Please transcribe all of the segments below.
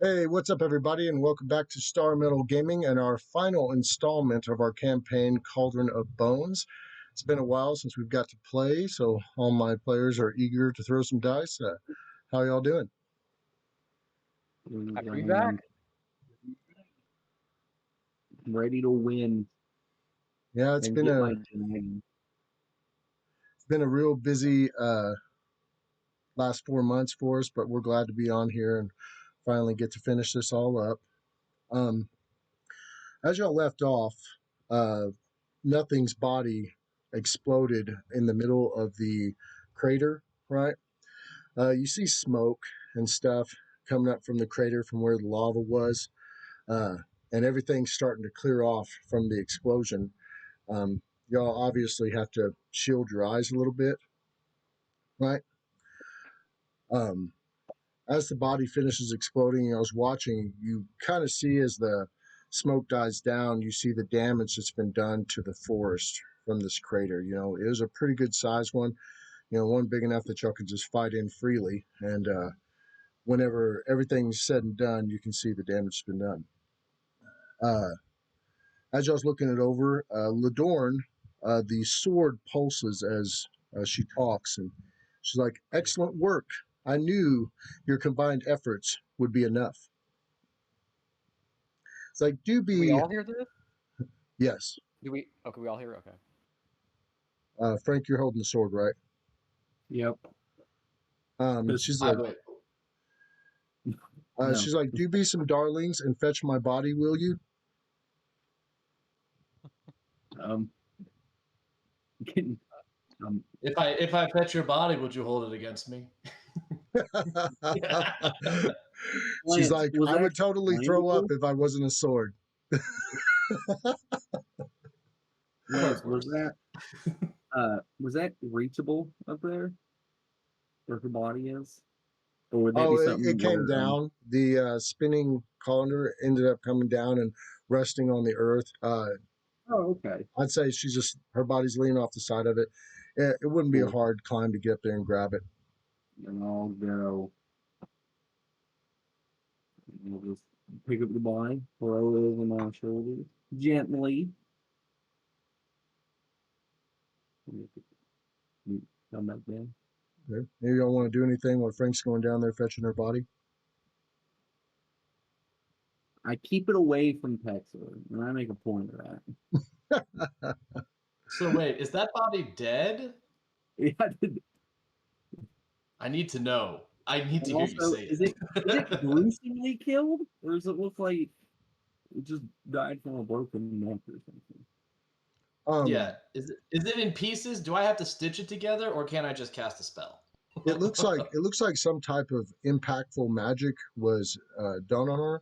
Hey, what's up, everybody, and welcome back to Star Metal Gaming and our final installment of our campaign, Cauldron of Bones. It's been a while since we've got to play, so all my players are eager to throw some dice. How y'all doing? Happy to be back. I'm ready to win. Yeah, it's been a real busy last 4 months for us, but we're glad to be on here and finally get to finish this all up. As y'all left off, Nothing's body exploded in the middle of the crater, right? You see smoke and stuff coming up from the crater from where the lava was, and everything's starting to clear off from the explosion. Y'all obviously have to shield your eyes a little bit, right? As the body finishes exploding, I was watching, you kind of see as the smoke dies down, you see the damage that's been done to the forest from this crater. You know, it was a pretty good size one, one big enough that y'all could just fight in freely. And whenever everything's said and done, you can see the damage that's been done. As I was looking it over, Ladorn, the sword pulses as she talks, and she's like, "Excellent work. I knew your combined efforts would be enough." It's like, Can we all hear this? Yes. Do we? Okay, we all hear. Okay. Frank, you're holding the sword, right? Yep. She's like, No. she's like, "Do be some darlings and fetch my body, will you?" If I fetch your body, would you hold it against me? She's like, "I would totally throw up if I wasn't a sword." Lance, was that reachable up there? Where her body is? Or would that be something it came down. The spinning colander ended up coming down and resting on the earth. Okay. I'd say her body's leaning off the side of it. It wouldn't be a hard climb to get up there and grab it. And I'll go. We'll just pick up the body, throw it over my shoulder, gently. Come back down. Okay. Maybe y'all want to do anything while Frank's going down there fetching her body? I keep it away from Texas, and I make a point of that. So wait, is that body dead? Yeah, I need to know. I need to hear you say is it gruesomely killed, or does it look like it just died from a broken neck or something? Yeah. Is it in pieces? Do I have to stitch it together, or can I just cast a spell? It looks like some type of impactful magic was done on her.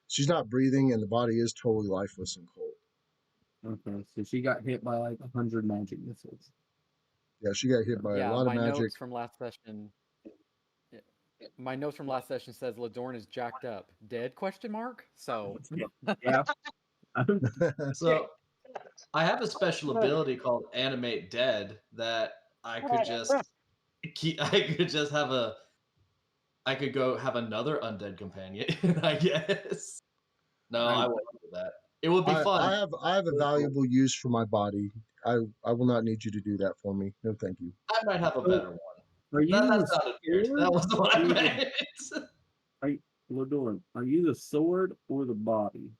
She's not breathing, and the body is totally lifeless and cold. Okay, so she got hit by like 100 magic missiles. Yeah, she got hit by a lot of magic. My notes from last session says Ladorn is jacked up. Dead? ? So yeah. So I have a special ability called Animate Dead that I could just I could go have another undead companion, I guess. No, I won't do that. It would be fun. I have a valuable use for my body. I will not need you to do that for me. No, thank you. I might have a better one. Are you that wasn't what I meant. Ladorn, are you the sword or the body?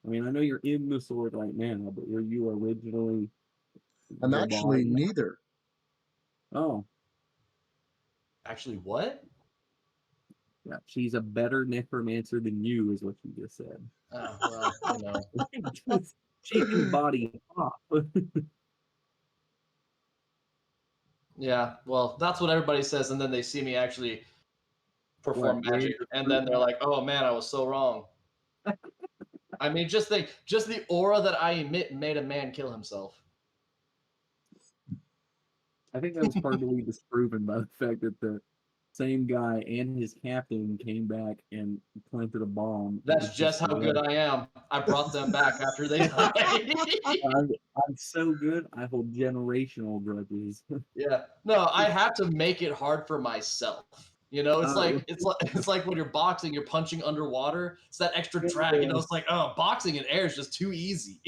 I mean, I know you're in the sword right now, but were you originally? I'm actually neither. Oh. Actually, what? Yeah, she's a better necromancer than you, is what you just said. Well, She can body off. Yeah, well, that's what everybody says, and then they see me actually perform magic, and then they're like, "Oh man, I was so wrong." I mean, just the aura that I emit made a man kill himself. I think that was partly disproven by the fact that the same guy and his captain came back and planted a bomb. That's just how good I am. I brought them back after they died. I'm so good, I hold generational grudges. Yeah. No, I have to make it hard for myself. You know, it's like when you're boxing, you're punching underwater. It's that extra drag. You know, it's like, oh, boxing in air is just too easy.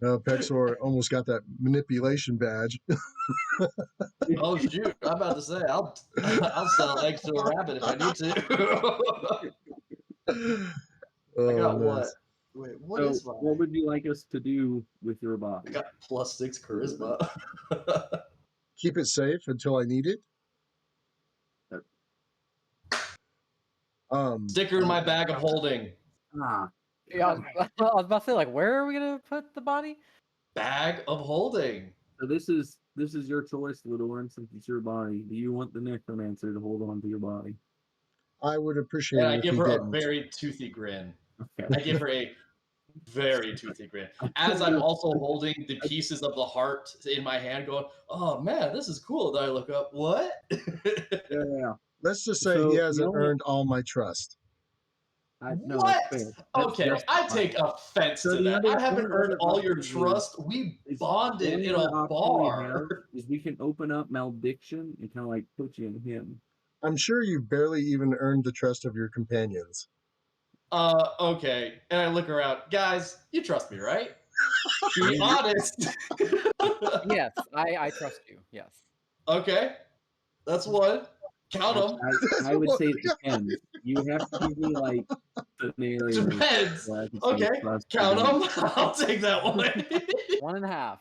Pexor almost got that manipulation badge. Oh shoot! I'm about to say I'll sell eggs to a rabbit if I need to. I got what? Wait, what is my? What would you like us to do with your body? I got +6 charisma. Keep it safe until I need it. Sticker in my bag of holding. Yeah, I was about to say, like, where are we gonna put the body? Bag of holding. So this is your choice, Lidoran, since it's your body. Do you want the necromancer to hold on to your body? I would appreciate And it I if give he her didn't. a very toothy grin. Okay. I give her a very toothy grin. As I'm also holding the pieces of the heart in my hand, going, "Oh man, this is cool." Then I look up, what? Yeah. Let's just say So, he you hasn't know- earned all my trust. No, What? that's fair. That's Okay, I justified. take offense So to the that. other- I haven't one earned other all your option trust. We is bonded in one a other option we bar. have is we can open up malediction and kind of like put you in him. I'm sure you barely even earned the trust of your companions. Okay. And I look around. Guys, you trust me, right? Be honest. Yes, I trust you. Yes. Okay. That's one. Count them. I would say it depends. You have to give me like scenarios. Depends. where I can say Okay. trust Count you. them. I'll take that one. 1.5.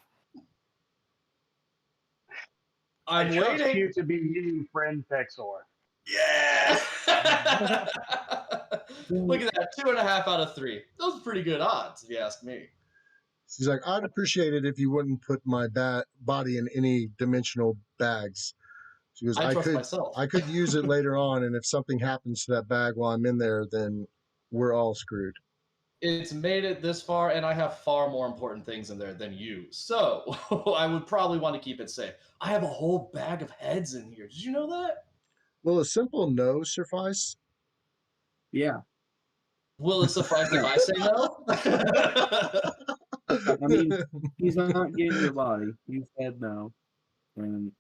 I'm I trust waiting. you to be you, friend Pexor. Yeah. Look at that. 2.5 out of 3. Those are pretty good odds, if you ask me. She's like, I'd appreciate it if you wouldn't put my body in any dimensional bags. She goes, I trust myself. I could use it later on, and if something happens to that bag while I'm in there, then we're all screwed. It's made it this far, and I have far more important things in there than you. So I would probably want to keep it safe. I have a whole bag of heads in here. Did you know that? Will a simple no suffice? Yeah. Will it suffice if I say no? I mean, he's not getting your body. You said no. And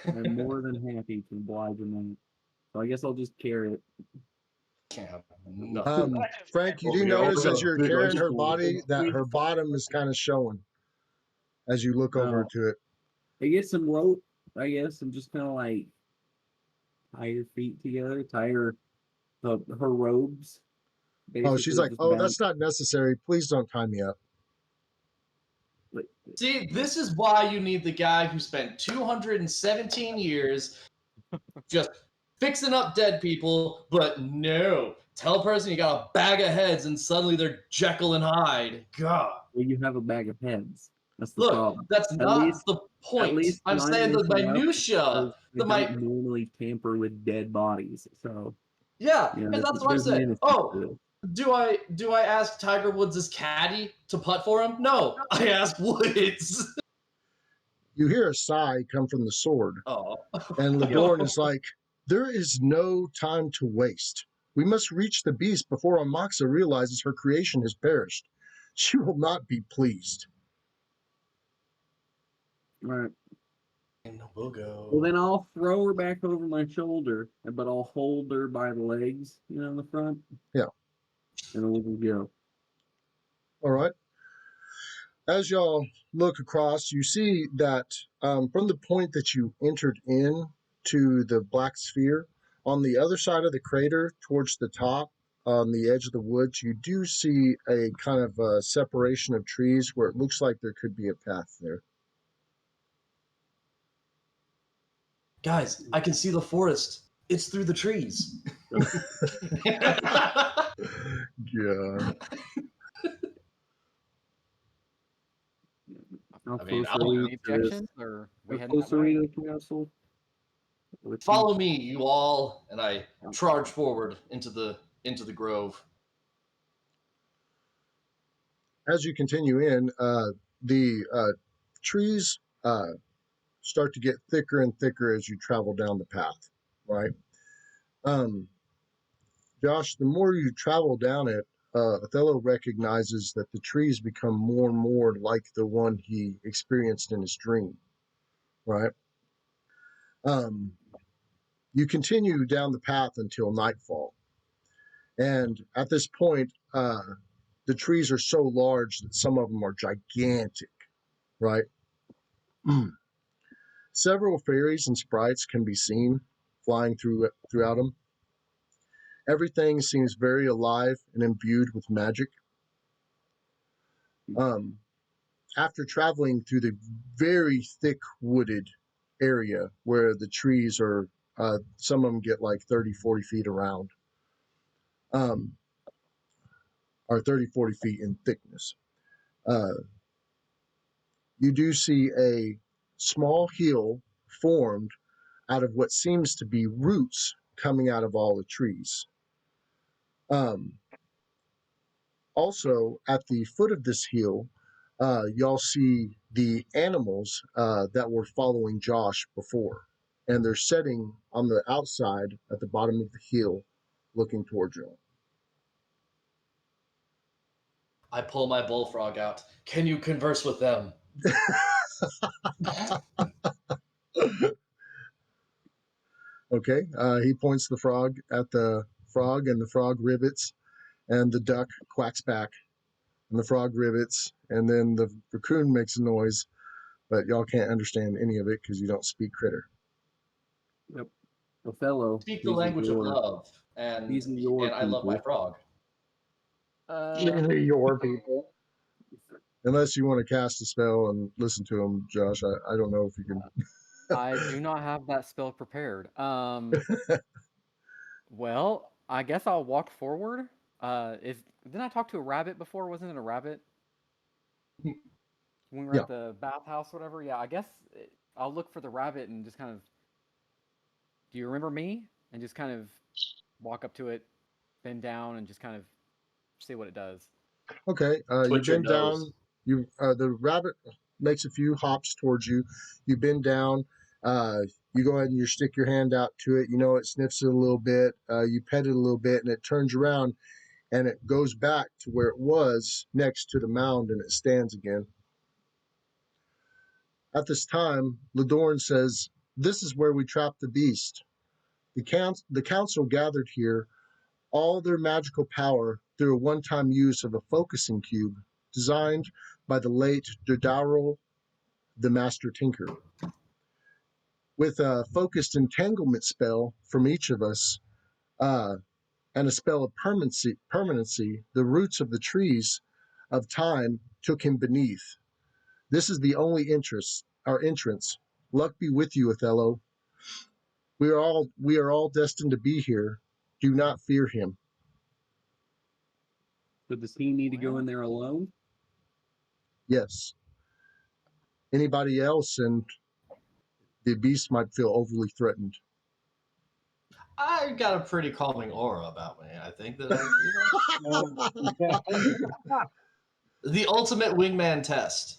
I'm more than happy to oblige him on it. So I guess I'll just carry it. Can't have nothing. Frank, you do Okay, notice I'll as go. you're Big carrying ice her cream. body that her bottom is kind of showing as you look over No. to it. I get some rope, I guess, and just kind of like tie your feet together, tie her robes. Oh, she's basically like, just oh, bound- that's not necessary. Please don't tie me up. like- See, this is why you need the guy who spent 217 years just fixing up dead people, but no. Tell a person you got a bag of heads and suddenly they're Jekyll and Hyde. God. Well, you have a bag of heads. That's the Look, problem. that's At not least- the point. least I'm mine saying the isn't up minutia. They don't normally tamper with dead bodies, so Yeah, you know, and that's what I'm there's an saying. innocence Oh, to it. do I ask Tiger Woods' caddy to putt for him? No, I ask Woods. You hear a sigh come from the sword, Oh, and Ladorn is like, there is no time to waste. We must reach the beast before Amaxa realizes her creation has perished. She will not be pleased. All right. and we'll go. Well, then I'll throw her back over my shoulder, but I'll hold her by the legs, in the front. Yeah. And then we can go. All right. As y'all look across, you see that from the point that you entered in to the black sphere, on the other side of the crater, towards the top, on the edge of the woods, you do see a kind of a separation of trees where it looks like there could be a path there. Guys, I can see the forest. It's through the trees. Yeah. How I mean, close I'll- are we Any to this? objections, or we How heading close that are way? we to the castle? With Follow me, you all, and I charge forward into the grove. As you continue in, the trees start to get thicker and thicker as you travel down the path, right? Josh, the more you travel down it, Othello recognizes that the trees become more and more like the one he experienced in his dream, right? You continue down the path until nightfall. And at this point, the trees are so large that some of them are gigantic, right? Several fairies and sprites can be seen flying throughout them. Everything seems very alive and imbued with magic. After traveling through the very thick wooded area where the trees are, some of them get like 30, 40 feet around, or 30, 40 feet in thickness. You do see a small hill formed out of what seems to be roots coming out of all the trees. Also, at the foot of this hill, y'all see the animals that were following Josh before, and they're sitting on the outside at the bottom of the hill, looking towards you. I pull my bullfrog out. Can you converse with them? Okay, he points the frog at the frog, and the frog rivets, and the duck quacks back, and the frog rivets, and then the raccoon makes a noise, but y'all can't understand any of it because you don't speak critter. Yep. Othello. Speak the language of love, these are your and I love my people. frog. Your people. Unless you want to cast a spell and listen to him, Josh. I don't know if you can. I do not have that spell prepared. Well, I guess I'll walk forward. Didn't I talk to a rabbit before? Wasn't it a rabbit? When we were Yeah. at the bathhouse, whatever. Yeah, I guess I'll look for the rabbit and just kind of. Do you remember me? And just kind of walk up to it, bend down, and just kind of see what it does. Okay, you Twitch your bend down. nose. The rabbit makes a few hops towards you. You bend down. You go ahead and you stick your hand out to it. You know it sniffs it a little bit. You pet it a little bit, and it turns around, and it goes back to where it was next to the mound, and it stands again. At this time, Ladorn says, "This is where we trapped the beast. The council gathered here all their magical power through a one-time use of a focusing cube designed by the late Dodarrel, the Master Tinker. With a focused entanglement spell from each of us, and a spell of permanency, the roots of the trees of time took him beneath. This is the only our entrance. Luck be with you, Othello. We are all destined to be here. Do not fear him." So does he need to go in there alone? Yes. Anybody else, and the beast might feel overly threatened. I got a pretty calming aura about me. I think that the ultimate wingman test.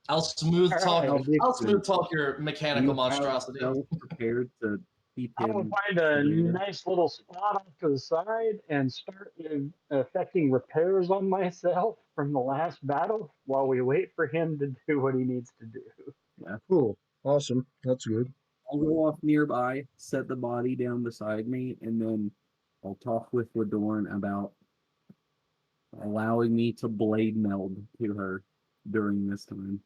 I'll smooth talk. All right. I'll smooth talk your mechanical monstrosity. Prepared to keep I'm him. gonna find a nice little spot off to the side and start effecting repairs on myself from the last battle while we wait for him to do what he needs to do. Yeah. Cool. Awesome. That's good. I'll go off nearby, set the body down beside me, and then I'll talk with Ladorn about allowing me to blade meld to her during this time,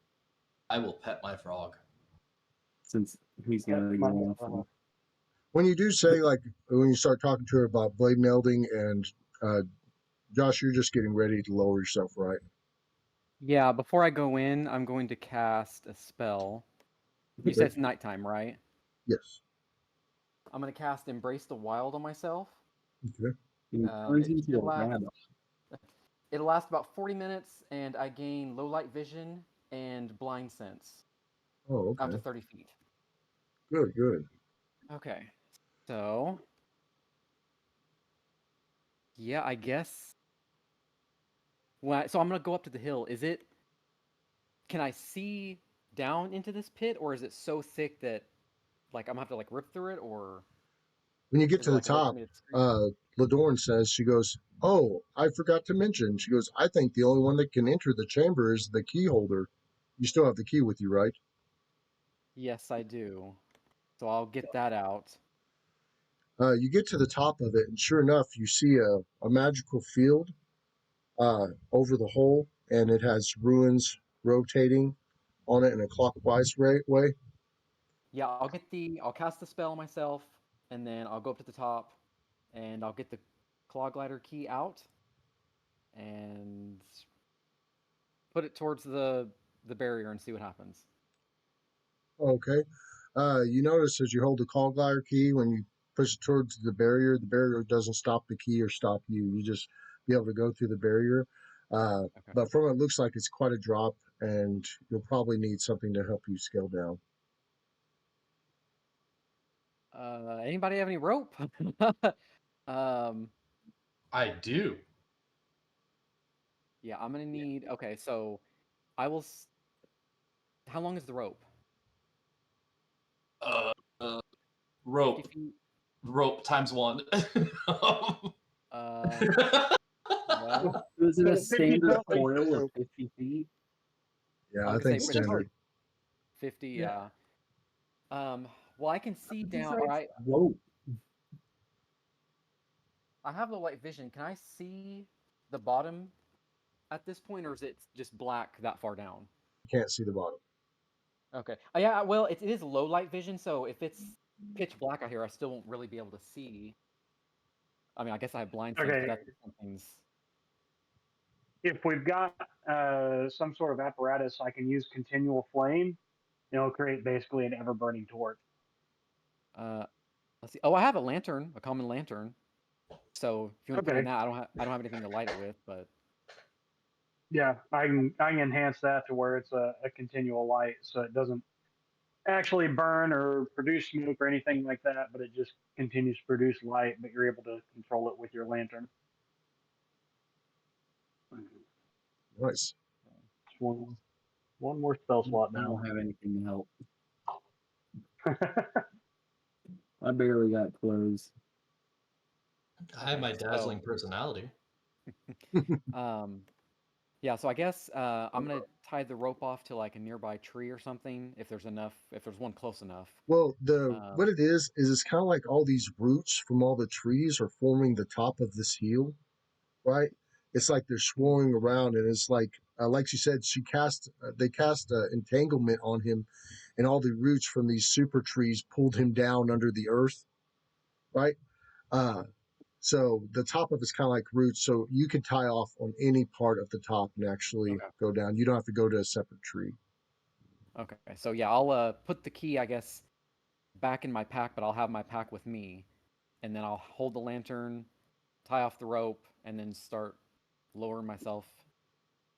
I will pet my frog. since he's gonna go off. When you do say, like, when you start talking to her about blade melding, and Josh, you're just getting ready to lower yourself, right? Yeah, before I go in, I'm going to cast a spell. You said it's nighttime, right? Yes. I'm going to cast Embrace the Wild on myself. Okay. It'll last about 40 minutes, and I gain low light vision and blind sense. Oh, okay. Out to 30 feet. Good, good. Okay. So, yeah, I guess. So I'm going to go up to the hill. Can I see down into this pit, or is it so thick that, like, I'm going to have to, like, rip through it, or... When you get to the top, top, Ladorn says, she goes, "Oh, I forgot to mention." She goes, "I think the only one that can enter the chamber is the key holder. You still have the key with you, right?" Yes, I do. So I'll get that out. You get to the top of it, and sure enough, you see a magical field over the hole, and it has ruins rotating on it in a clockwise way. Yeah, I'll cast the spell myself, and then I'll go up to the top, and I'll get the claw glider key out, and put it towards the barrier and see what happens. Okay. You notice as you hold the call glider key, when you push it towards the barrier doesn't stop the key or stop you. You just be able to go through the barrier. Okay. But from it looks like it's quite a drop, and you'll probably need something to help you scale down. Anybody have any rope? um, I do. yeah, I'm gonna need. Okay, so I will. How long is the rope? Uh, 50 rope, feet. rope times 1. Uh, well, Was it a 50 standard foot length coil of rope. 50 feet? Yeah, I I was gonna think say It's standard. 50. Yeah. Well, I can see down. All Besides right, rope. I have low light vision. Can I see the bottom at this point, or is it just black that far down? You can't see the bottom. Okay. Yeah. Well, it is low light vision, so if it's pitch black out here, I still won't really be able to see. I mean, I guess I have blind sense, but Okay, that's if something's. if we've got some sort of apparatus, I can use continual flame. It'll create basically an ever burning torch. Uh, let's see. Oh, I have a lantern, a common lantern. So if you want to put it in Okay. that, I don't have anything to light it with, but Yeah, I can enhance that to where it's a continual light, so it doesn't actually burn or produce smoke or anything like that, but it just continues to produce light. But you're able to control it with your lantern. Nice. Just one more spell slot I down. don't have anything to help. I barely got clothes. I have my okay. dazzling personality. Um, yeah. So I guess I'm gonna tie the rope off to like a nearby tree or something if there's enough, if there's one close enough. Well, the Um, what it is it's kind of like all these roots from all the trees are forming the top of this heel, right? It's like they're swirling around, and it's like she said, they cast entanglement on him, and all the roots from these super trees pulled him down under the earth, right? Uh, so the top of it's kind of like roots, so you can tie off on any part of the top and actually okay. go down. You don't have to go to a separate tree. Okay. So yeah, I'll put the key, I guess, back in my pack, but I'll have my pack with me, and then I'll hold the lantern, tie off the rope, and then start lowering myself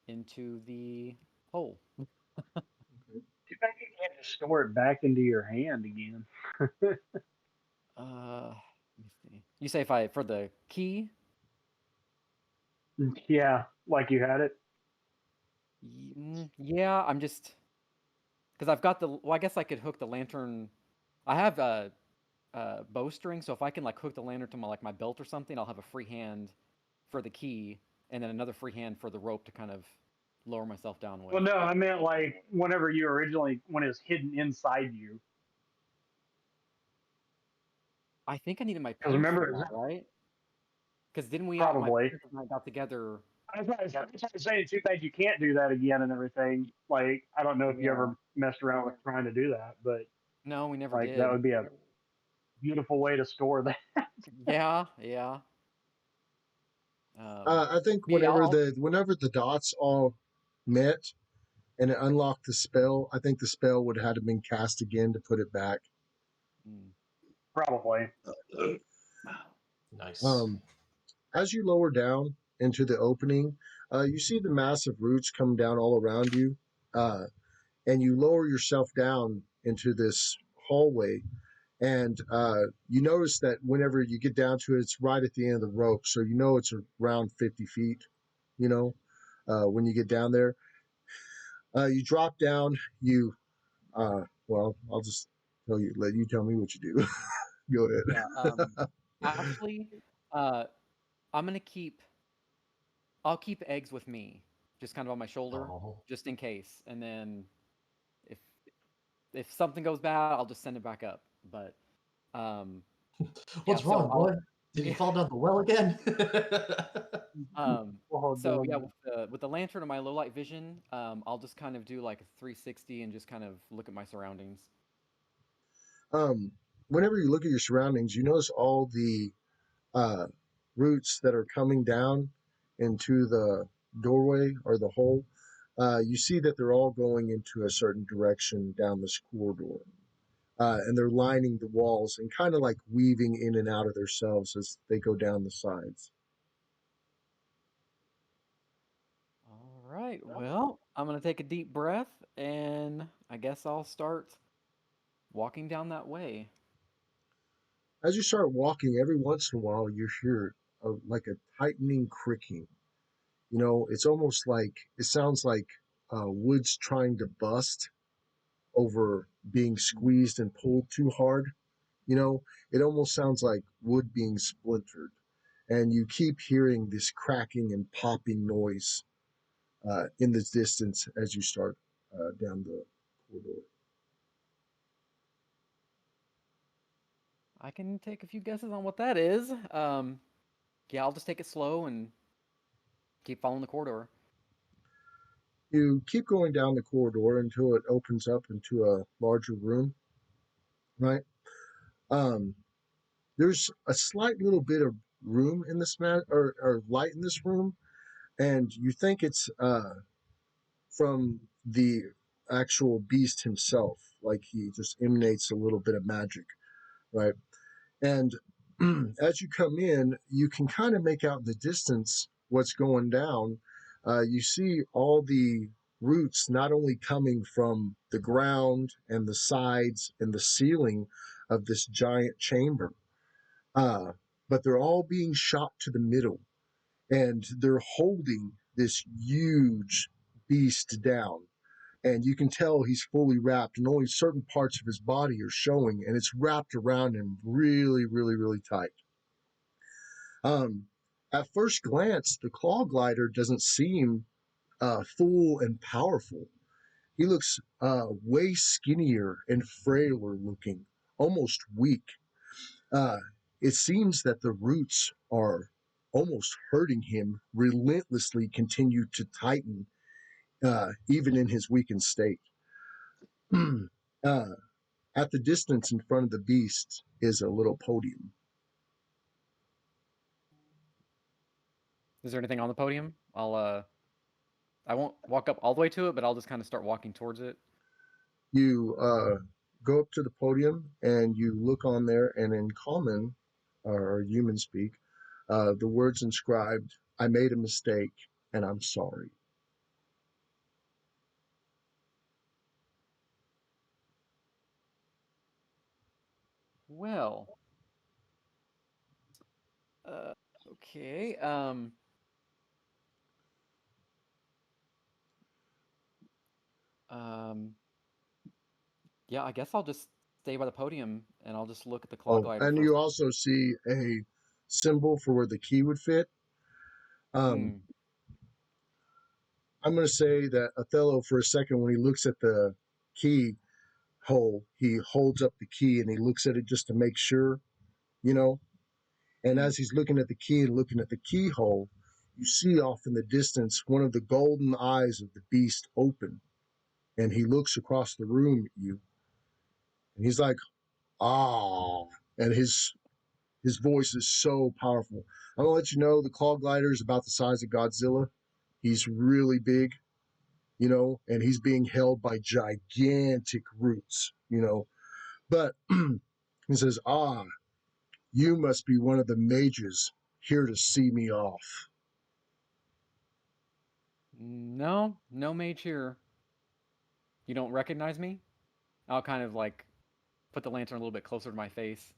into the hole. Too bad you can't just store it back into your hand again. Let me see. You say if I for the key? Yeah, like you had it. Yeah, I'm just because I've got the. Well, I guess I could hook the lantern. I have a bowstring, so if I can like hook the lantern to my belt or something, I'll have a free hand for the key, and then another free hand for the rope to kind of lower myself down with. Well, no, I meant like whenever you originally when it was hidden inside you. I think I needed my Because parents for remember, that, right? Because didn't we? My probably. parents and I got together. I was saying too bad you can't do that again and everything. Like I don't know if you Yeah. ever messed around with trying to do that, but No, we never like that did. would be a beautiful way to store that. Yeah, yeah. I think Yeah, whenever the dots all met and it unlocked the spell, I think the spell would have had to been cast again to put it back. mm, Probably. Nice. Um, as you lower down into the opening, you see the massive roots come down all around you, uh, and you lower yourself down into this hallway. And you notice that whenever you get down to it, it's right at the end of the rope, so you know it's around 50 feet. You know, when you get down there, you drop down. Well, I'll just let you tell me what you do. Go yeah. ahead. Actually, uh, I'm gonna keep. I'll keep eggs with me, just kind of on my shoulder, Oh. just in case. And then if if something goes bad, I'll just send it back up. But What's yeah, so wrong, boy? Did you yeah, fall down the well again? Oh, so yeah, damn. with the lantern and my low light vision, I'll just kind of do like a 360 and just kind of look at my surroundings. Um, Whenever you look at your surroundings, you notice all the uh, roots that are coming down into the doorway or the hole. You see that they're all going into a certain direction down this corridor. And they're lining the walls and kind of like weaving in and out of themselves as they go down the sides. All right. Well, I'm gonna take a deep breath, and I guess I'll start walking down that way. As you start walking, every once in a while you hear like a tightening creaking. You know, it's almost like it sounds like wood's trying to bust over being squeezed and pulled too hard. You know, it almost sounds like wood being splintered. And you keep hearing this cracking and popping noise in the distance as you start down the corridor. I can take a few guesses on what that is. Yeah, I'll just take it slow and keep following the corridor. You keep going down the corridor until it opens up into a larger room, right? Um, there's a slight little bit of room in this or light in this room, and you think it's from the actual beast himself, like he just emanates a little bit of magic, right? And as you come in, you can kind of make out in the distance what's going down. You see all the roots not only coming from the ground and the sides and the ceiling of this giant chamber, uh, but they're all being shot to the middle, and they're holding this huge beast down. And you can tell he's fully wrapped, and only certain parts of his body are showing, and it's wrapped around him really, really, really tight. Um, at first glance, the claw glider doesn't seem full and powerful. He looks way skinnier and frailer looking, almost weak. Uh, it seems that the roots are almost hurting him, relentlessly continue to tighten, even in his weakened state. uh, at the distance in front of the beast is a little podium. Is there anything on the podium? I won't walk up all the way to it, but I'll just kind of start walking towards it. You go up to the podium and you look on there, and in common or human speak, the words inscribed, "I made a mistake and I'm sorry." Well, uh, okay. Um, yeah, I guess I'll just stay by the podium and I'll just look at the claw Oh, glider and for a you second. also see a symbol for where the key would fit. Um, Hmm. I'm going to say that Othello, for a second, when he looks at the key hole, he holds up the key and he looks at it just to make sure, you know. And Hmm. as he's looking at the key and looking at the keyhole, you see off in the distance one of the golden eyes of the beast open. And he looks across the room at you and he's like, "Ah." And his voice is so powerful. I'm gonna let you know the claw glider is about the size of Godzilla. He's really big, you know, and he's being held by gigantic roots, you know. But he says, "Ah, you must be one of the mages here to see me off." No, no mage here. You don't recognize me? I'll kind of like put the lantern a little bit closer to my face.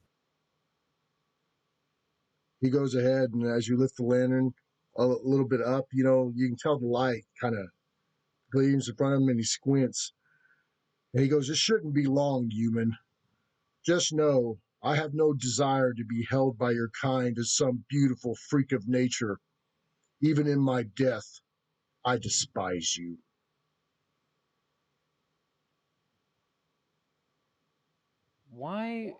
He goes ahead, and as you lift the lantern a little bit up, you know, you can tell the light kind of gleams in front of him, and he squints. And he goes, "This shouldn't be long, human. Just know I have no desire to be held by your kind as some beautiful freak of nature. Even in my death, I despise you." Why?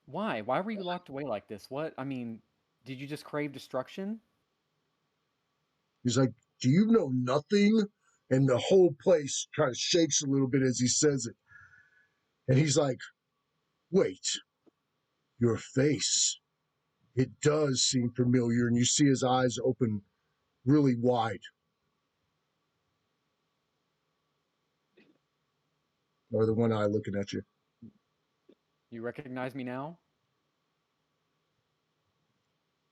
Why? Why were you locked away like this? What? I mean, did you just crave destruction? He's like, "Do you know nothing?" And the whole place kind of shakes a little bit as he says it. And he's like, "Wait, your face. It does seem familiar." And you see his eyes open really wide. Or the one eye looking at you. You recognize me now?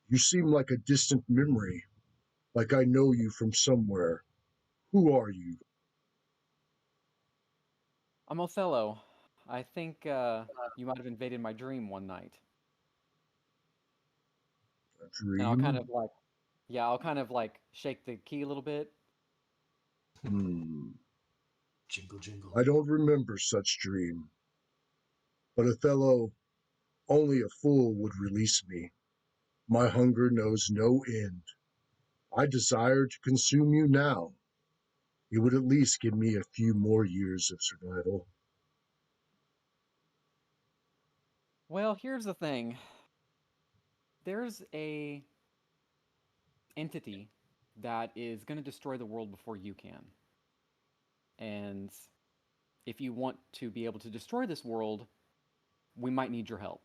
You seem like a distant memory, like I know you from somewhere. Who are you? I'm Othello. I think you might have invaded my dream one night. A And I'll kind dream? of like, yeah, I'll kind of like shake the key a little bit. Hmm. Jingle, jingle. I don't remember such dream. But Othello, only a fool would release me. My hunger knows no end. I desire to consume you now. It would at least give me a few more years of survival. Well, here's the thing. There's a entity that is going to destroy the world before you can. And if you want to be able to destroy this world, we might need your help.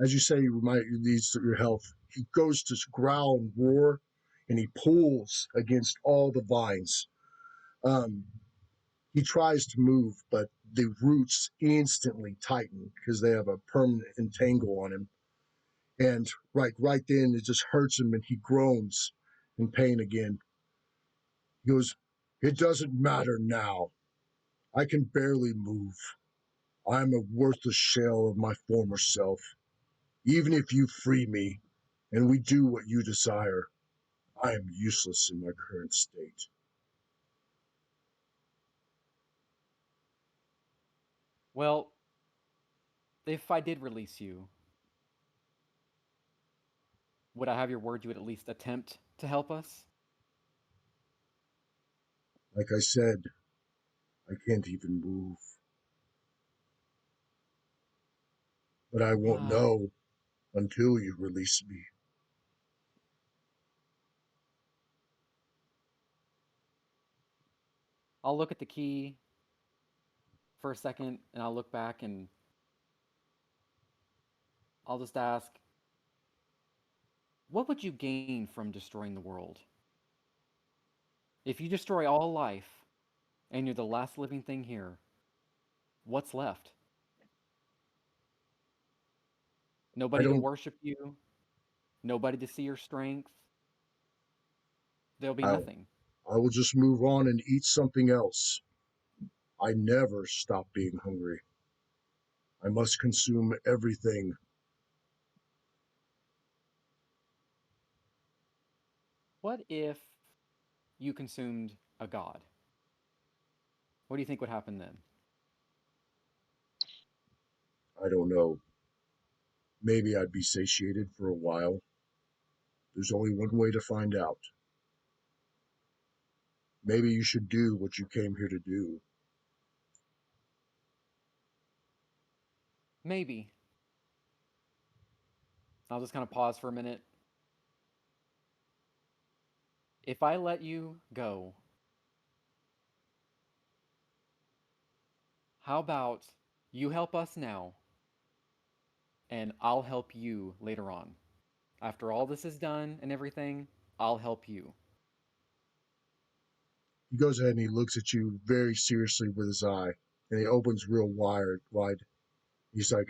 As you say, you might need your help. He goes to growl and roar, and he pulls against all the vines. Um, he tries to move, but the roots instantly tighten because they have a permanent entangle on him. And right then, it just hurts him, and he groans in pain again. He goes, "It doesn't matter now. I can barely move. I am a worthless shell of my former self. Even if you free me, and we do what you desire, I am useless in my current state." Well, if I did release you, would I have your word you would at least attempt to help us? Like I said, I can't even move. But I won't know until you release me. I'll look at the key for a second and I'll look back and I'll just ask, what would you gain from destroying the world? If you destroy all life and you're the last living thing here, what's left? I Nobody to don't worship you, nobody to see your strength. There'll be I nothing. I will just move on and eat something else. I never stop being hungry. I must consume everything. What if you consumed a god? What do you think would happen then? I don't know. Maybe I'd be satiated for a while. There's only one way to find out. Maybe you should do what you came here to do. Maybe. I'll just kind of pause for a minute. If I let you go, how about you help us now and I'll help you later on? After all this is done and everything, I'll help you. He goes ahead and he looks at you very seriously with his eye, and he opens real wide. He's like,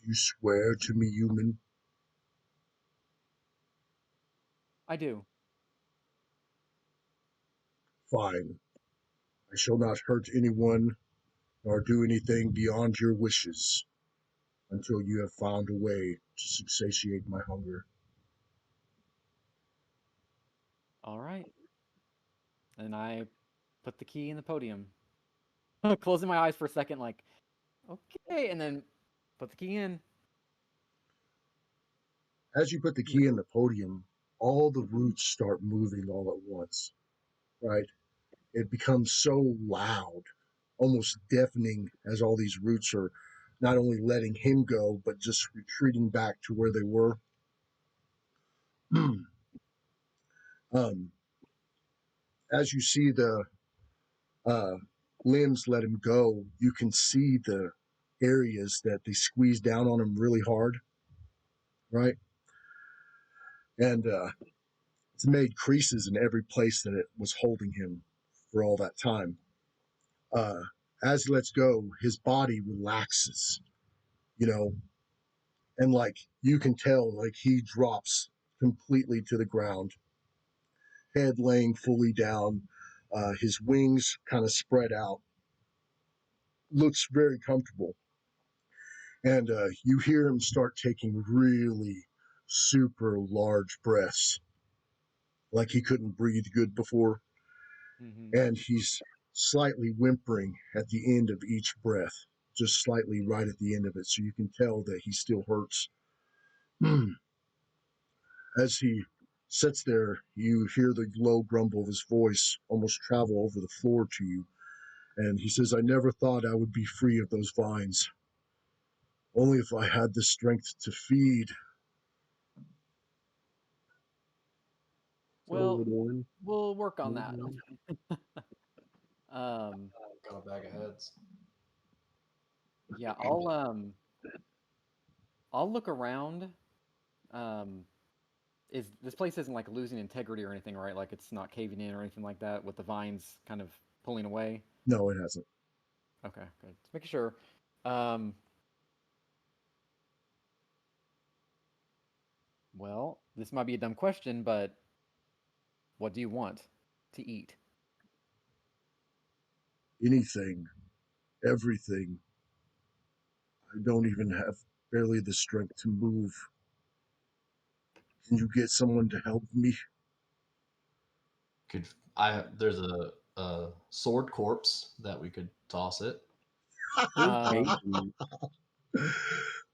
"You swear to me, human?" I do. "Fine. I shall not hurt anyone nor do anything beyond your wishes until you have found a way to satiate my hunger." All right. And I put the key in the podium. Closing my eyes for a second, like, okay, and then put the key in. As you put the key in the podium, all the roots start moving all at once, right? It becomes so loud almost deafening as all these roots are not only letting him go, but just retreating back to where they were. As you see the uh, limbs let him go, you can see the areas that they squeeze down on him really hard, right? And it's made creases in every place that it was holding him for all that time. Uh, as he lets go, his body relaxes, you know, and like you can tell, like he drops completely to the ground, head laying fully down, his wings kind of spread out, looks very comfortable. And you hear him start taking really super large breaths, like he couldn't breathe good before. Mm-hmm. And he's slightly whimpering at the end of each breath, just slightly right at the end of it, so you can tell that he still hurts. As he sits there, you hear the low grumble of his voice almost travel over the floor to you, and he says, "I never thought I would be free of those vines. Only if I had the strength to feed." Well, Cauldron. we'll work on that. Got a bag of heads. Yeah, I'll look around. Is this place isn't like losing integrity or anything, right? Like it's not caving in or anything like that with the vines kind of pulling away. No, it hasn't. Okay, good. Just making sure. Um, well, this might be a dumb question, but what do you want to eat? Anything, everything. I don't even have barely the strength to move. Can you get someone to help me? Could there's a sword corpse that we could toss it. Where's Um, Bacon?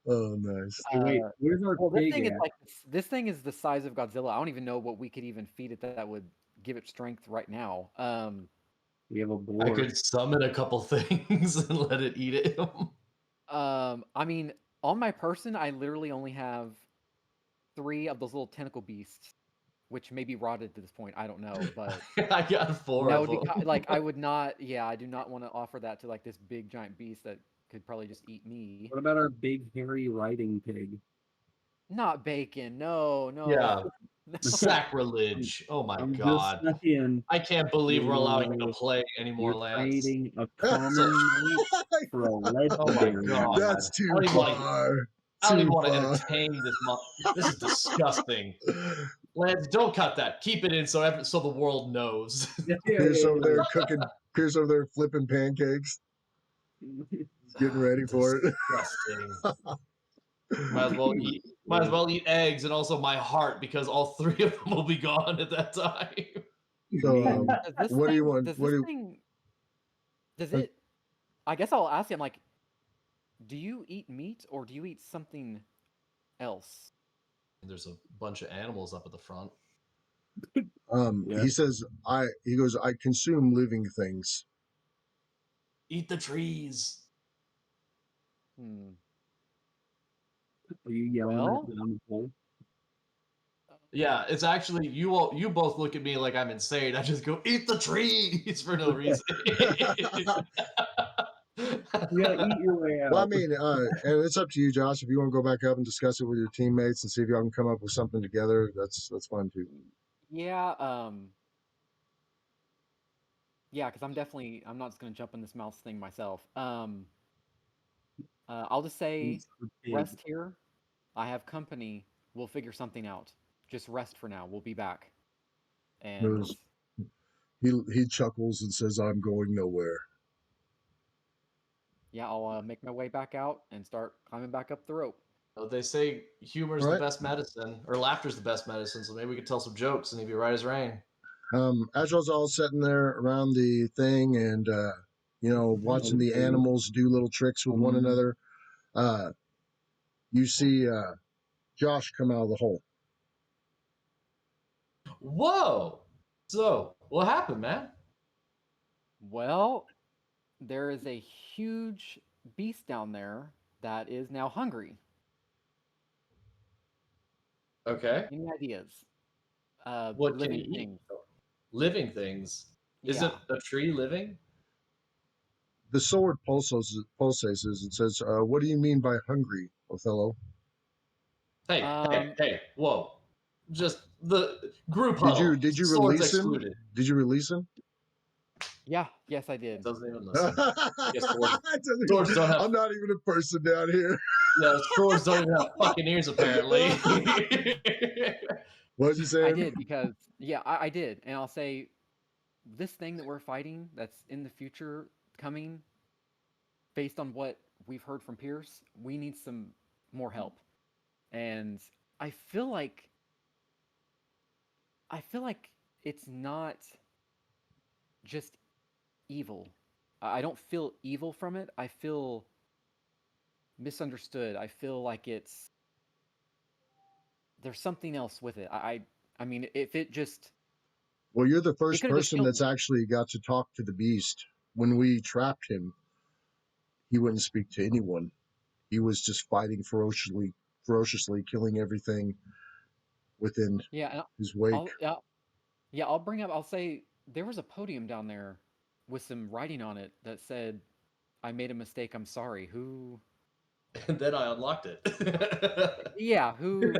Oh, nice. Hey, wait, where's our well, this pig thing is at? like this thing is the size of Godzilla. I don't even know what we could even feed it that would give it strength right now. We have a I boar. could summon a couple things and let it eat it. I mean, on my person, I literally only have 3 of those little tentacle beasts, which may be rotted to this point. I don't know, but I got 4 that of would be them. like I would not. Yeah, I do not want to offer that to like this big giant beast that could probably just eat me. What about our big hairy riding pig? Not bacon. No, no, Yeah, no. sacrilege. Oh my I'm just god. saying, I can't believe we're allowing him to play any more you're lands. trading a So, common knight for a oh my legendary god. knight. That's too I don't even want to far. I don't even Too want to far. entertain this This is disgusting. Lance, don't cut that. Keep it in so the world knows. Pierce over there cooking. Pierce over there flipping pancakes. He's getting ready for it. Disgusting. Might as well eat eggs and also my heart because all 3 of them will be gone at that time. So, Does this what do you thing? want? Does What this do? thing? Does Uh, it? I guess I'll ask him. Like, do you eat meat or do you eat something else? There's a bunch of animals up at the front. Yeah. He says, He goes, I consume living things. Eat the trees. Hmm. Are you yelling Well, at me on the pole? Yeah, it's actually you both look at me like I'm insane. I just go eat the trees for no reason. You gotta eat your way out. Well, I mean, and it's up to you, Josh. If you want to go back up and discuss it with your teammates and see if y'all can come up with something together, that's fine too. yeah. Yeah, because I'm not just gonna jump in this mouse thing myself. I'll just say Eats the pig. rest here. I have company. We'll figure something out. Just rest for now. We'll be back. And There's, he chuckles and says, "I'm going nowhere." yeah, I'll make my way back out and start climbing back up the rope. They say humor's All the right. best medicine, or laughter's the best medicine. So maybe we could tell some jokes and he'd be right as rain. As y'all's all sitting there around the thing and watching the animals do little tricks with one another, you see Josh come out of the hole. Whoa! So what happened, man? Well, there is a huge beast down there that is now hungry. Okay. Any ideas? What can Living he eat? things. Living things. Isn't Yeah. a tree living? The sword pulsates. It says, "What do you mean by hungry, Othello?" Hey, whoa. Just the group Did huddle. you Swords release him? excluded. Did you release him? Yeah. Yes, I did. Doesn't even listen. Guess swords don't have. I'm not even a person down here. Yeah, swords don't even have fucking ears apparently. What did you say? I did because I did, and I'll say this thing that we're fighting that's in the future coming, based on what we've heard from Pierce, we need some more help, and I feel like it's not just evil. I don't feel evil from it. I feel misunderstood. I feel like there's something else with it. I mean, if it just Well, you're the it first could have just person killed that's me. actually got to talk to the beast. When we trapped him, he wouldn't speak to anyone. He was just fighting ferociously, killing everything within Yeah, and his wake. I'll bring up. I'll say there was a podium down there with some writing on it that said, "I made a mistake. I'm sorry." Who? And then I unlocked it. Yeah, who?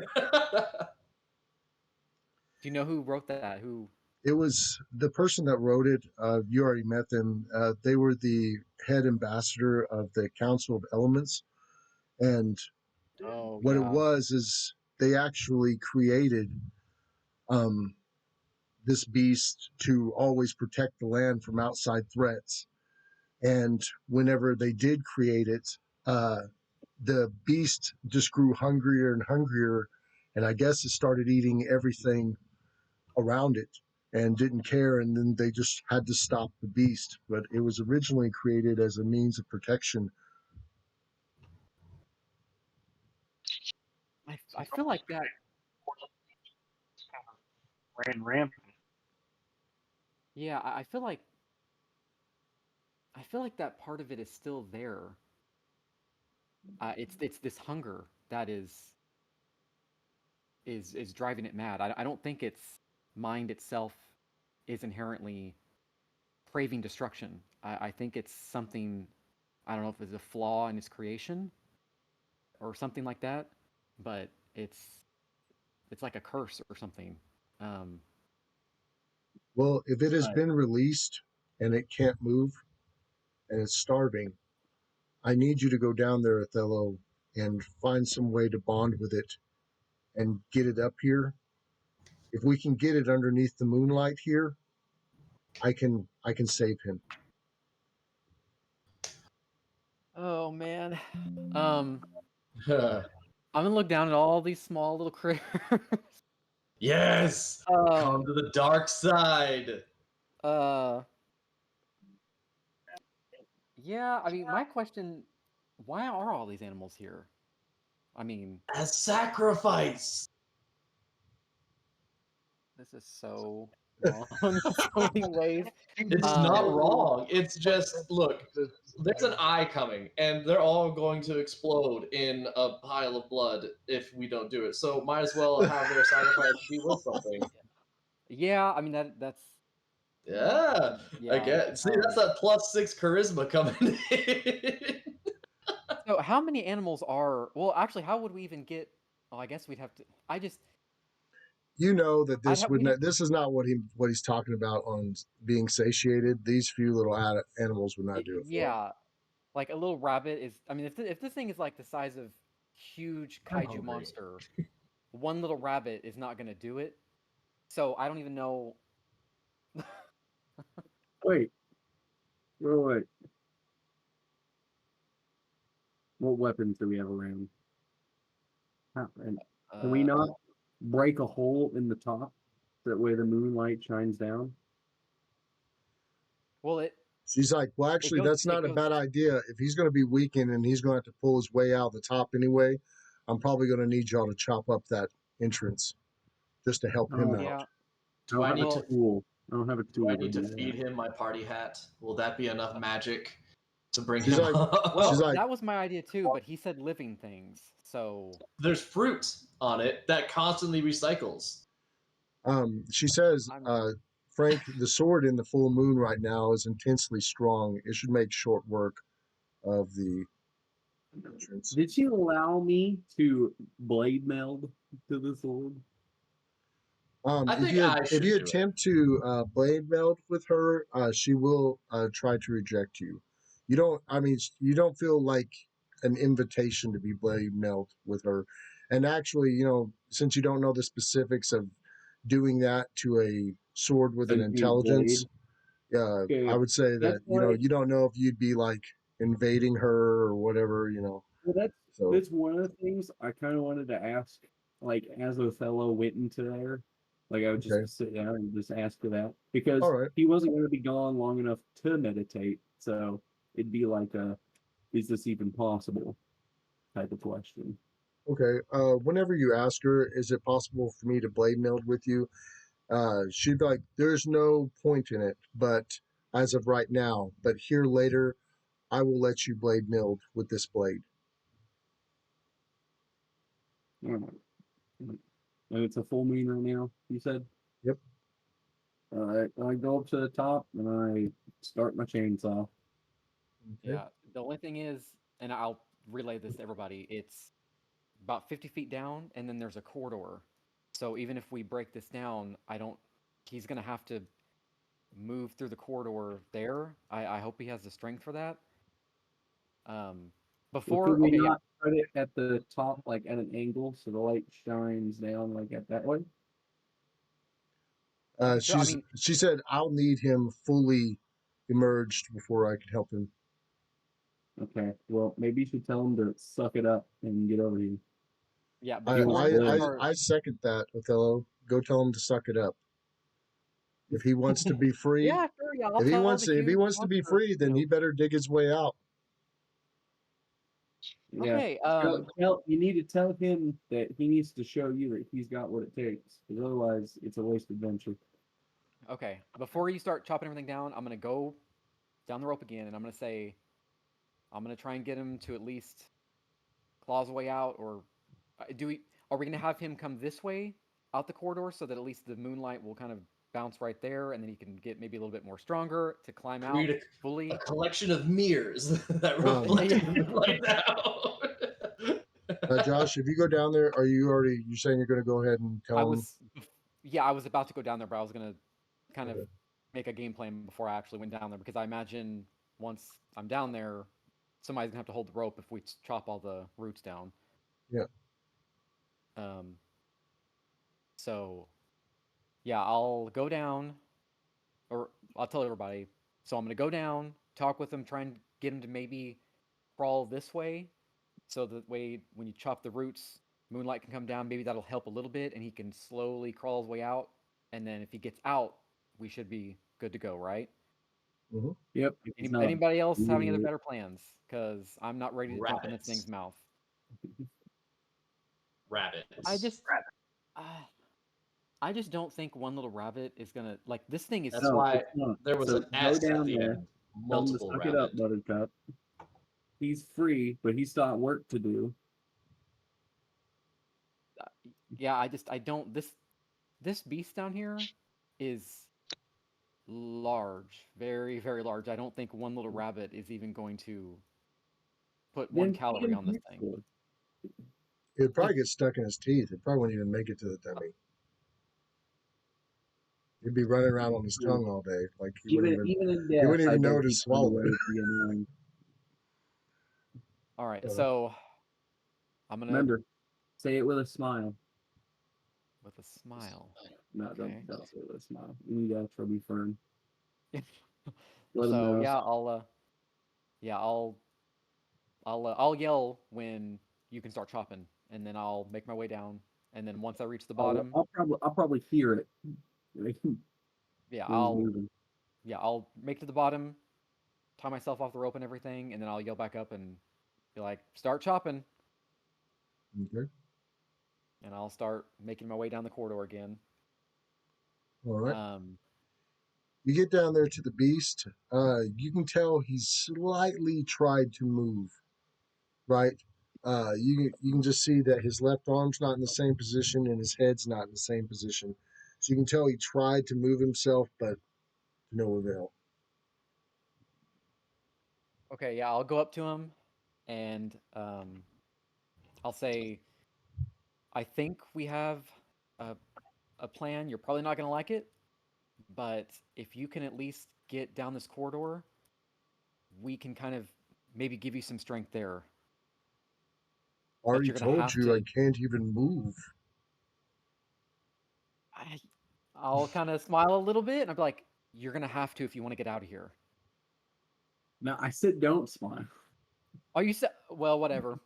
Do you know who wrote that? Who? It was the person that wrote it. You already met them. They were the head ambassador of the Council of Elements, and Oh what it yeah. was is they actually created um, this beast to always protect the land from outside threats. And whenever they did create it, uh, the beast just grew hungrier and hungrier, and I guess it started eating everything around it and didn't care, and then they just had to stop the beast. But it was originally created as a means of protection. I feel like that. Ran rampant. Yeah, I feel like that part of it is still there. It's this hunger that is driving it mad. I don't think its mind itself is inherently craving destruction. I think it's something. I don't know if it's a flaw in its creation or something like that, but it's like a curse or something. Um, Well, if it has Right. been released and it can't move and it's starving, I need you to go down there, Othello, and find some way to bond with it and get it up here. If we can get it underneath the moonlight here, I can save him. oh man. Um, I'm gonna look down at all these small little critters. Yes! Come to the dark side. Uh, yeah. I mean, my question: why are all these animals here? I mean, As sacrifice. this is so wrong in so many ways. It's not wrong. It's just, look, there's an eye coming, and they're all going to explode in a pile of blood if we don't do it. So might as well have their sacrifice be worth something. Yeah, I mean that's Yeah, yeah. I get. See, that's that +6 charisma coming in. So how many animals are? Well, actually, how would we even get? Oh, I guess we'd have to. You know that I'd this have. would not, this is not what he's talking about on being satiated. These few little animals would not do it for him. Yeah, like a little rabbit is. I mean, if this thing is like the size of huge I'm kaiju hungry. monster, one little rabbit is not gonna do it. So I don't even know. Wait. Wait. What weapons do we have around? And can we not break a hole in the top that way the moonlight shines down? Well, She's like, well, actually, that's not a bad idea. If he's going to be weakened and he's going to have to pull his way out the top anyway, I'm probably going to need y'all to chop up that entrance just to help him Oh, out. Yeah. Do I need a to tool? I don't have a tool. do I need to do feed that. him my party hat? Will that be enough magic to bring She's him like- up. Well, She's like- that was my idea too, but he said living things, so There's fruit on it that constantly recycles. She says, I'm- Frank, the sword in the full moon right now is intensely strong. It should make short work of the entrance. Did she allow me to blade meld to the sword? I If think you, I if should you do it. attempt to blade meld with her, she will try to reject you. You don't. I mean, you don't feel like an invitation to be blade meld with her. And actually, since you don't know the specifics of doing that to a sword with an Sentient intelligence, Okay, I would say that that's why- you don't know if you'd be like invading her or whatever. Well, So that's one of the things I kind of wanted to ask. Like, as Othello went into there, like I would just Okay. sit down and just ask for that because All right. he wasn't going to be gone long enough to meditate. So it'd be like is this even possible type of question. Okay. Whenever you ask her, is it possible for me to blade meld with you? She'd be like, there's no point in it, but as of right now, but here later, I will let you blade meld with this blade. All right. And it's a full moon right now, you said? Yep. All right. I go up to the top and I start my chainsaw. Okay. yeah. The only thing is, and I'll relay this to everybody, it's about 50 feet down, and then there's a corridor. So even if we break this down, he's gonna have to move through the corridor there. I hope he has the strength for that. Well, Before, could we okay, yeah. not put it at the top, like at an angle, so the light shines down like at that way? So, I mean, She said, I'll need him fully emerged before I can help him. Okay. Well, maybe you should tell him to suck it up and get over here. yeah, I, before wants we to- start, I second that, Othello. Go tell him to suck it up. If he wants to be free, yeah, sure, yeah, I'll if he tell wants the if he huge wants to be monster, free, then he better dig his way out. Yeah. Okay, You need to tell him that he needs to show you that he's got what it takes, because otherwise it's a waste of venture. okay. Before you start chopping everything down, I'm gonna go down the rope again, and I'm gonna say, I'm gonna try and get him to at least claw his way out, or are we gonna have him come this way out the corridor so that at least the moonlight will kind of bounce right there, and then he can get maybe a little bit more stronger to climb out Create a fully? collection of mirrors that reflect right now. Josh, if you go down there, you're saying you're going to go ahead and tell him? I was about to go down there, but I was gonna kind of Okay. make a game plan before I actually went down there, because I imagine once I'm down there, somebody's gonna have to hold the rope if we chop all the roots down. Yeah. So, yeah, I'll go down, or I'll tell everybody. So I'm gonna go down, talk with him, try and get him to maybe crawl this way, so that way when you chop the roots, moonlight can come down. Maybe that'll help a little bit, and he can slowly crawl his way out. And then if he gets out, we should be good to go, right? Yep. Anybody else have any other better plans? Because I'm not ready to jump in this Rabbits. thing's mouth. Rabbits. I just don't think one little rabbit is gonna, like, this thing is. That's why it's not. there was So an go S at down the there, end. Tell him to Multiple suck it up, rabbit. Buttercup. He's free, but he's got work to do. Yeah, I don't. This beast down here is large, very very large. I don't think one little rabbit is even going to put one Then feed calorie him on this next thing. door. It'd probably get stuck in his teeth. It probably wouldn't even make it to the tummy. He'd be running around on his tongue all day. Like he wouldn't Even in he death, wouldn't I even know bet to he'd find a swallow way it. to be annoying. All right, Uh-huh. so I'm gonna Remember, say it with a smile. with a smile. No, Okay. don't say it with a smile. You gotta try to be firm. Let him So know. yeah, I'll yell when you can start chopping, and then I'll make my way down, and then once I reach the bottom, I'll probably hear it. yeah, when he's moving. I'll make it to the bottom, tie myself off the rope and everything, and then I'll yell back up and be like, "Start chopping," Okay. and I'll start making my way down the corridor again. All right. You get down there to the beast. You can tell he's slightly tried to move. Right. You can just see that his left arm's not in the same position and his head's not in the same position. So you can tell he tried to move himself, but to no avail. Okay, yeah, I'll go up to him and I'll say, I think we have a, a plan. You're probably not going to like it, but if you can at least get down this corridor, we can kind of maybe give you some strength there. But Already you're going to told have you I to. can't even move. I, I'll kind of smile a little bit and I'll be like, you're going to have to if you want to get out of here. No, I said don't smile. Oh, you said, well, whatever.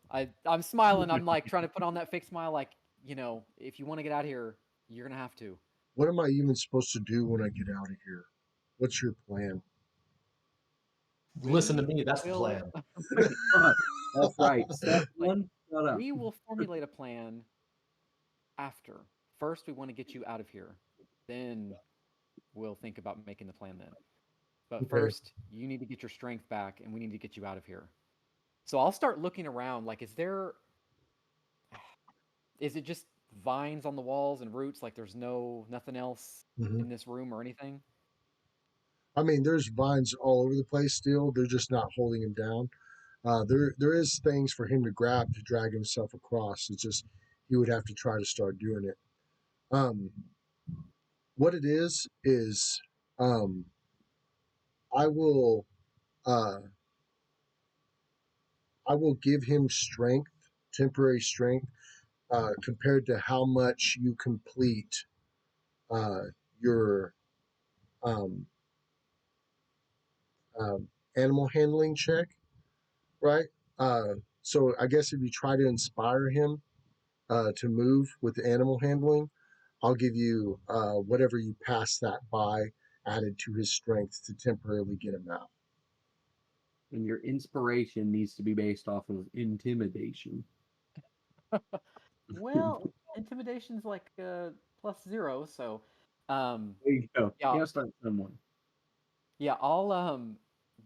I'm smiling. I'm like trying to put on that fake smile, like, if you want to get out of here, you're going to have to. What am I even supposed to do when I get out of here? What's your plan? Listen to We me. That's the will. plan. That's right. Step Like, one, shut up. we will formulate a plan after. First, we want to get you out of here. Then we'll think about making the plan then. But Okay. first, you need to get your strength back and we need to get you out of here. So I'll start looking around. Like, is it just vines on the walls and roots? Like, there's nothing else hmm in this room or anything? I mean, there's vines all over the place still. They're just not holding him down. There is things for him to grab to drag himself across. It's just he would have to try to start doing it. Um, what it is um, I will uh, I will give him strength, temporary strength, compared to how much you complete uh, your um, um, animal handling check, right? Uh, so I guess if you try to inspire him to move with the animal handling, I'll give you whatever you pass that by added to his strength to temporarily get him out. And your inspiration needs to be based off of intimidation. Well, intimidation's like +0, so There you go. yeah, You gotta start somewhere. yeah, I'll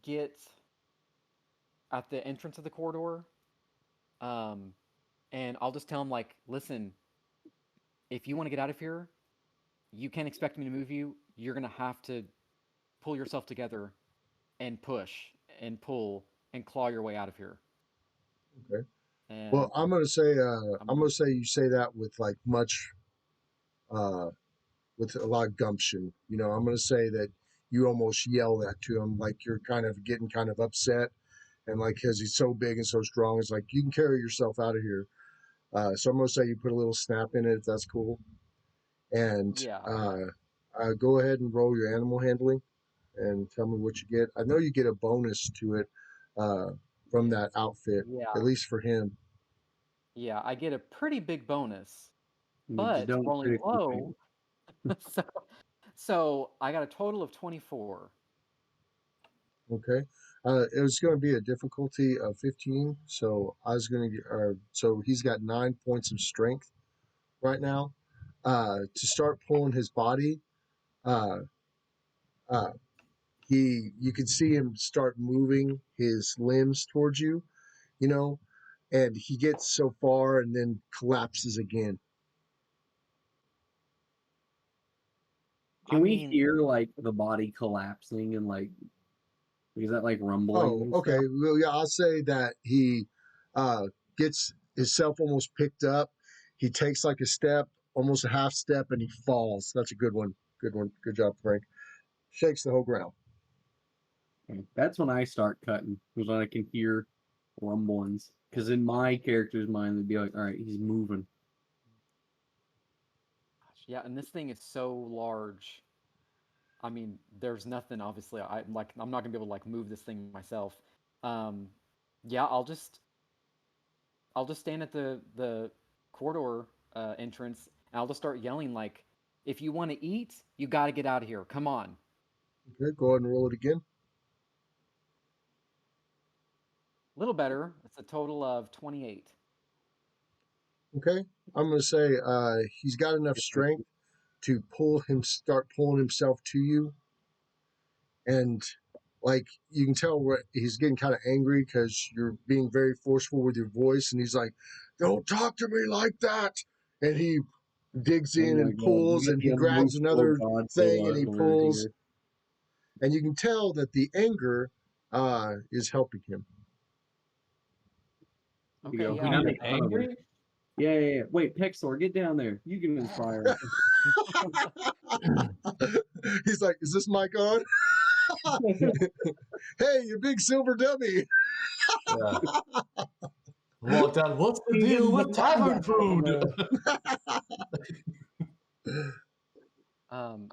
get at the entrance of the corridor, um, and I'll just tell him like, listen, if you want to get out of here, you can't expect me to move you. You're gonna have to pull yourself together and push and pull and claw your way out of here. Okay. And Well, I'm I'm gonna say you say that with like much uh, with a lot of gumption. You know, I'm gonna say that you almost yell that to him, like you're kind of getting kind of upset, and like because he's so big and so strong, it's like you can carry yourself out of here. So I'm gonna say you put a little snap in it if that's cool, and yeah, go ahead and roll your animal handling and tell me what you get. I know you get a bonus to it uh, from that outfit, yeah, at least for him. yeah. I get a pretty big bonus, You just but don't rolling critically fail. low, so so I got a total of 24. Okay. It was going to be a difficulty of 15, so I was going to get, so he's got 9 points of strength right now. To start pulling his body, uh, uh, you can see him start moving his limbs towards you, you know, and he gets so far and then collapses again. I Can we mean, hear like the body collapsing and like is that like rumbling Oh, and stuff? okay. Well, yeah, I'll say that he uh, gets himself almost picked up. He takes like a step, almost a half step, and he falls. That's a good one. Good one. Good job, Frank. Shakes the whole ground. Okay. That's when I start cutting, because when I can hear rumblings. Because in my character's mind, they'd be like, all right, he's moving. yeah, and this thing is so large. I mean, there's nothing obviously. I'm not gonna be able to like move this thing myself. Um, yeah, I'll just stand at the corridor entrance and I'll just start yelling like, if you want to eat, you got to get out of here. Come on. Okay, go ahead and roll it again. A little better. It's a total of 28. Okay, I'm going to say he's got enough strength to start pulling himself to you. and like you can tell what he's getting kind of angry because you're being very forceful with your voice, and he's like, "Don't talk to me like that," and he digs Oh in my and god, pulls, you and get he the grabs emotional another thing, and he Godzilla alert pulls, here. and you can tell that the anger is helping him. You Okay, go, yeah. When that you're makes fun of him. angry, Yeah. Wait, Pixlor, get down there. You can inspire. He's like, "Is this mic on?" "Hey, you big silver dummy!" yeah. Walked out. What's the You deal give him with the tavern thumbs food?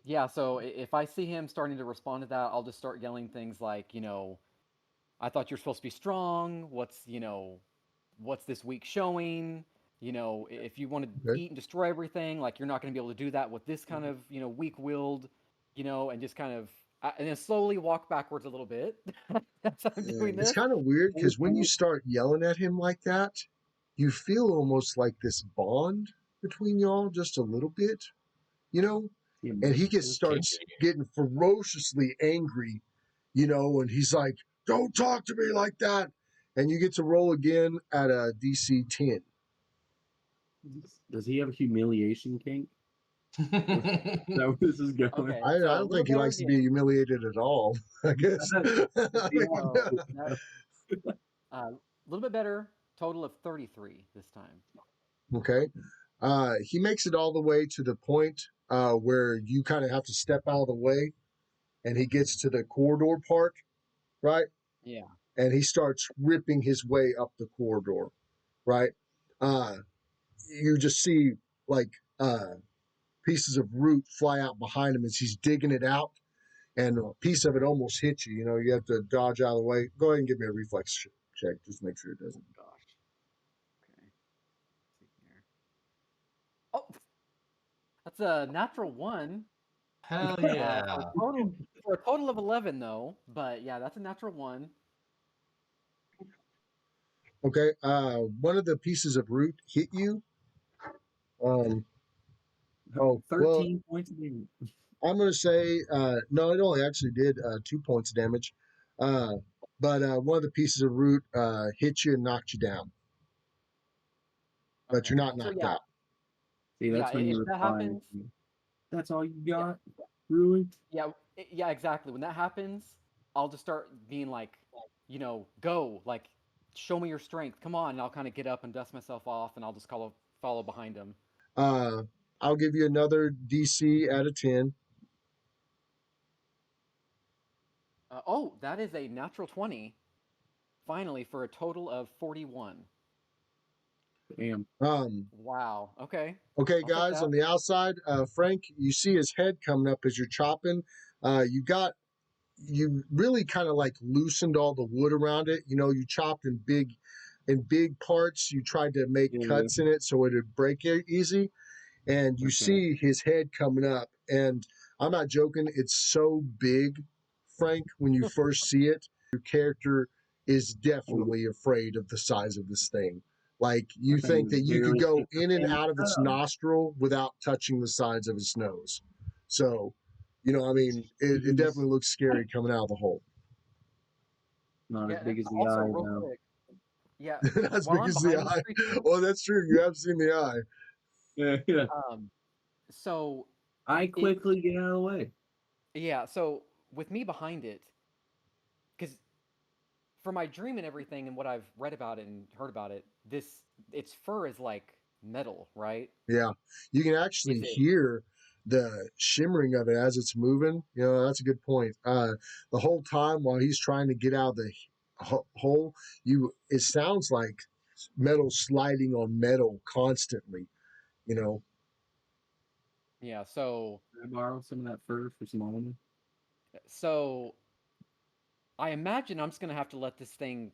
Yeah, so if I see him starting to respond to that, I'll just start yelling things like, I thought you're supposed to be strong. What's this week showing? If you want to Okay. eat and destroy everything, like you're not going to be able to do that with this kind of, weak-willed, and just kind of, and then slowly walk backwards a little bit. That's how I'm doing It's this. kind of weird because when you start yelling at him like that, you feel almost like this bond between y'all just a little bit, you know? And he there. starts getting ferociously angry, and he's like, "Don't talk to me like that." And you get to roll again at a DC 10. Does he have a humiliation kink? Is that where this is going? Okay, I so a don't little think he better likes to be again. humiliated at all, I guess. I mean, So a little bit better. Total of 33 this time. okay. He makes it all the way to the point where you kind of have to step out of the way, and he gets to the corridor part, right? Yeah. And he starts ripping his way up the corridor, right? Uh, you just see like pieces of root fly out behind him as he's digging it out, and a piece of it almost hits you. You have to dodge out of the way. Go ahead and give me a reflex check. Just make sure it doesn't. Gosh. Okay. Let's see here. Oh, that's a natural one. Hell For yeah. a total of 11 though. But yeah, that's a natural one. Okay. One of the pieces of root hit you. Um, oh, well, 13 points of damage. I'm going to say, no, it only actually did 2 points of damage. But one of the pieces of root hit you and knocked you down, but you're Okay. not So knocked yeah, out. See, yeah. that's when If you that reply. happens, That's all you yeah, got? Really? yeah, exactly. When that happens, I'll just start being like, go, like, show me your strength. Come on, and I'll kind of get up and dust myself off, and I'll just follow behind him. Uh, I'll give you another DC out of 10. Oh, that is a natural 20. Finally, for a total of 41. Damn. Wow. Okay. Okay, I'll take guys, that. on the outside, Frank, you see his head coming up as you're chopping. You really kind of like loosened all the wood around it. You chopped in big parts. You tried to make Yeah. cuts in it so it'd break easy. And you Okay. see his head coming up. And I'm not joking, it's so big, Frank, when you first see it, your character is definitely afraid of the size of this thing. Like, you That thing think is that you could barely go 6 in and inches out of its up. nostril without touching the sides of its nose. So, I mean, it definitely looks scary coming out of the hole. Not as Yeah, and big as the also eye, real though. quick. Yeah, As while big I'm as the behind this eye. creature, Well, that's true. You have seen the eye. Yeah. so I it, quickly get out of the way. yeah, so with me behind it, because for my dream and everything and what I've read about it and heard about it, its fur is like metal, right? Yeah, you can actually Is it? hear the shimmering of it as it's moving. That's a good point. The whole time while he's trying to get out of the hole, it sounds like metal sliding on metal constantly. You know. Yeah, so Can I borrow some of that fur for some ornament? so I imagine I'm just gonna have to let this thing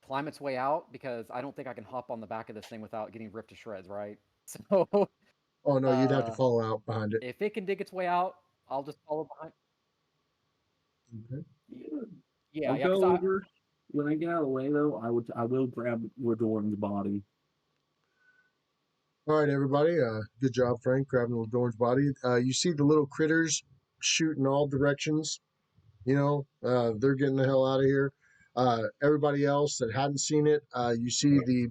climb its way out because I don't think I can hop on the back of this thing without getting ripped to shreds, right? So Oh no, you'd have to uh follow out behind it. if it can dig its way out, I'll just follow behind. Okay. Yeah, I'll yeah, because go over. When I get out of the way, though, I will grab Redorn's body. All right, everybody. Good job, Frank, grabbing the little orange body. You see the little critters shoot in all directions. They're getting the hell out of here. Everybody else that hadn't seen it, you see the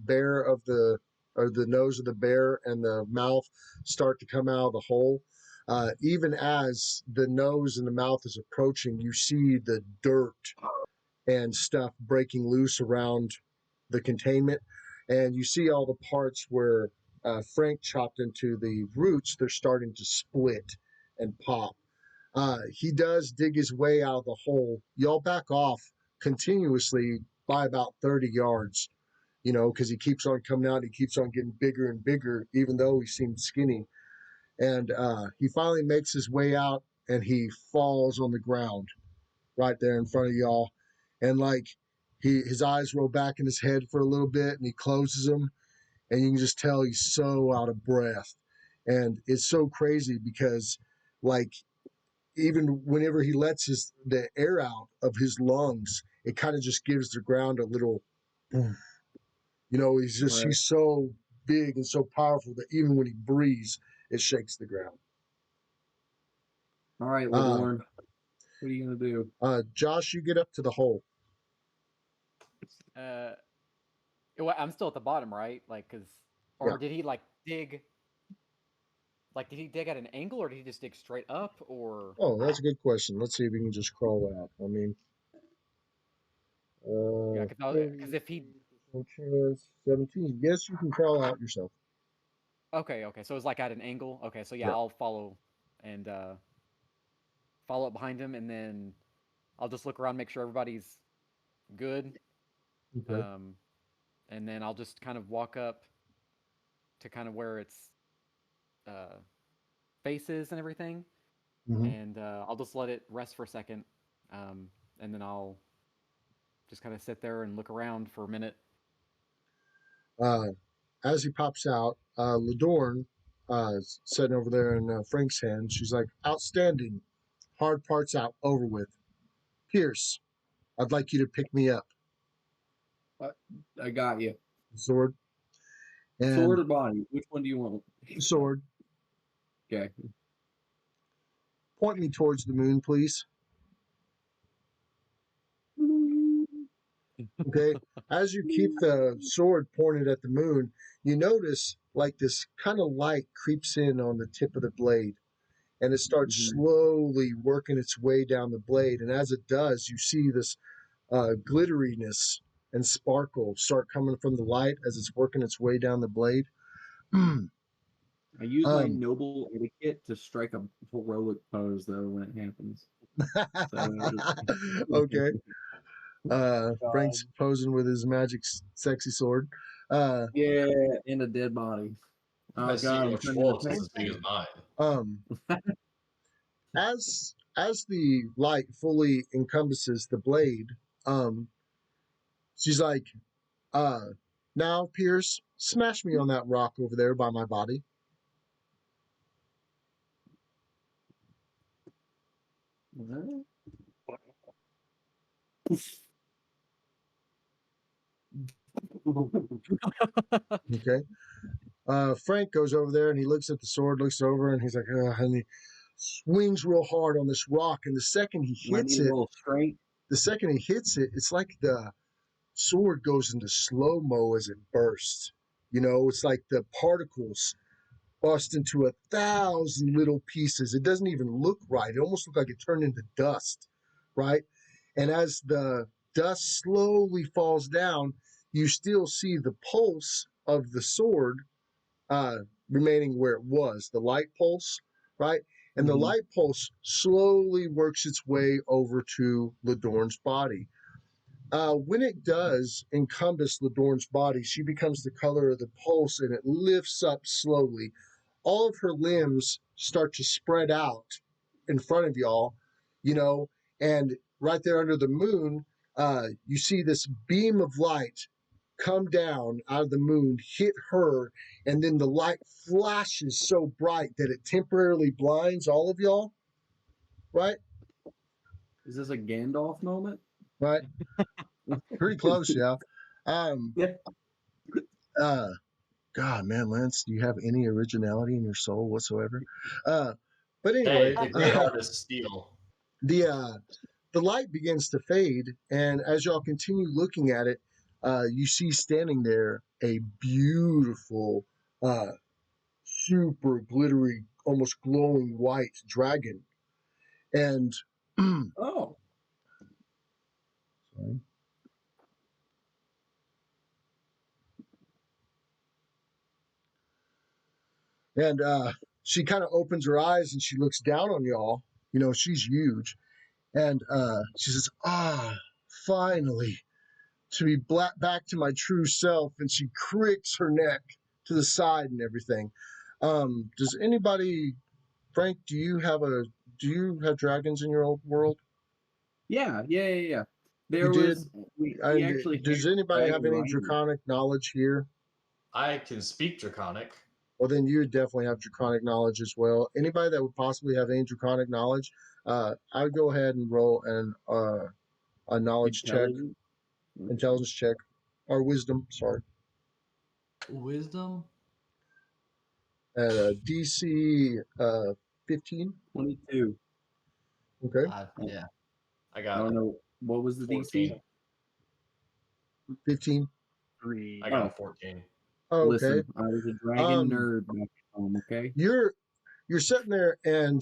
the nose of the bear and the mouth start to come out of the hole. Even as the nose and the mouth is approaching, you see the dirt and stuff breaking loose around the containment, and you see all the parts where Frank chopped into the roots. They're starting to split and pop. He does dig his way out of the hole. Y'all back off continuously by about 30 yards, because he keeps on coming out. He keeps on getting bigger and bigger, even though he seemed skinny. And he finally makes his way out, and he falls on the ground right there in front of y'all. And his eyes roll back in his head for a little bit, and he closes them, and you can just tell he's so out of breath. And it's so crazy because, even whenever he lets the air out of his lungs, it kind of just gives the ground a little boom. He's so big and so powerful that even when he breathes, it shakes the ground. All right, Ladorn. What are you gonna do? Josh, you get up to the hole. I'm still at the bottom, right? Did he dig? Did he dig at an angle, or did he just dig straight up? Or oh, that's a good question. Let's see if he can just crawl out. I mean, because if he 17, yes, you can crawl out yourself. Okay, so it's at an angle. Okay, so yeah, I'll follow and follow up behind him, and then I'll just look around, make sure everybody's good. Okay. And then I'll just kind of walk up to kind of where its face is and everything, and I'll just let it rest for a second, and then I'll just kind of sit there and look around for a minute. As he pops out, Ladorn, sitting over there in Frank's hand, she's like, "Outstanding, hard parts out, over with. Pierce, I'd like you to pick me up." I got you. Sword. And sword or body? Which one do you want? Sword. Okay. Point me towards the moon, please. Okay. As you keep the sword pointed at the moon, you notice this kind of light creeps in on the tip of the blade, and it starts slowly working its way down the blade. And as it does, you see this glitteriness and sparkle start coming from the light as it's working its way down the blade. I use my noble etiquette to strike a heroic pose, though, when it happens. Okay. Frank's posing with his magic sexy sword. Yeah, in a dead body. Oh God, your Schwartz is as big as mine. As the light fully encompasses the blade, she's like, now, Pierce, smash me on that rock over there by my body. Okay. Frank goes over there and he looks at the sword, looks over, and he's like, and he swings real hard on this rock. And the second he hits it, it's like the sword goes into slow-mo as it bursts. It's like the particles bust into 1,000 little pieces. It doesn't even look right. It almost looks like it turned into dust, right? And as the dust slowly falls down, you still see the pulse of the sword remaining where it was, the light pulse, right? And the light pulse slowly works its way over to Ladorn's body. When it does encompass Ladorn's body, she becomes the color of the pulse, and it lifts up slowly. All of her limbs start to spread out in front of y'all, and right there under the moon, you see this beam of light come down out of the moon, hit her, and then the light flashes so bright that it temporarily blinds all of y'all, right? Is this a Gandalf moment? Right. Pretty close, yeah. God, man, Lance, do you have any originality in your soul whatsoever? But anyway, hey, the great artists steal. The the light begins to fade, and as y'all continue looking at it, you see standing there a beautiful, super glittery, almost glowing white dragon. And Oh, sorry. And she kind of opens her eyes and she looks down on y'all. You know, she's huge. And she says, finally, to be back to my true self. And she cricks her neck to the side and everything. Does anybody, Frank, do you have dragons in your old world? yeah. You There did? was we And actually does had anybody have dragon any riding. draconic knowledge here? I can speak Draconic. Well, then you would definitely have draconic knowledge as well. Anybody that would possibly have any draconic knowledge, I would go ahead and roll a knowledge check, intelligence check, or wisdom, sorry, Wisdom? at a DC 15. 22. Okay, Yeah. I I got don't know what was the 14. DC. 15. 3. I got a 14. Oh, okay. Listen, I was a dragon nerd back at home. Okay. You're sitting there, and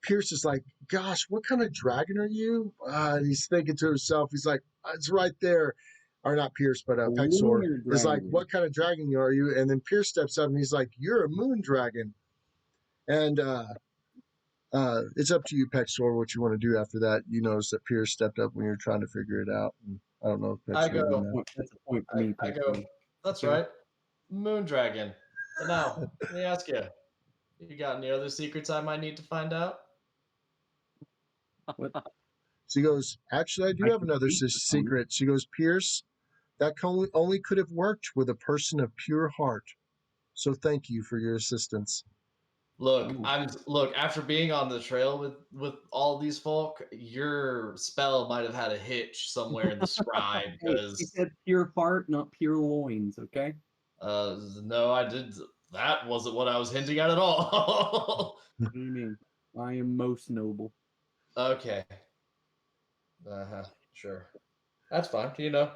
Pierce is like, "Gosh, what kind of dragon are you?" And he's thinking to himself, he's like, "It's right there." Or not Pierce, but A Pexor lunar is like, dragon. "What kind of dragon are you?" And then Pierce steps up and he's like, "You're a moon dragon." And it's up to you, Pexor, what you want to do after that. You notice that Pierce stepped up when you're trying to figure it out. And I don't know if I Pexor go. did that. That's a point for me. I go. Pexor. That's Okay. right. Moon Dragon. But now, let me ask you. You got any other secrets I might need to find out? What? She goes, "Actually, I do I have can another speak to some. secret." She goes, "Pierce, that only could have worked with a person of pure heart. So thank you for your assistance." Look, Oh. look. After being on the trail with all these folk, your spell might have had a hitch somewhere in the scribe Hey, she because said pure heart, not pure loins. Okay. no, I did. That wasn't what I was hinting at all. What do you mean? I am most noble. Okay. Sure. That's fine. You know.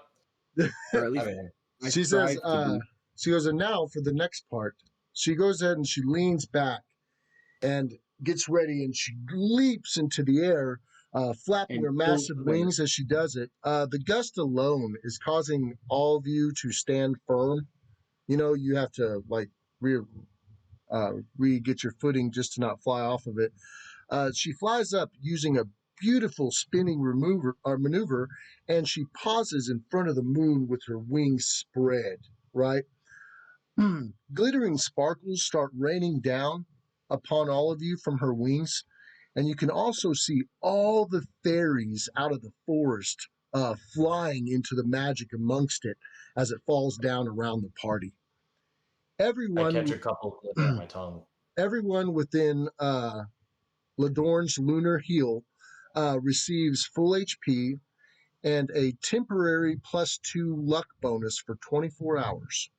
Or at I least mean, I She says, strive to be. she goes, "And now for the next part." She goes ahead and she leans back and gets ready and she leaps into the air, flapping And her kills massive the bear. wings as she does it. The gust alone is causing all of you to stand firm. You know, you have to like get your footing just to not fly off of it. She flies up using a beautiful spinning maneuver, and she pauses in front of the moon with her wings spread, right? Glittering sparkles start raining down upon all of you from her wings, and you can also see all the fairies out of the forest flying into the magic amongst it as it falls down around the party. I catch Everyone, a couple slipping on my tongue. everyone within Ladorn's lunar heel receives full HP and a temporary +2 luck bonus for 24 hours.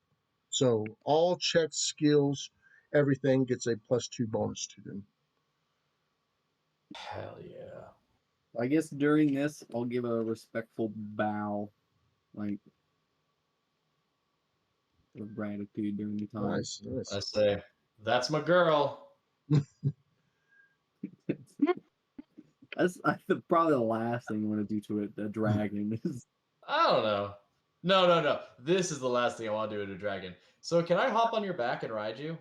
So all checks, skills, everything gets a +2 bonus to them. Hell yeah. I guess during this, I'll give a respectful bow, like of gratitude during the time. Nice, nice. I say, that's my girl. That's probably the last thing you want to do to a dragon. Is I don't know. No. This is the last thing I want to do to a dragon. So can I hop on your back and ride you?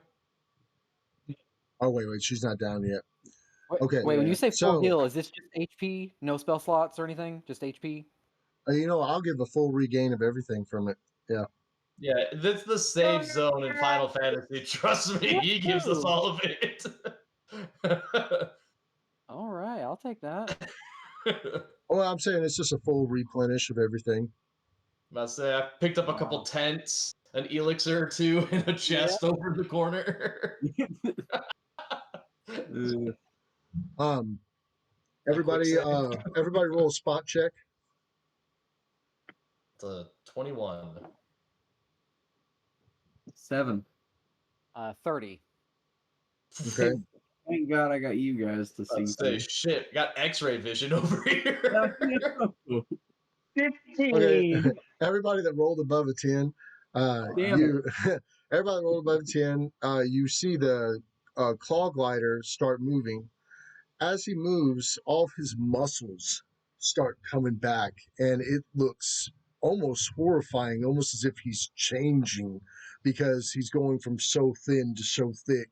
Oh wait, she's not down yet. Wait, Okay, wait, when you say full so heal, is this just HP? No spell slots or anything? Just HP? I'll give a full regain of everything from it. Yeah. Yeah, that's the safe zone in Final Fantasy. Trust me, he gives us Woohoo! all of it. All right, I'll take that. Well, I'm saying it's just a full replenish of everything. I say I picked up a couple Wow. tents, an elixir or two, and a chest over the corner. Um, A quick everybody, save. everybody roll a spot check. It's a 21. 7. 30. Okay. Thank God I got you guys to see Let's say things. shit. Got X-ray vision over here. No. 15. Everybody that rolled above a 10, Damn you everybody that rolled above a 10, you see the claw glider start moving. As he moves, all of his muscles start coming back, and it looks almost horrifying, almost as if he's changing because he's going from so thin to so thick.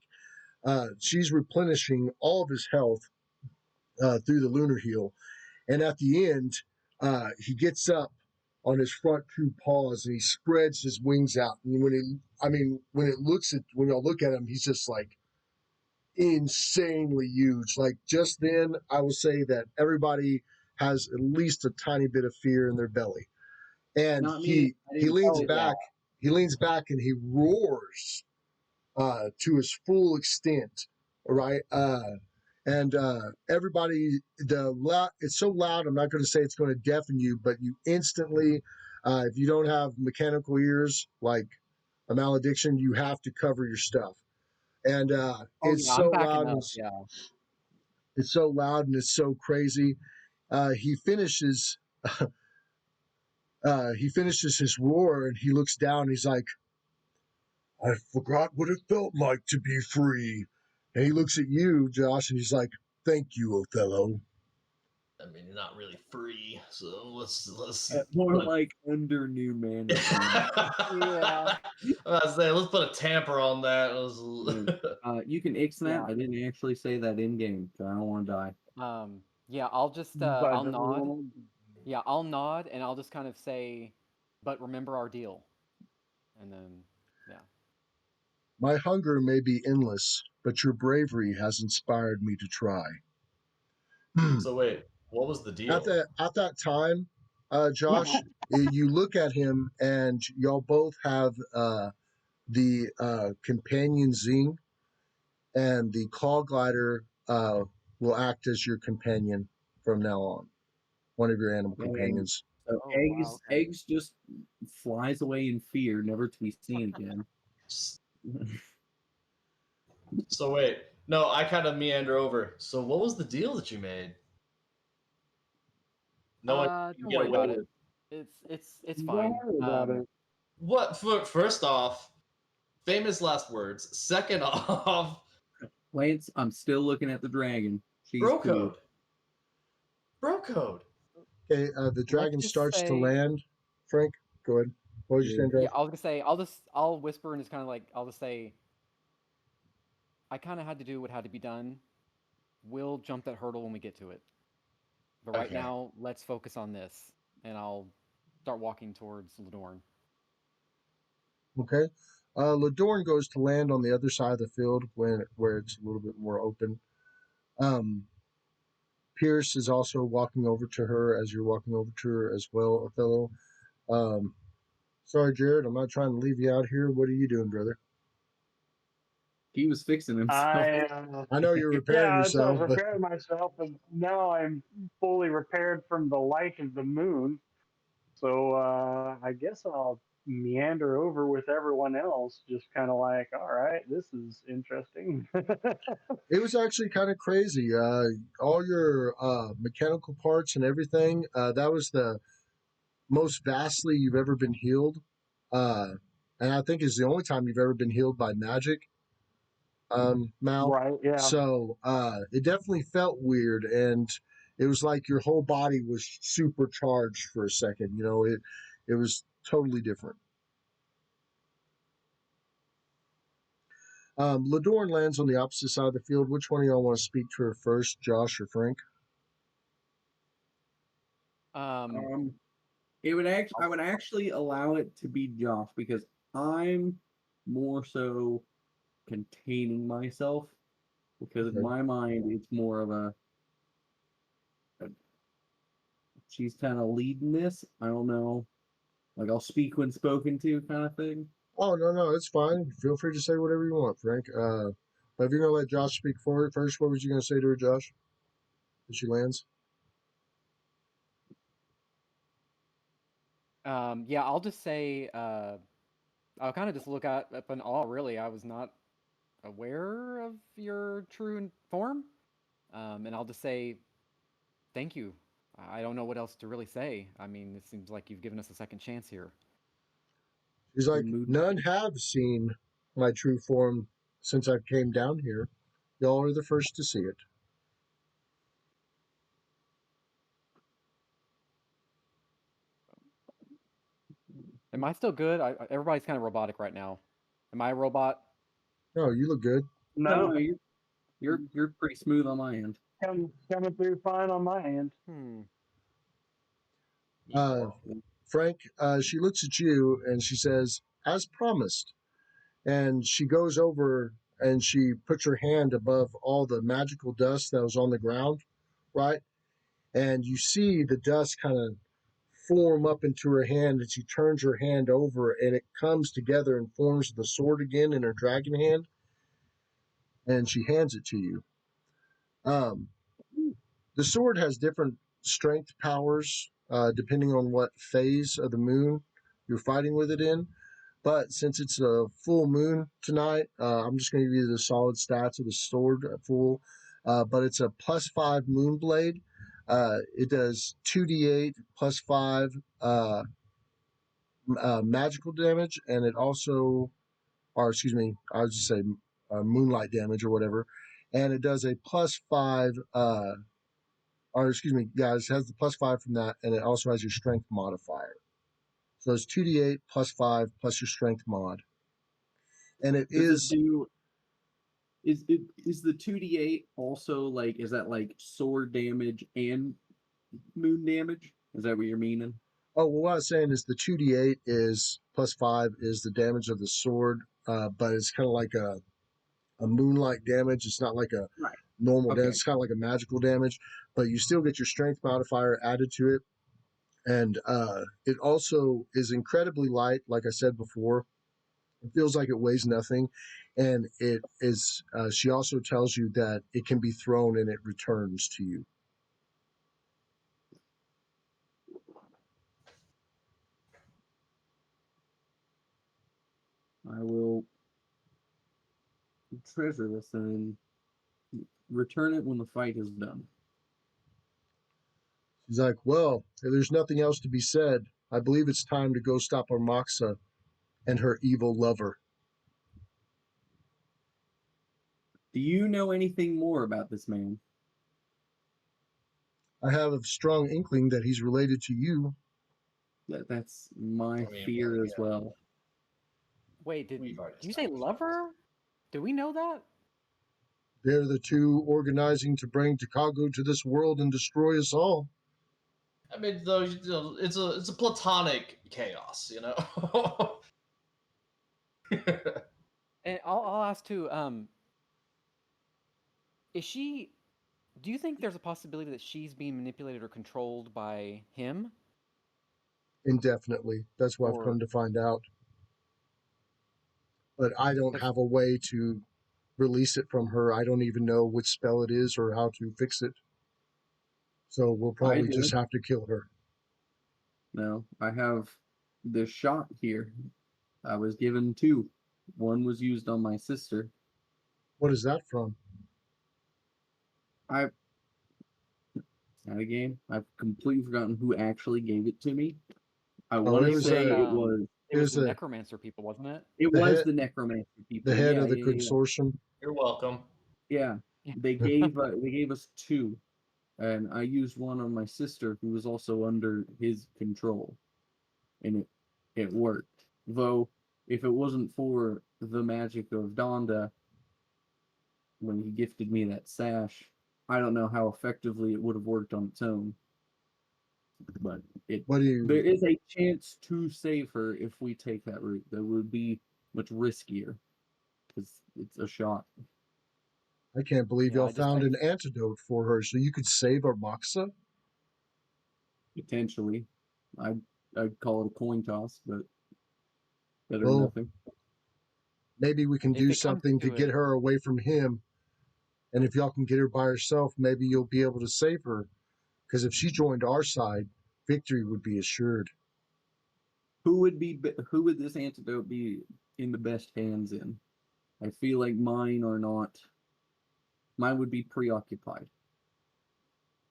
She's replenishing all of his health through the lunar heel, and at the end, he gets up on his front two paws and he spreads his wings out. And when y'all look at him, he's just like insanely huge. Like just then, I will say that everybody has at least a tiny bit of fear in their belly. And Not me. I he didn't leans say back. He leans back and he roars to his full extent, right? And everybody, it's so loud. I'm not going to say it's going to deafen you, but you instantly, if you don't have mechanical ears like a malediction, you have to cover your stuff. And it's I'm so backing loud. up. Yeah. It's so loud and it's so crazy. He finishes. He finishes his roar and he looks down. And he's like, I forgot what it felt like to be free. And he looks at you, Josh, and he's like, thank you, Othello. I mean, you're not really free, so let's more put like under new management. Yeah. I was saying, let's put a tamper on that. You can X that. Yeah. I didn't actually say that in game, so I don't want to die. Yeah, I'll just But I'll nod. Yeah, I'll nod and I'll just kind of say, but remember our deal. And then yeah. My hunger may be endless, but your bravery has inspired me to try. So wait, what was the deal? At that time, Josh, you look at him and y'all both have the companion zing, and the claw glider will act as your companion from now on. One of your animal companions. So Oh, wow, okay. eggs just flies away in fear, never to be seen again. So wait, no, I kind of meander over. So what was the deal that you made? No one can Don't get worry away about with. it. It's Don't fine. worry about it. What? First off, famous last words. Second off, Lance, I'm still looking at the dragon. She's bro cool. code. Bro code. Okay, the dragon just starts to say- land. Frank, go ahead. What was you saying, Yeah, Josh? I was gonna say I'll whisper and just kind of like I'll just say I kind of had to do what had to be done. We'll jump that hurdle when we get to it. But right Okay. now, let's focus on this, and I'll start walking towards Ladorn. Okay. Ladorn goes to land on the other side of the field where it's a little bit more open. Pierce is also walking over to her as you're walking over to her as well, Othello. Um, sorry, Jared, I'm not trying to leave you out here. What are you doing, brother? He was fixing himself. I know you're repairing Yeah, so I was yourself, but preparing myself, and now I'm fully repaired from the light of the moon. So I guess I'll meander over with everyone else, just kind of like, all right, this is interesting. it was actually kind of crazy. All your mechanical parts and everything, that was the most vastly you've ever been healed. And I think is the only time you've ever been healed by magic, Mal. Right? Yeah. So it definitely felt weird, and it was like your whole body was supercharged for a second. You know, it was totally different. Ladorn lands on the opposite side of the field. Which one of y'all want to speak to her first, Josh or Frank? It would I would actually allow it to be Josh because I'm more so containing myself because in Okay. my mind it's more of a she's kind of leading this. I don't know, like I'll speak when spoken to kind of thing. Oh no, it's fine. Feel free to say whatever you want, Frank. But if you're gonna let Josh speak for it first, what was you gonna say to her, Josh? As she lands. Yeah, I'll just say I'll kind of just look up in awe. Really, I was not aware of your true form. And I'll just say thank you. I don't know what else to really say. I mean, it seems like you've given us a second chance here. She's like, Mood. none have seen my true form since I came down here. Y'all are the first to see it. Am I still good? Everybody's kind of robotic right now. Am I a robot? No, you look good. No, No, you're pretty smooth on my end. coming through fine on my end. Uh, Frank, she looks at you and she says, as promised. And she goes over and she puts her hand above all the magical dust that was on the ground, right? And you see the dust kind of form up into her hand, and she turns her hand over and it comes together and forms the sword again in her dragon hand, and she hands it to you. Um, the sword has different strength powers depending on what phase of the moon you're fighting with it in. But since it's a full moon tonight, I'm just going to give you the solid stats of the sword full. But it's a +5 moon blade. It does 2d8 +5 magical damage, and it also, or excuse me, I was just say moonlight damage or whatever, and it does a +5. Or excuse me, guys, it has the +5 from that, and it also has your strength modifier. So it's 2d8 +5 plus your strength mod, and it Does is. it do? Is the 2d8 also like? Is that like sword damage and moon damage? Is that what you're meaning? Oh, well, what I was saying is the 2d8 is +5 is the damage of the sword, but it's kind of like a moonlight damage. It's not like a Right. normal damage. Okay. It's kind of like a magical damage, but you still get your strength modifier added to it. And it also is incredibly light, like I said before. It feels like it weighs nothing. And it is, she also tells you that it can be thrown and it returns to you. I will treasure this and return it when the fight is done. She's like, well, if there's nothing else to be said, I believe it's time to go stop Armaxa and her evil lover. Do you know anything more about this man? I have a strong inkling that he's related to you. That's my I mean, fear as yeah. well. Wait, did We've already you say established lover? Do we know that? They're the two organizing to bring Chicago to this world and destroy us all. I mean, though, it's a platonic chaos, you know. And I'll ask too. Is she? Do you think there's a possibility that she's being manipulated or controlled by him? Indefinitely. That's what I've Or come to find out. But I don't because have a way to release it from her. I don't even know which spell it is or how to fix it. So we'll I probably do. just have to kill her. No, I have this shot here. I was given two. One was used on my sister. What is that from? I Not a game. I've completely forgotten who actually gave it to me. I Oh, want it to was say a it was it it was was the a necromancer people, wasn't it? it the was head the necromancer the people. head Yeah, of the yeah, yeah, consortium. You're welcome. yeah. Yeah. They gave us two, and I used one on my sister who was also under his control, and it worked. Though if it wasn't for the magic of Donda when he gifted me that sash, I don't know how effectively it would have worked on its own. But What do there you is a chance to save her if we take that route. That would be much riskier because it's a shot. I can't believe Yeah, y'all found an antidote for her so you could save Armaxa? Potentially, I'd call it a coin toss, but better than Well, nothing. maybe we can if do it comes something to to get it, her away from him. And if y'all can get her by herself, maybe you'll be able to save her. Because if she joined our side, victory would be assured. Who would this antidote be in the best hands in? I feel like mine are not. Mine would be preoccupied.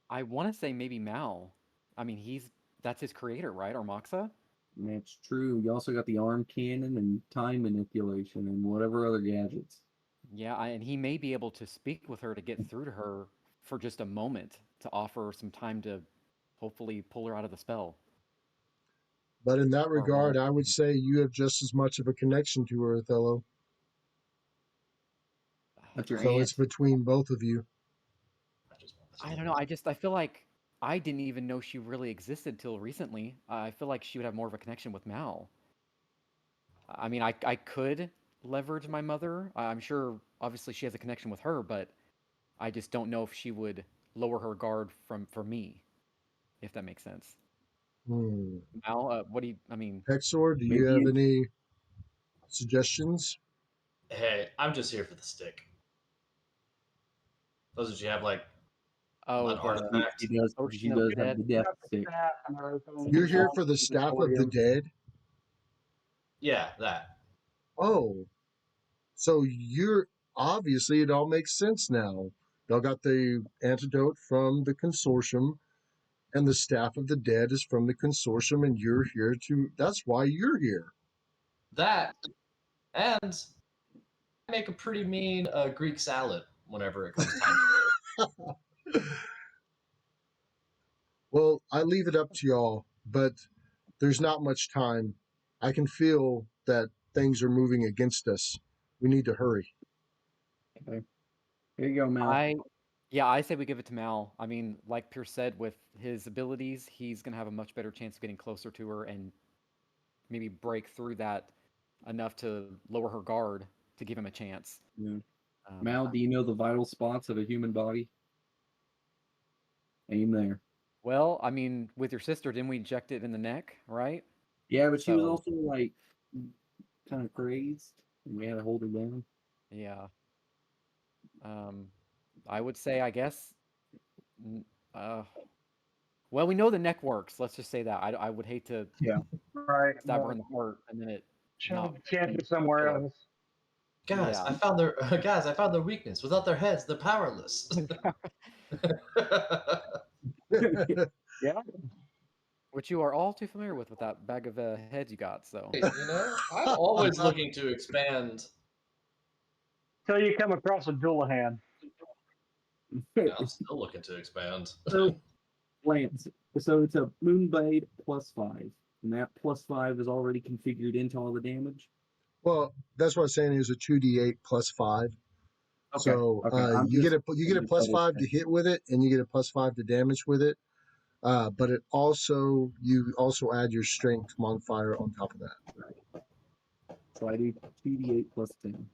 I want to say maybe Mal. I mean, that's his creator, right? Or Moxa? And that's true. You also got the arm cannon and time manipulation and whatever other gadgets. Yeah, and he may be able to speak with her to get through to her for just a moment to offer some time to hopefully pull her out of the spell. But in that Or regard, I whatever. would say you have just as much of a connection to her, Othello. That's your So aunt. it's between both of you. I don't know. I feel like I didn't even know she really existed till recently. I feel like she would have more of a connection with Mal. I mean, I could leverage my mother. I'm sure, obviously, she has a connection with her, but I just don't know if she would lower her guard for me, if that makes sense. Mal, what do you? I mean, Hexor, do you have Maybe any suggestions? Hey, I'm just here for the stick. Those that you have like oh, an artifact. she Ocean of does have Dead. the death Got the stick. staff and everything. You're It's here all for the in staff of the emporium. dead? Yeah, that. Oh, so you're obviously it all makes sense now. Y'all got the antidote from the consortium, and the staff of the dead is from the consortium, and you're here to. That's why you're here. That and I make a pretty mean Greek salad whenever it comes time for it. Well, I leave it up to y'all, but there's not much time. I can feel that things are moving against us. We need to hurry. Okay. Here you go, Mal. Yeah, I say we give it to Mal. I mean, like Pierce said, with his abilities, he's gonna have a much better chance of getting closer to her and maybe break through that enough to lower her guard to give him a chance. Yeah. Um, Mal, do you know the vital spots of a human body? Aim there. well, I mean, with your sister, didn't we inject it in the neck, right? Yeah, but she was So, also like kind of crazed, and we had to hold her down. yeah. Um, I would say, I guess, n- uh, well, we know the neck works. Let's just say that. I would hate to Yeah. Right. stab her in the heart and then it Shove not. the cancer somewhere kill her. else. Guys, Yeah. I found their weakness. Without their heads, they're powerless. Yeah. Which you are all too familiar with that bag of heads you got. So, You know, I'm always looking to expand. Till you come across a Dullahan. Yeah, I'm still looking to expand. So, Lance, so it's a Moonblade +5, and that +5 is already configured into all the damage. Well, that's what I'm saying is a 2d8 plus 5. Okay. So Okay. I'm you just get a plus double 5 to checking. hit with it, and you get a plus 5 to damage with it. But it also you also add your strength modifier on top of that. So I do 2d8 +10.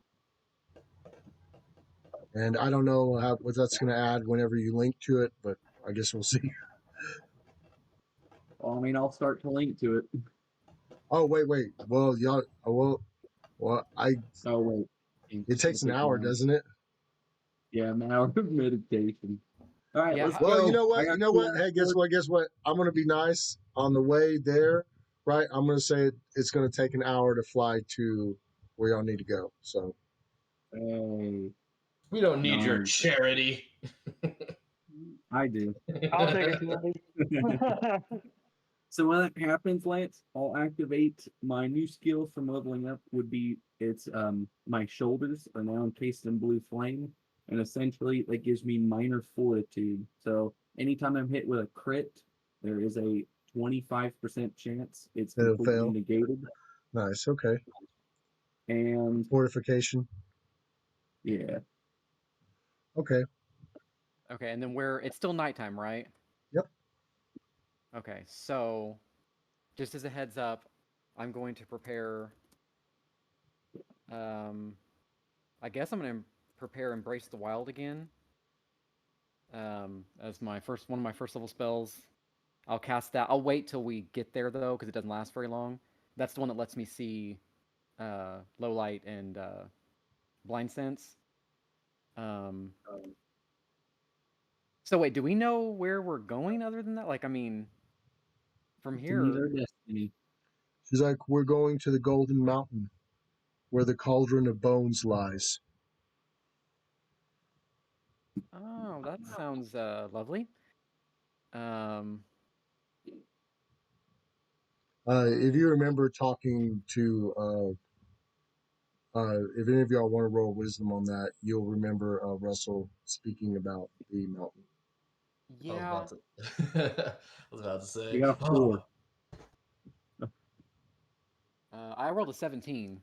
And I don't know what that's going to add whenever you link to it, but I guess we'll see. Well, I mean, I'll start to link to it. Oh wait. Well, y'all. Well, Oh wait, It takes an hour, doesn't it? Yeah, an hour of meditation. All right, yeah. let's Well, go. you know I what? got You know what? Hey, guess 4. what? Guess what? I'm going to be nice on the way there, right? I'm going to say it's going to take an hour to fly to where y'all need to go. So, Hey, We don't need your Nice. charity. I do. I'll take it, Tony. So when that happens, Lance, I'll activate my new skill from leveling up. It's my shoulders are now encased in blue flame, and essentially that gives me minor fortitude. So anytime I'm hit with a crit, there is a 25% chance it's it'll completely fail. negated. Nice. Okay. And Fortification. yeah, Okay. Okay, and then it's still nighttime, right? Yep. Okay, so just as a heads up, I'm going to prepare. Um, I guess I'm going to prepare Embrace the Wild again. As one of my first level spells. I'll cast that. I'll wait till we get there though, because it doesn't last very long. That's the one that lets me see low light and blind sense. So wait, do we know where we're going other than that? Like, I mean, from to meet here. our destiny. She's like, we're going to the Golden Mountain. where the cauldron of bones lies. Oh, that sounds lovely. Um, If you remember talking to, if any of y'all want to roll wisdom on that, you'll remember Russell speaking about the mountain. yeah. I was about to say. You got a 4. I rolled a 17.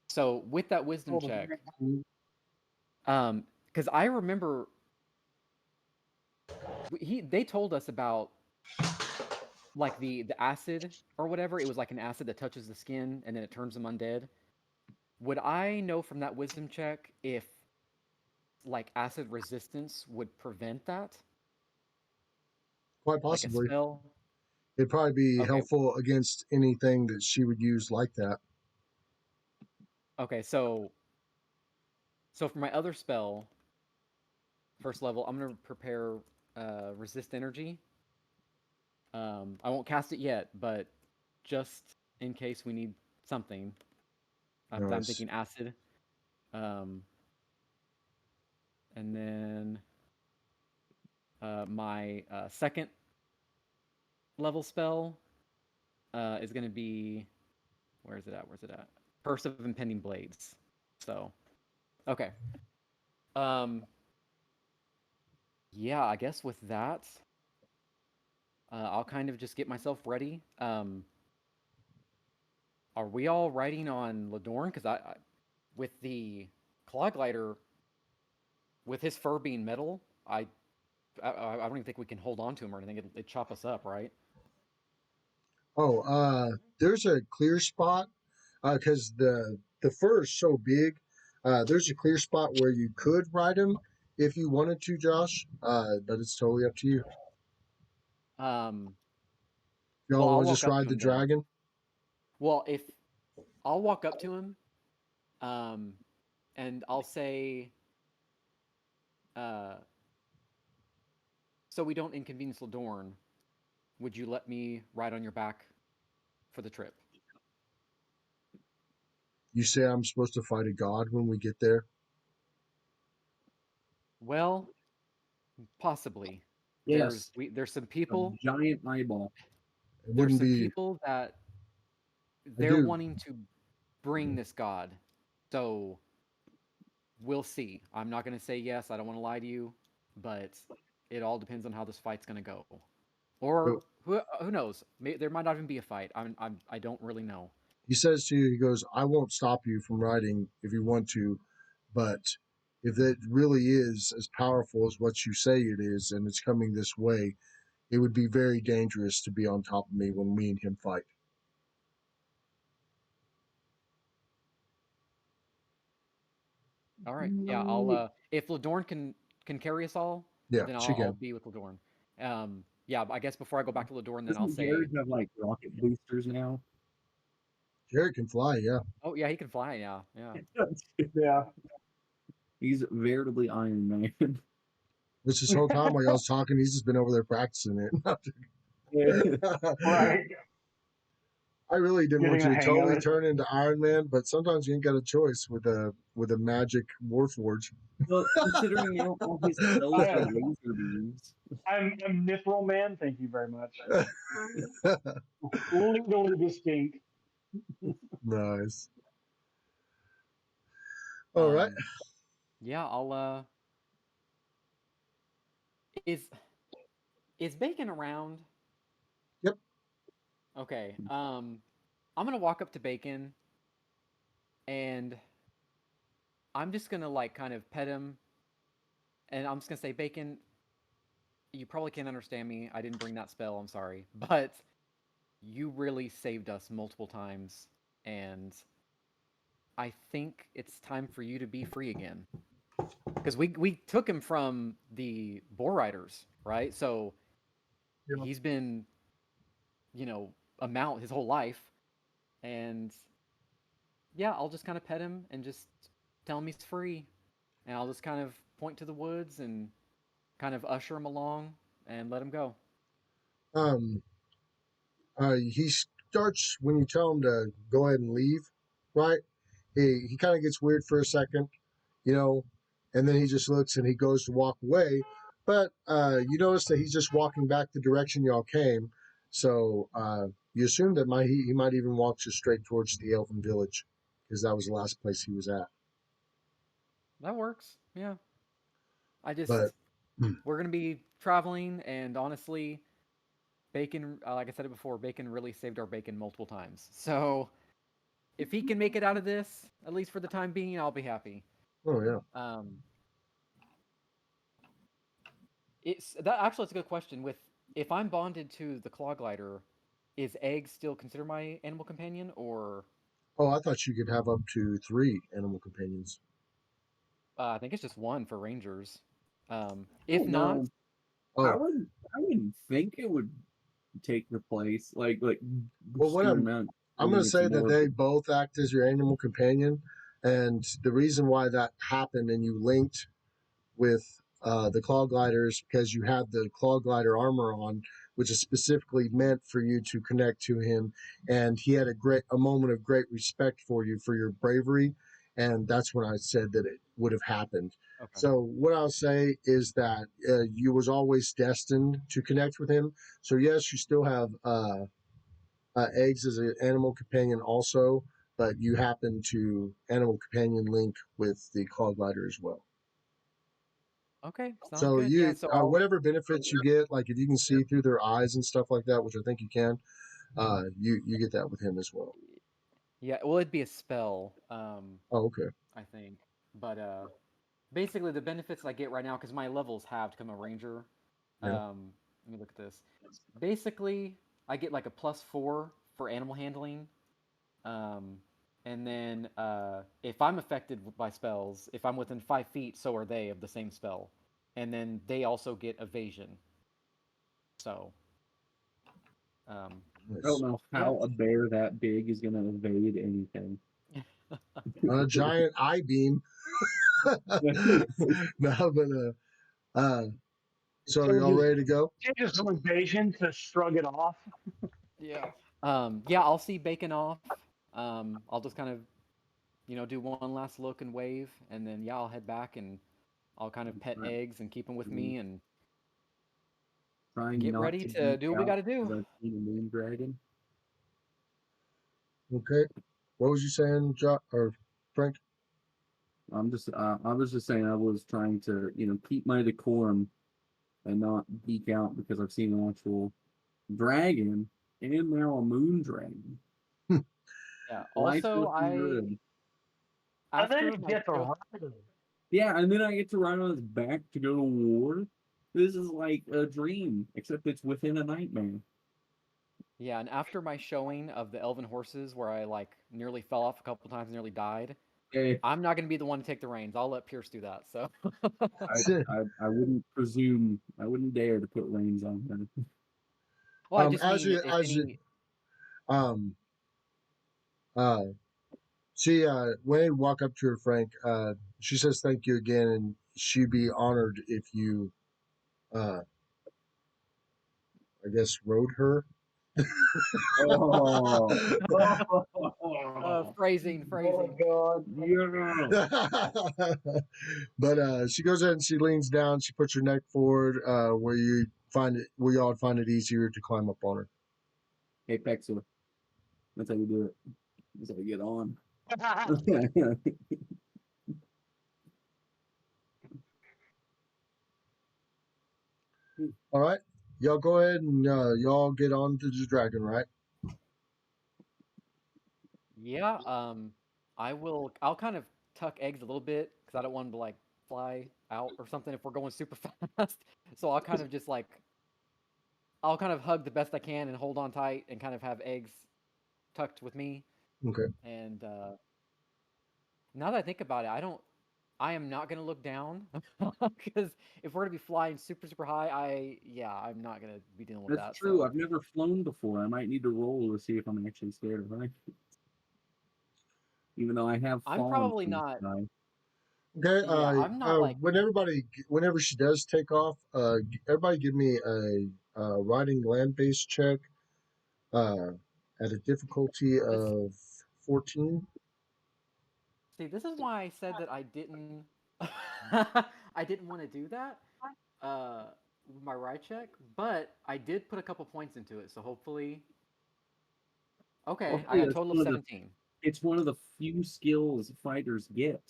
So with that wisdom check, because I remember they told us about like the acid or whatever. It was like an acid that touches the skin and then it turns them undead. Would I know from that wisdom check if like acid resistance would prevent that? Quite Like a possibly. spell? It'd probably be Okay. helpful against anything that she would use like that. Okay, so for my other spell, first level, I'm gonna prepare resist energy. I won't cast it yet, but just in case we need something, I'm Nice. thinking acid. Um, and then my second level spell is going to be where is it at? Where's it at? Curse of Impending Blades. So, okay. Yeah, I guess with that, I'll kind of just get myself ready. Are we all riding on Ladorn? Because with the claw glider, with his fur being metal, I don't even think we can hold on to him or anything. It'd chop us up, right? Oh, there's a clear spot because the fur is so big. There's a clear spot where you could ride him if you wanted to, Josh. But it's totally up to you. Um, well, Y'all I'll want to walk just up to ride the him then. dragon? Well, if I'll walk up to him, um, and I'll say, uh, so we don't inconvenience Ladorn, would you let me ride on your back for the trip? You say I'm supposed to fight a god when we get there? Well, possibly. Yes, There's some a people giant eyeball. It there's wouldn't some be. people that I they're do. wanting to bring this god. So we'll see. I'm not going to say yes. I don't want to lie to you, but it all depends on how this fight's going to go. But Or who knows? There might not even be a fight. I don't really know. he says to you, he goes, "I won't stop you from riding if you want to, but if it really is as powerful as what you say it is, and it's coming this way, it would be very dangerous to be on top of me when me and him fight." All right. Yeah, I'll if Ladorn can carry us all, Yeah, then she I'll can. be with Ladorn. Yeah, I guess before I go back to Ladorn, then I'll Doesn't say, Jared have like rocket boosters now? Jared can fly. Yeah. oh yeah, he can fly. Yeah, yeah. Yeah. He's veritably Iron Man. This whole time while y'all was talking, he's just been over there practicing it. Right. I really didn't Getting want you the to hang of totally it. turn into Iron Man, but sometimes you ain't got a choice with a magic warforge. Well, considering now all his spells I are am. laser beams. I'm Mithril Man. Thank you very much. Legally distinct. Nice. All right. Um, yeah, I'll is is Bacon around? Yep. Okay. I'm gonna walk up to Bacon and I'm just gonna like kind of pet him and I'm just gonna say, Bacon, you probably can't understand me. I didn't bring that spell, I'm sorry. But you really saved us multiple times, and I think it's time for you to be free again. Because we took him from the Boar Riders, right? So Yeah. he's been, a mount his whole life. And yeah, I'll just kind of pet him and just tell him he's free. And I'll just kind of point to the woods and kind of usher him along and let him go. He starts when you tell him to go ahead and leave. right? He kind of gets weird for a second, you know, and then he just looks and he goes to walk away. But you notice that he's just walking back the direction y'all came. So you assume that he might even walk just straight towards the Elven Village because that was the last place he was at. That works. Yeah. I just But we're gonna be traveling, and honestly, Bacon, like I said it before, Bacon really saved our bacon multiple times. So if he can make it out of this, at least for the time being, I'll be happy. oh yeah, It's that actually, it's a good question. With if I'm bonded to the claw glider, is egg still considered my animal companion, or oh I thought you could have up to 3 animal companions. I think it's just one for rangers. Oh If not, no, Oh I wouldn't think it would take the place like well, what stupid amount. I I'm going mean, to it's say that more. they both act as your animal companion, and the reason why that happened and you linked with the claw gliders because you had the claw glider armor on, which is specifically meant for you to connect to him, and he had a moment of great respect for you for your bravery, and that's when I said that it would have happened. okay. So what I'll say is that you was always destined to connect with him. So yes, you still have eggs as an animal companion also, but you happen to animal companion link with the claw glider as well. Okay, sounds So good. Yeah, you so I'll whatever benefits you get, like if you can see through their eyes and stuff like that, which I think you can, you get that with him as well. yeah, well, it'd be a spell, Oh, okay. I think. But basically, the benefits I get right now, because my levels have to become a ranger. Yeah. Let me look at this. Basically, I get like a +4 for animal handling. Um, and then if I'm affected by spells, if I'm within 5 feet, so are they of the same spell. And then they also get evasion. So, um, I don't Nice. know yeah. how a bear that big is gonna evade anything. A giant eye beam. No, but so y'all ready to go? Changes from invasion to shrug it off. Yeah. Yeah, I'll see Bacon off. I'll just kind of, do one last look and wave, and then yeah, I'll head back and I'll kind of pet eggs and keep them with me and Trying get not ready to to geek do what we out got to do. because I've seen a moon dragon. Okay. What was you saying, or Frank? I was just saying I was trying to keep my decorum and not geek out because I've seen an actual dragon and now a moon dragon. Yeah. Life's Also, looking good. And then after you my get the show, ride. Yeah, and then I get to ride on his back to go to war. This is like a dream, except it's within a nightmare. yeah, and after my showing of the elven horses, where I like nearly fell off a couple times, nearly died, Eh, I'm not gonna be the one to take the reins. I'll let Pierce do that. So, I wouldn't presume, I wouldn't dare to put reins on him. well, I just As mean you if as you any. um uh she when you walk up to her, Frank, she says thank you again, and she'd be honored if you uh I guess rode her. Oh, Phrasing, Oh phrasing. God. yeah. But she goes in and she leans down. She puts her neck forward, where y'all find it easier to climb up on her. Hey, Pexler, that's how you do it. That's how you get on. All right, y'all go ahead and y'all get on to the dragon, right? Yeah. I will. I'll kind of tuck eggs a little bit because I don't want them to like fly out or something if we're going super fast. So I'll kind of just like I'll kind of hug the best I can and hold on tight and kind of have eggs tucked with me. Okay. And now that I think about it, I am not gonna look down because if we're gonna be flying super super high, I'm not gonna be dealing with That's that. true. So I've never flown before. I might need to roll to see if I'm actually scared of heights. Even though I have I'm fallen probably from the not. sky. Okay. Yeah, I'm not like. Whenever she does take off, everybody give me a riding land based check, uh, at a difficulty This of 14. See, this is why I said that I didn't. I didn't want to do that. With my ride check, but I did put a couple points into it, so hopefully. Okay, I got a total of 17. It's one of the few skills fighters get,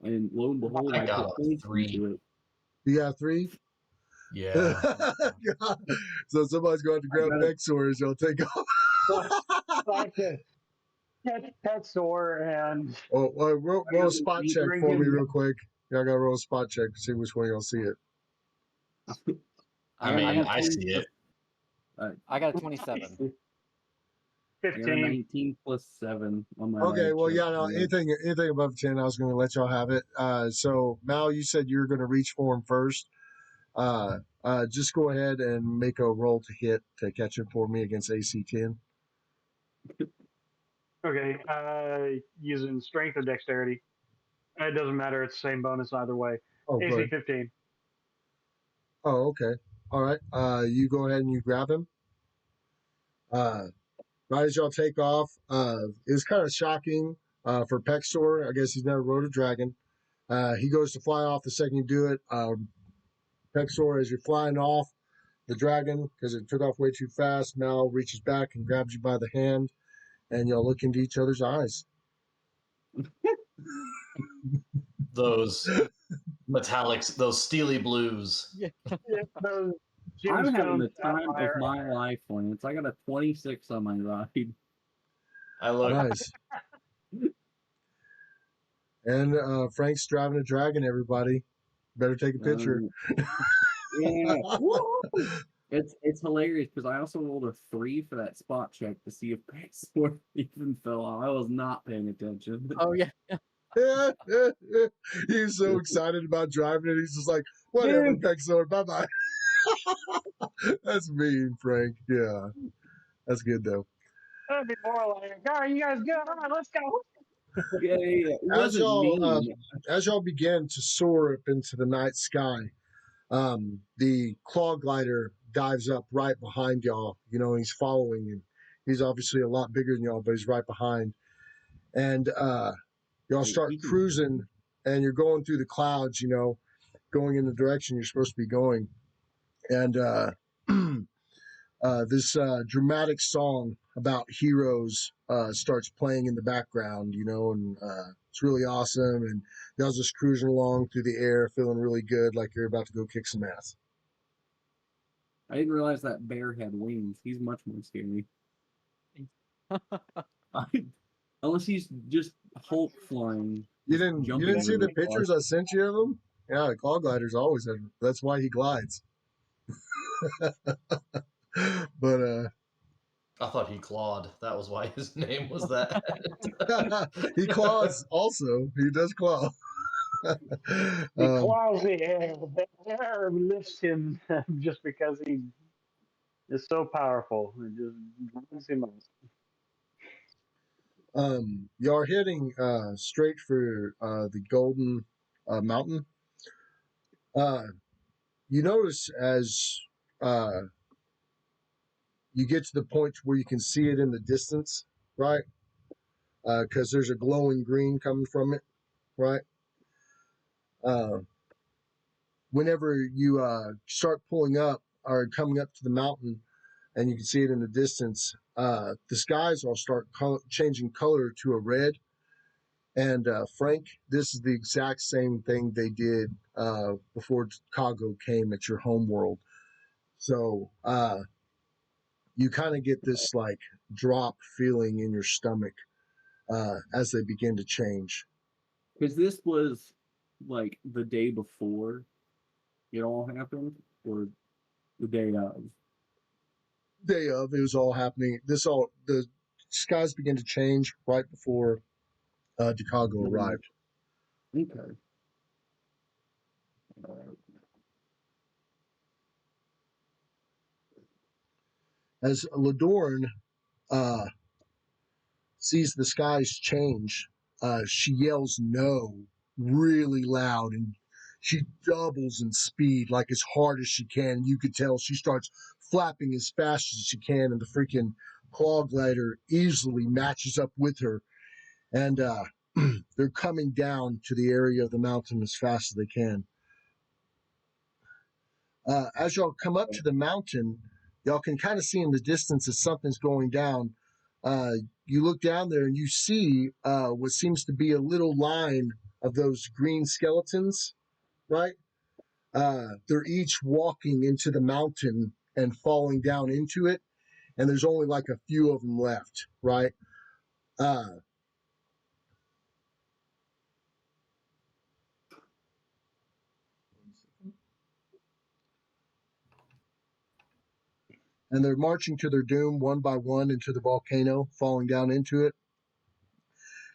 and lo and behold, I I got put points 3. into it. You got 3? Yeah. So somebody's going to grab got it. Vexor as y'all take off. Okay. Pet sore and roll a spot check for me drinking. real quick. Y'all got to roll a spot check to see which one y'all see it. I mean, have I see it. I got a 27. I got a 15. 19 plus 7 on my. Okay, well, check. yeah, no, anything above 10, I was going to let y'all have it. So Mal, you said you were going to reach for him first. Just go ahead and make a roll to hit to catch him for me against AC 10. Okay. Using strength or dexterity. It doesn't matter. It's the same bonus either way. Oh, AC good. 15. Oh, okay. All right. You go ahead and you grab him. Right as y'all take off, it was kind of shocking for Pexor. I guess he's never rode a dragon. He goes to fly off the second you do it. Pexor, as you're flying off the dragon, because it took off way too fast, Mal reaches back and grabs you by the hand, and y'all look into each other's eyes. Those metallics, those steely blues. Yeah, those I'm having the gemstones time of sapphire. my life, Lance. I got a 26 on my ride. I look. Nice. And Frank's driving a dragon, everybody. Better take a picture. Yeah. Woo! It's hilarious because I also rolled a 3 for that spot check to see if Pexor even fell off. I was not paying attention. Oh yeah. He's so excited about driving it. He's just like, whatever, Pexor, bye bye. That's mean, Frank. Yeah, that's good though. That'd be more like, all right, you guys good? All right, let's go. Yeah. It As wasn't mean. y'all begin to soar up into the night sky, the claw glider dives up right behind y'all. You know, he's following, and he's obviously a lot bigger than y'all, but he's right behind. And y'all start cruising, and you're going through the clouds. You know, going in the direction you're supposed to be going. And this dramatic song about heroes starts playing in the background, you know, and it's really awesome. And y'all just cruising along through the air, feeling really good, like you're about to go kick some ass. I didn't realize that bear had wings. He's much more scary. Unless he's just Hulk flying. You didn't see the pictures I sent you of him? Yeah, the claw gliders always have. That's why he glides. But I thought he clawed. That was why his name was that. he claws also. He does claw. He claws the air. The air lifts him just because he is so powerful. It just brings him up. Y'all are heading straight for the Golden Mountain. You notice as you get to the point where you can see it in the distance, right? Because there's a glowing green coming from it, right? Whenever you start pulling up or coming up to the mountain, and you can see it in the distance, the skies all start changing color to a red. And Frank, this is the exact same thing they did before Chicago came at your home world. So you kind of get this like drop feeling in your stomach as they begin to change. Because this was like the day before it all happened, or the day of. Day of, it was all happening. The skies began to change right before Chicago arrived. Okay. As Ladorn sees the skies change, she yells no really loud, and she doubles in speed like as hard as she can. You could tell she starts flapping as fast as she can, and the freaking claw glider easily matches up with her. And they're coming down to the area of the mountain as fast as they can. As y'all come up to the mountain, y'all can kind of see in the distance that something's going down. You look down there and you see what seems to be a little line of those green skeletons, right? They're each walking into the mountain and falling down into it, and there's only like a few of them left, right? Uh, and they're marching to their doom one by one into the volcano, falling down into it.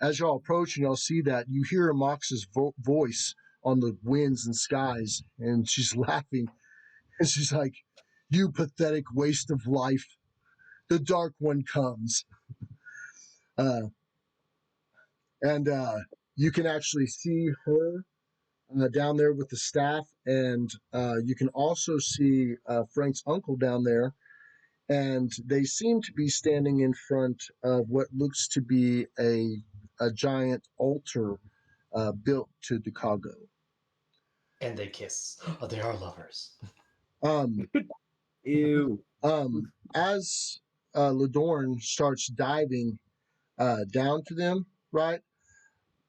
As y'all approach and y'all see that, you hear Amox's voice on the winds and skies, and she's laughing, and she's like, "You pathetic waste of life! The Dark One comes." Uh, and you can actually see her down there with the staff, and you can also see Frank's uncle down there, and they seem to be standing in front of what looks to be a giant altar built to Chicago. And they kiss. Oh, they are lovers. Um, Ew. as Ladorn starts diving down to them, right,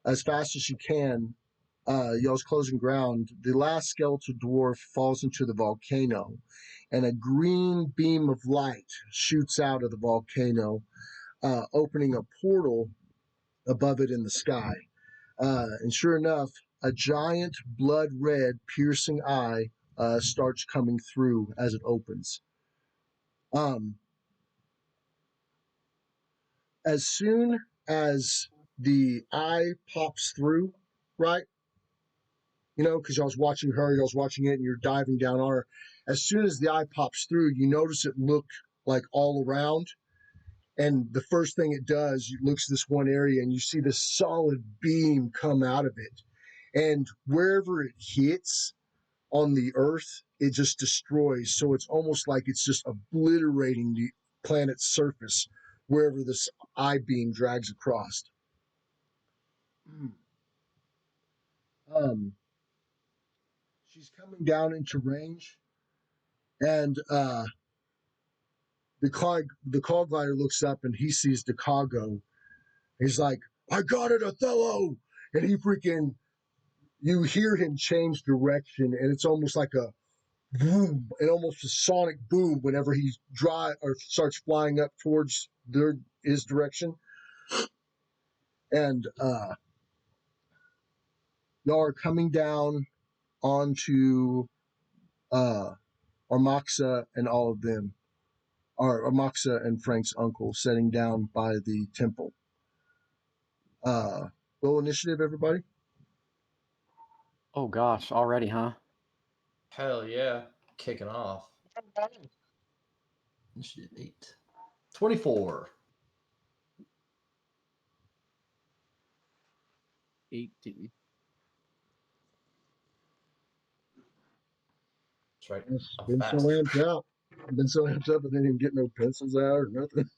as fast as she can, y'all's closing ground, the last skeletal dwarf falls into the volcano, and a green beam of light shoots out of the volcano, opening a portal above it in the sky. And sure enough, a giant blood red piercing eye starts coming through as it opens. As soon as the eye pops through, right? You know, because I was watching her, I was watching it, and you're diving down on her. As soon as the eye pops through, you notice it look like all around. And the first thing it does, it looks this one area, and you see this solid beam come out of it. And wherever it hits on the Earth, it just destroys. So it's almost like it's just obliterating the planet's surface wherever this eye beam drags across. Um, she's coming down into range, and the call glider looks up and he sees Chicago. He's like, "I got it, Othello!" And he freaking, you hear him change direction, and it's almost like a boom, and almost a sonic boom whenever he starts flying up towards his direction. And y'all are coming down onto Armaxa and all of them, or Armaxa and Frank's uncle, setting down by the temple. Roll initiative, everybody. Oh gosh, already, huh? Hell yeah. Kicking off. Initiative 8. 24. 18. That's right. I'm Been so fast. amped up. Been so amped up, I didn't even get no pencils out or nothing.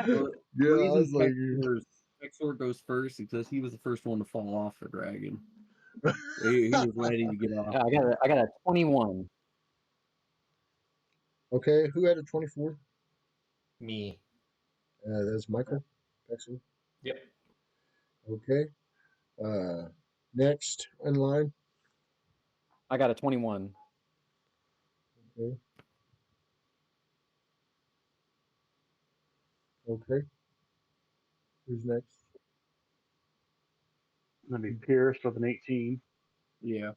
Well, Yeah, I reason was like, Hector goes first because he was the first one to fall off the dragon. He was ready to get off. Yeah, I got a 21. okay, who had a 24? Me. That's Michael. Excellent. Yep. Okay. Next in line. I got a 21. Okay. Okay. Who's next? Gonna be Pierce with an 18. Yeah.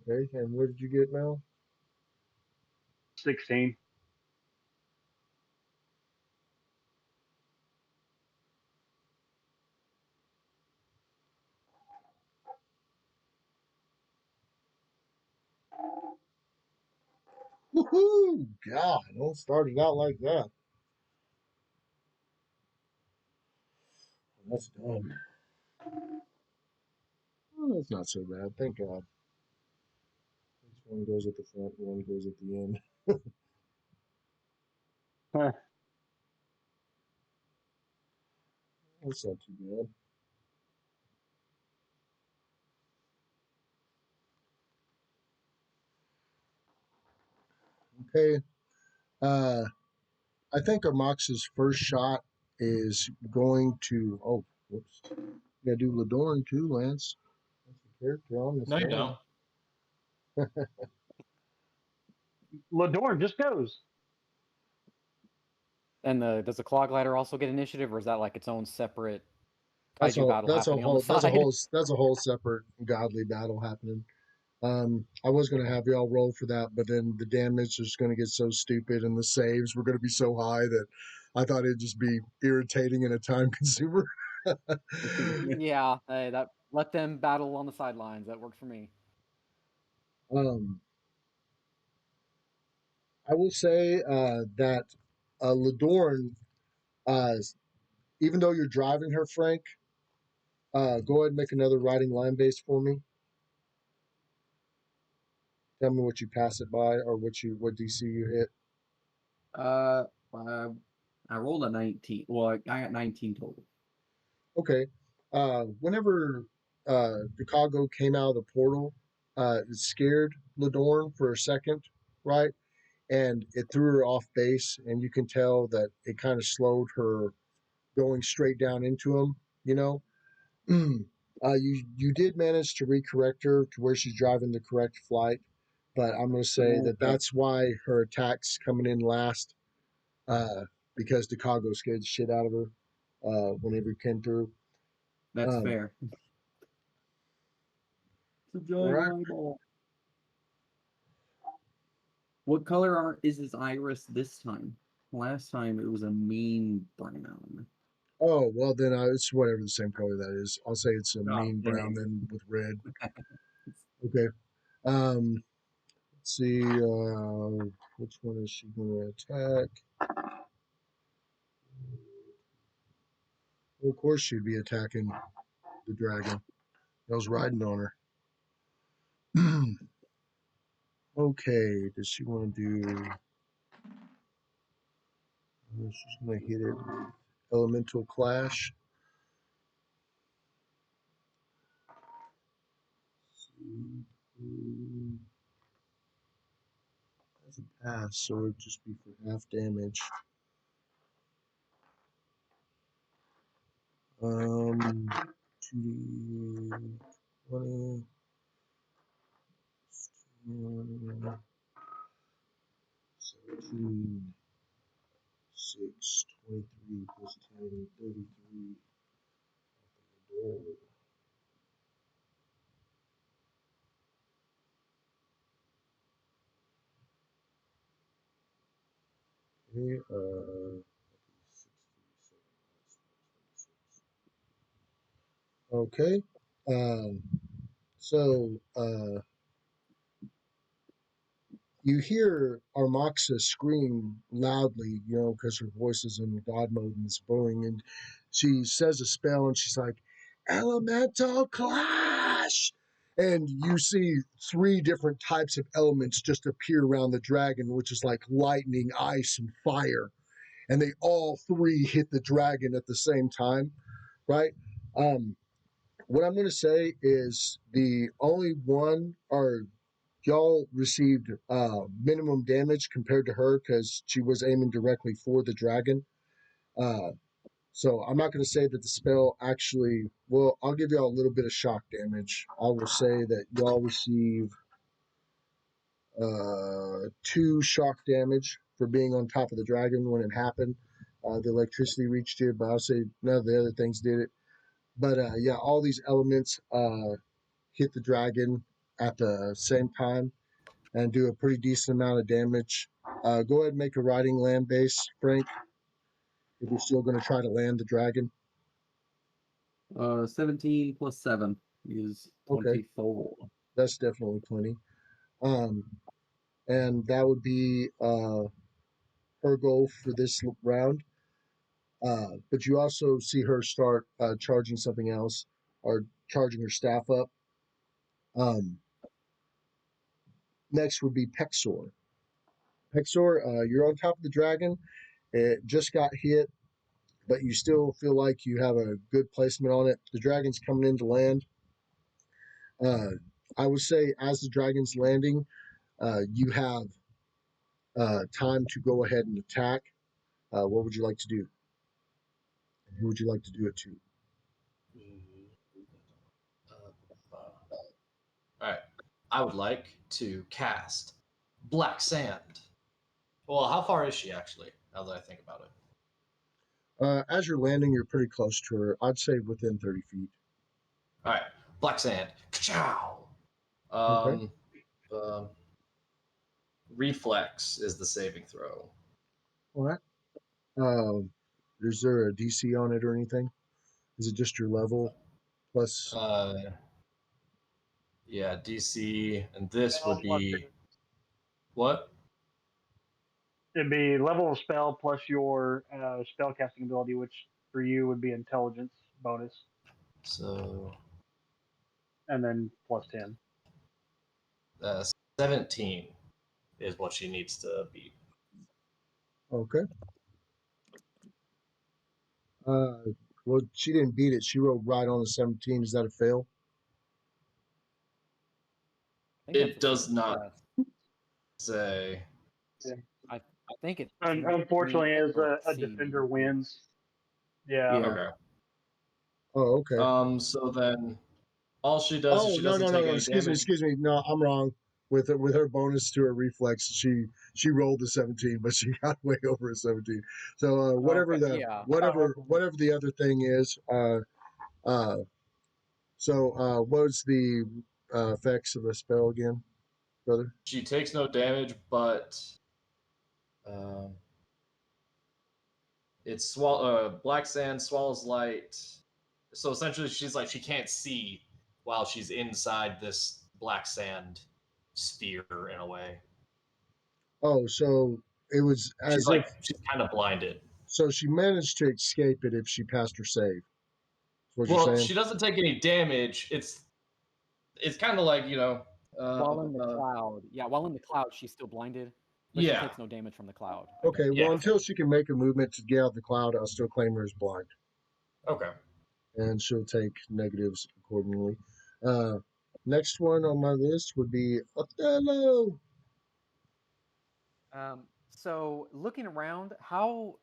Okay. And what did you get, Mel? 16. Woohoo! God, don't start it out like that. That's done. Oh, that's not so bad. Thank God. One goes at the front, one goes at the end. Huh. That's not too bad. Okay. I think Amox's first shot is going to. Oh, whoops. You gotta do Ladorn too, Lance. That's a character on this No, you game. don't. Ladorn just goes. And does the Claw Glider also get initiative, or is that like its own separate That's kaiju a battle that's a happening on the whole that's a side? whole that's a whole separate godly battle happening. I was gonna have y'all roll for that, but then the damage is gonna get so stupid and the saves were gonna be so high that I thought it'd just be irritating and a time consumer. Yeah, that let them battle on the sidelines. That worked for me. um, I will say that Ladorn, uh, even though you're driving her, Frank, go ahead and make another riding line base for me. Tell me what you pass it by or what DC you hit. Uh, I rolled a 19. Well, I got 19 total. Okay. Whenever Chicago came out of the portal, it scared Ladorn for a second, right? And it threw her off base, and you can tell that it kind of slowed her going straight down into him. You know, you did manage to recorrect her to where she's driving the correct flight, but I'm going to say that Okay. that's why her attack's coming in last, because Chicago scared the shit out of her whenever he came through. That's Um, fair. It's a all giant right. eyeball. What color is his iris this time? Last time it was a mean brown. Oh, well, then it's whatever the same color that is. I'll say it's a Oh, mean brown dang. then with red. Okay. Let's see. Which one is she going to attack? Well, of course, she'd be attacking the dragon. I was riding on her. Okay. Does she want to do? She's going to hit it. Elemental Clash. That's a pass, so it'd just be for half damage. 2d 20. 17, 6, 23 plus 10, 33. Okay, 67. Okay. So you hear Armoxa scream loudly, because her voice is in God mode and it's bowing, and she says a spell and she's like, Elemental Clash! And you see three different types of elements just appear around the dragon, which is like lightning, ice, and fire. And they all three hit the dragon at the same time, right? What I'm going to say is the only one, or y'all received minimum damage compared to her because she was aiming directly for the dragon. Uh, so I'm not going to say that the spell actually. Well, I'll give y'all a little bit of shock damage. I will say that y'all receive 2 shock damage for being on top of the dragon when it happened. The electricity reached you, but I'll say none of the other things did it. But yeah, all these elements hit the dragon at the same time and do a pretty decent amount of damage. Go ahead and make a riding land base, Frank, if you're still going to try to land the dragon. 17 plus 7 is Okay, 24. that's definitely plenty. Um, and that would be her goal for this round. But you also see her start charging something else or charging her staff up. Um, Next would be Pexor. You're on top of the dragon. It just got hit. but you still feel like you have a good placement on it. The dragon's coming in to land. I would say as the dragon's landing, you have time to go ahead and attack. What would you like to do? And who would you like to do it to? All right. I would like to cast Black Sand. Well, how far is she actually? Now that I think about it. As you're landing, you're pretty close to her. I'd say within 30 feet. All right. Black Sand. Ka-chow! Okay. Reflex is the saving throw. All right. Is there a DC on it or anything? Is it just your level plus? Yeah, DC, and this Spell would plus be your- what? It'd be level of spell plus your spell casting ability, which for you would be intelligence bonus, So and then plus 10. 17 is what she needs to beat. Okay. Well, she didn't beat it. She rolled right on a 17. Is that a fail? I think It does not yeah, say. I think it's Unfortunately, as a C. defender wins. Yeah. Yeah. Okay. Oh, okay. So then all she does is Oh, she no, doesn't no, no, take no. any damage. Excuse me. No, I'm wrong. With her bonus to her reflex, she rolled a 17, but she got way over a 17. So whatever Okay, the yeah. whatever the other thing is. What was the effects of the spell again, brother? She takes no damage, but um, it's Black Sand swallows light. So essentially, she's like she can't see while she's inside this black sand sphere in a way. Oh, so it was She's as if like she's kind of blinded. so she managed to escape it if she passed her save. Is what you're Well, saying? she doesn't take any damage. It's kind of like While in the cloud, yeah, while in the cloud, she's still blinded, but she yeah. takes no damage from the cloud. Okay, well, Yeah. until she can make a movement to get out of the cloud, I'll still claim her as blind, Okay. and she'll take negatives accordingly. Next one on my list would be Othello. So looking around, how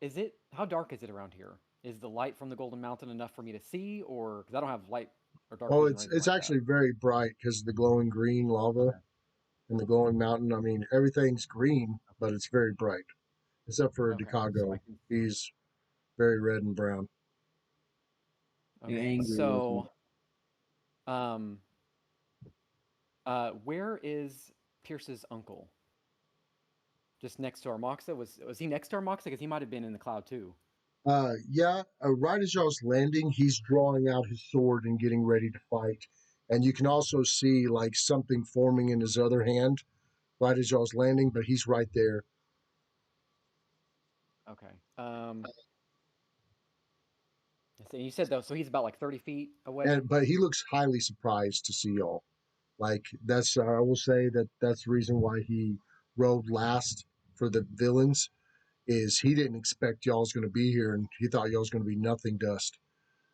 dark is it around here? Is the light from the Golden Mountain enough for me to see, or because I don't have light or dark Oh, vision or anything it's like actually very bright because of the glowing green lava Okay. and the glowing mountain. I mean, everything's green, but it's very bright, except for Okay, so I Chicago. can. He's very red and brown. And Okay, angry so, where is Pierce's uncle? Just next to Armoxa? Was he next to Armoxa? Because he might have been in the cloud too. Yeah, right as y'all's landing, he's drawing out his sword and getting ready to fight. And you can also see like something forming in his other hand right as y'all's landing, but he's right there. Okay. So you said though, so he's about like 30 feet away. But he looks highly surprised to see y'all. Like that's I will say that's the reason why he rode last for the villains is he didn't expect y'all's going to be here and he thought y'all's going to be nothing dust.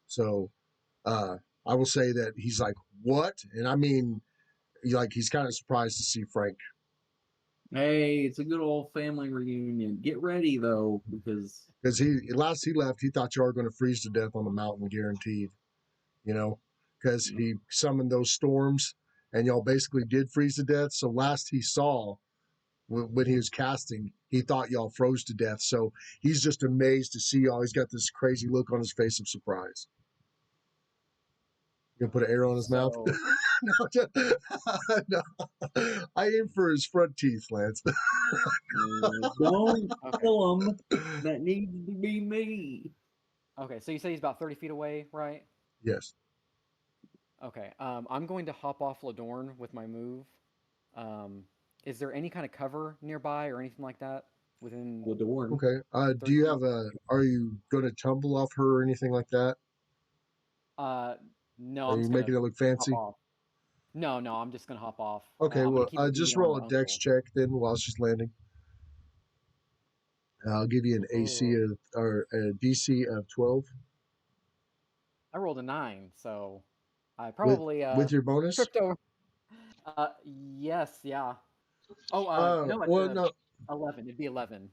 So I will say that he's like, what? And I mean, he's kind of surprised to see Frank. Hey, it's a good old family reunion. Get ready though, because Last he left, he thought y'all were going to freeze to death on the mountain, guaranteed. Because he summoned those storms, and y'all basically did freeze to death. So last he saw when he was casting, he thought y'all froze to death. So he's just amazed to see y'all. He's got this crazy look on his face of surprise. You gonna put an arrow in his mouth? No, I aim for his front teeth, Lance. don't kill him. That needs to be me. Okay, so you said he's about 30 feet away, right? Yes. Okay. I'm going to hop off Ladorn with my move. Is there any kind of cover nearby or anything like that within? Ladorn. Okay. Do you have are you going to tumble off her or anything like that? No. Are I'm you just making it gonna look hop fancy? off. No, I'm just gonna hop off. Okay, I'm well, gonna keep an eye just on roll my a dex uncle. check then while she's landing. I'll give you an AC Oh. of or a DC of 12 I rolled a 9, so I with probably with your bonus. tripped over. Yes, yeah. Oh, no, it's Well, no, 11. It'd be 11.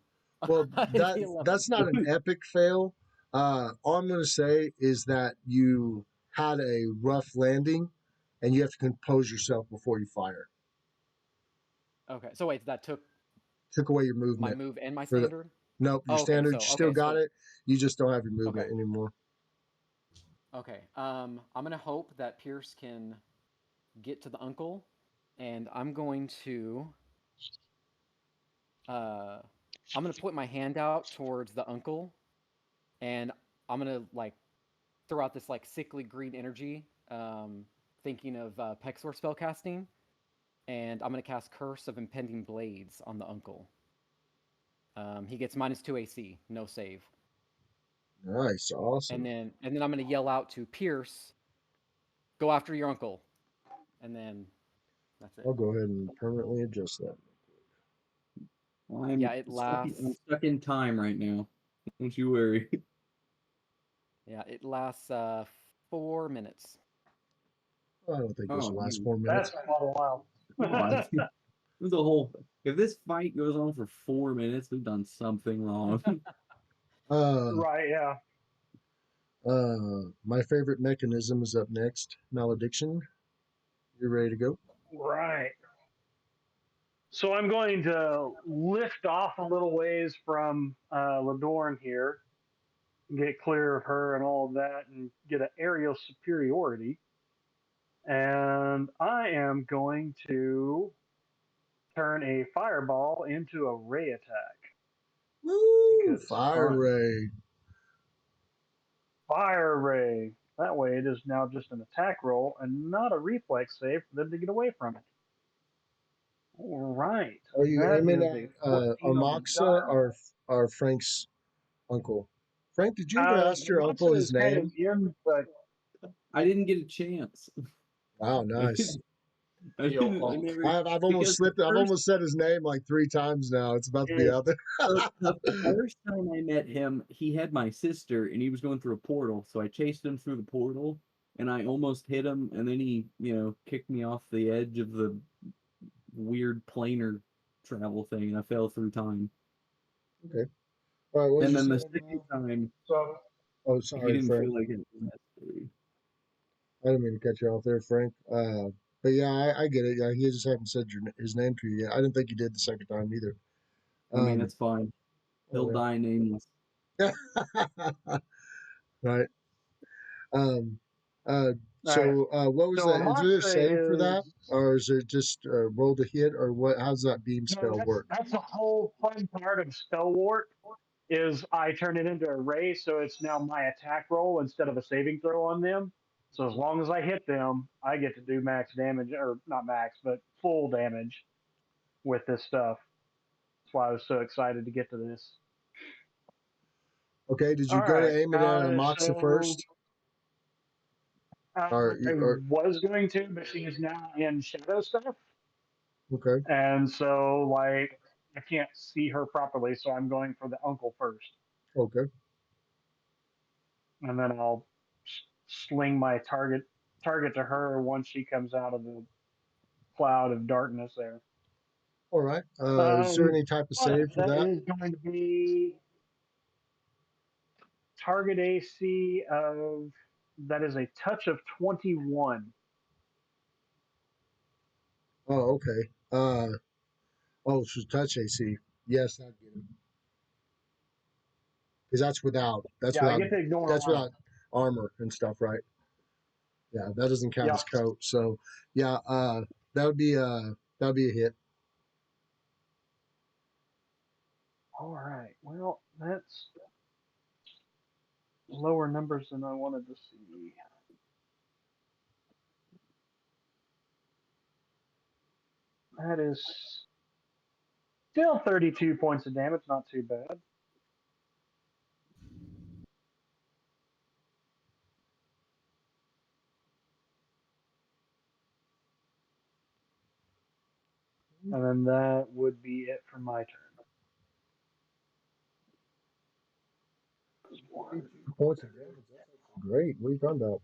well It'd be 11. that's not an epic fail. All I'm going to say is that you had a rough landing, and you have to compose yourself before you fire. Okay, so wait, that took Took away your my movement move and my for the standard? nope, your Oh, okay, standard. You so still got it. You just don't have your okay, movement anymore. okay. I'm gonna hope that Pierce can get to the uncle, and uh, I'm gonna put my hand out towards the uncle, and I'm gonna like throw out this like sickly green energy, thinking of Pexor spell casting, and I'm gonna cast Curse of Impending Blades on the uncle. He gets -2 AC, no save. Nice, And awesome. then I'm gonna yell out to Pierce, "Go after your uncle," and then that's it. I'll go ahead and permanently adjust that. Yeah, it lasts. I'm stuck in time right now. Don't you worry. Yeah, it lasts 4 minutes. I don't think this Oh, will last man. 4 minutes. That's quite a while. God. The whole. If this fight goes on for 4 minutes, we've done something wrong. Uh, Right, yeah. my favorite mechanism is up next. Malediction. You ready to go? Right. So I'm going to lift off a little ways from Ladorn here, get clear of her and all of that, and get an aerial superiority. And I am going to turn a fireball into a ray attack Woo! because Fire Fun. ray. fire ray. That way, it is now just an attack roll and not a reflex save for them to get away from it. All right, Are you that aiming is at a 14 on the Amaxa die. or Frank's uncle? Frank, did you ever ask your uncle Matsu his is kind of name? in, but I didn't get a chance. Wow, I nice. Yo, never I've almost because the slipped. I've first almost said his name like 3 times now. It's about to be day, out there. the first time I met him, he had my sister and he was going through a portal. So I chased him through the portal and I almost hit him and then he, kicked me off the edge of the weird planar travel thing and I fell through time. Okay. All right. What was And you then the saying? second time so Oh, he sorry, didn't Frank. feel like it was necessary. I didn't mean to cut you off there, Frank. But yeah, I get it. Yeah, he just hadn't said his name to you yet. I didn't think he did the second time either. I mean, Um, it's fine. He'll oh, die nameless. yeah. Right. Um, all right. what was So that? Is there a save for Amatsa that, is or is it just roll to hit, or what? How's that beam no, spell that's work? that's the whole fun part of spell warp is I turn it into a ray, so it's now my attack roll instead of a saving throw on them. So as long as I hit them, I get to do max damage, or not max, but full damage with this stuff. That's why I was so excited to get to this. Okay, did All you go to right. aim it at Moxa So first, I or was going to, but she is now in shadow stuff, okay, and so like I can't see her properly. So I'm going for the uncle first, okay, and then I'll sling my target to her once she comes out of the cloud of darkness there. all right. Is there Um, any type of but save for that that? is going to be target AC of that is a touch of 21. Oh, okay. Oh, so touch AC. Yes, I get it. Because Yeah, I get to ignore that's armor. without armor and stuff, right? Yeah, that doesn't count Yep. as coat. So yeah, that would be that would be a hit. All right. Well, that's lower numbers than I wanted to see. That is still 32 points of damage. Not too bad. And then that would be it for my turn. 2 points of damage. That's great. What are you talking about?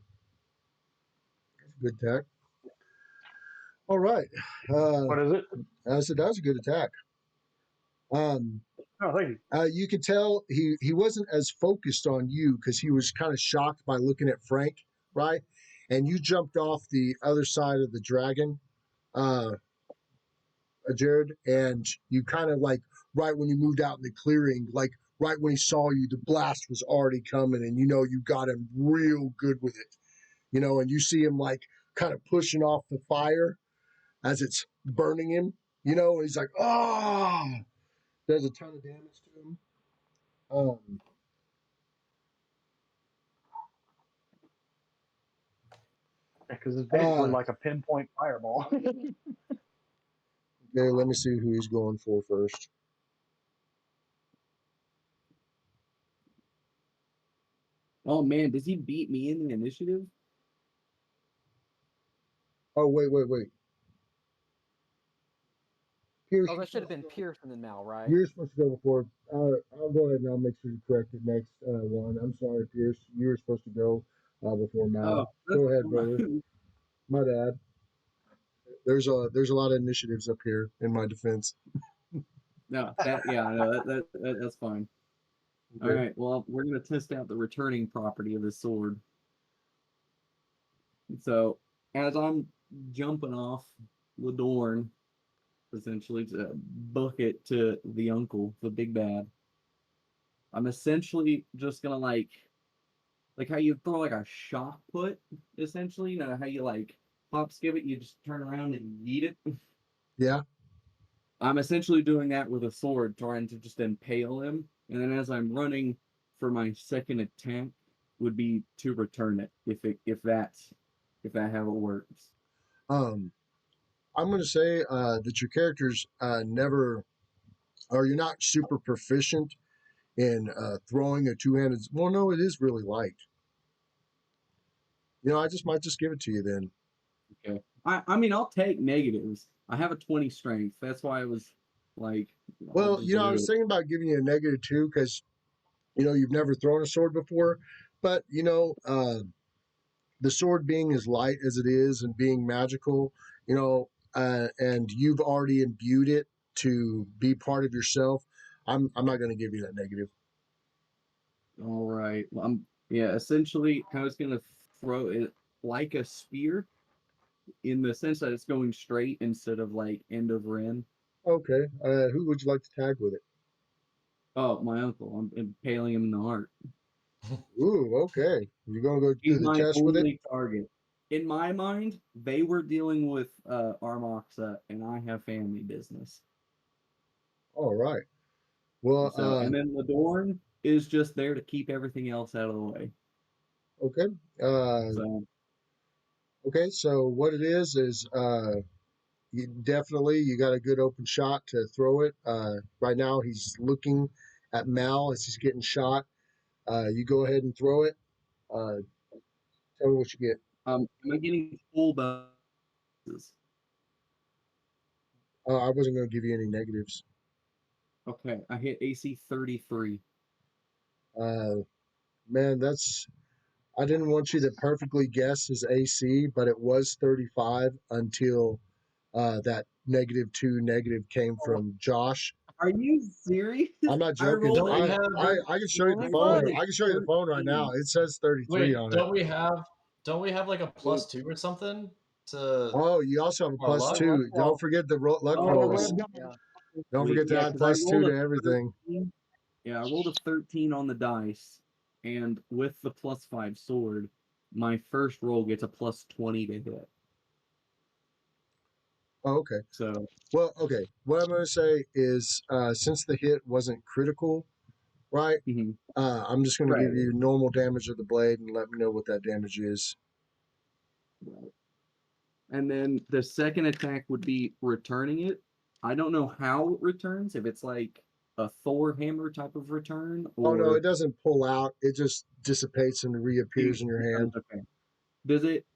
That's a good attack. All right. What is it? I said that was a good attack. Oh, thank you. You could tell he wasn't as focused on you because he was kind of shocked by looking at Frank, right? And you jumped off the other side of the dragon, uh, Jared, and you kind of like right when you moved out in the clearing, like right when he saw you, the blast was already coming, and you got him real good with it, and you see him like kind of pushing off the fire as it's burning him, and he's like, oh, there's a ton of damage to him. Because it's basically Uh, like a pinpoint fireball. okay, let me see who he's going for first. Oh man, does he beat me in the initiative? Oh, wait. Pierce, Oh, that should have been Pierce and then Mal, right? you're supposed to go before. I'll go ahead and I'll make sure you correct it next one. I'm sorry, Pierce. You were supposed to go before Oh, Mal. that's Go ahead, brother. fine. My bad. There's a lot of initiatives up here in my defense. No, that's fine. All Okay. right, well, we're gonna test out the returning property of this sword. So as I'm jumping off Ladorn, essentially to book it to the uncle, the big bad, I'm essentially just gonna like how you throw like a shot put, essentially. You know how you like pop skip it, you just turn around and yeet it. Yeah. I'm essentially doing that with a sword, trying to just impale him. And then as I'm running for my second attack, would be to return it if that how it works. Um, I'm going to say that your characters never, or you're not super proficient in throwing a two-handed. Well, no, it is really light. I just might just give it to you then. Okay. I mean I'll take negatives. I have a 20 strength. That's why I was like I'll Well, just I do was it. thinking about giving you a -2 because you've never thrown a sword before, but the sword being as light as it is and being magical, and you've already imbued it to be part of yourself. I'm not going to give you that negative. All right. Well, yeah, essentially I was gonna throw it like a spear in the sense that it's going straight instead of like end of Ren. Okay. Who would you like to tag with it? Oh, my uncle. I'm impaling him in the heart. Ooh, okay. You're going to go He's through the my test with it? only target. In my mind, they were dealing with Armoxa, and I have family business. All right. Well, So, and then Ladorn is just there to keep everything else out of the way. okay. Uh, So, okay. So what it is you got a good open shot to throw it. Right now he's looking at Mal as he's getting shot. You go ahead and throw it. Uh, tell me what you get. am I getting full bonuses? I wasn't going to give you any negatives. Okay, I hit AC 33. Uh, man, I didn't want you to perfectly guess his AC, but it was 35 until that -2 negative came from Josh. Are you serious? I'm not I joking. rolled Don't we a I, have? I, I can show you the I phone. rolled a I can show you the phone right now. 13. It says 33 Wait, on it. don't we have like a +2 or something to Oh, you also have a our plus luck? two. Don't forget the luck Oh, rolls. Yeah. Don't forget to yeah, add because I +2 rolled to a everything. 13. Yeah, I rolled a 13 on the dice, and with the +5 sword, my first roll gets a +20 to hit. Oh, okay. So, Well, okay. What I'm going to say is since the hit wasn't critical, right? mhm, I'm just going to right, give you normal damage of the blade and let me know what that damage is. right. And then the second attack would be returning it. I don't know how it returns, if it's like a Thor hammer type of return, Oh no, it or doesn't pull out. It just dissipates and reappears in your hand. okay.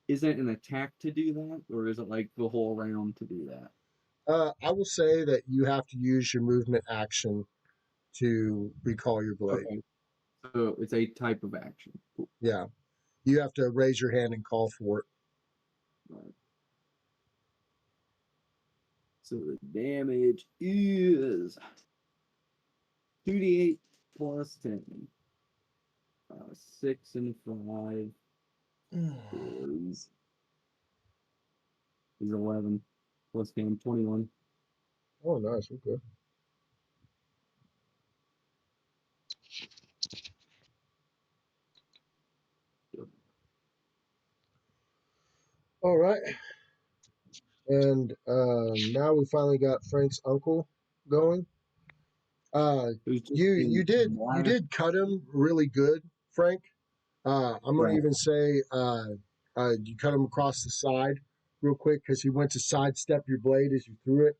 Is it an attack to do that, or is it like the whole round to do that? I will say that you have to use your movement action to recall your blade. Okay. So it's a type of action. Cool. Yeah. You have to raise your hand and call for it. Right. So the damage is 2d8 plus 10. 6 and 5 is 11 plus 10, 21. Oh, nice. Okay. All right. And now we finally got Frank's uncle going. Who's just You being did wild. cut him really good, Frank. I'm gonna Right. even say you cut him across the side real quick because he went to sidestep your blade as you threw it,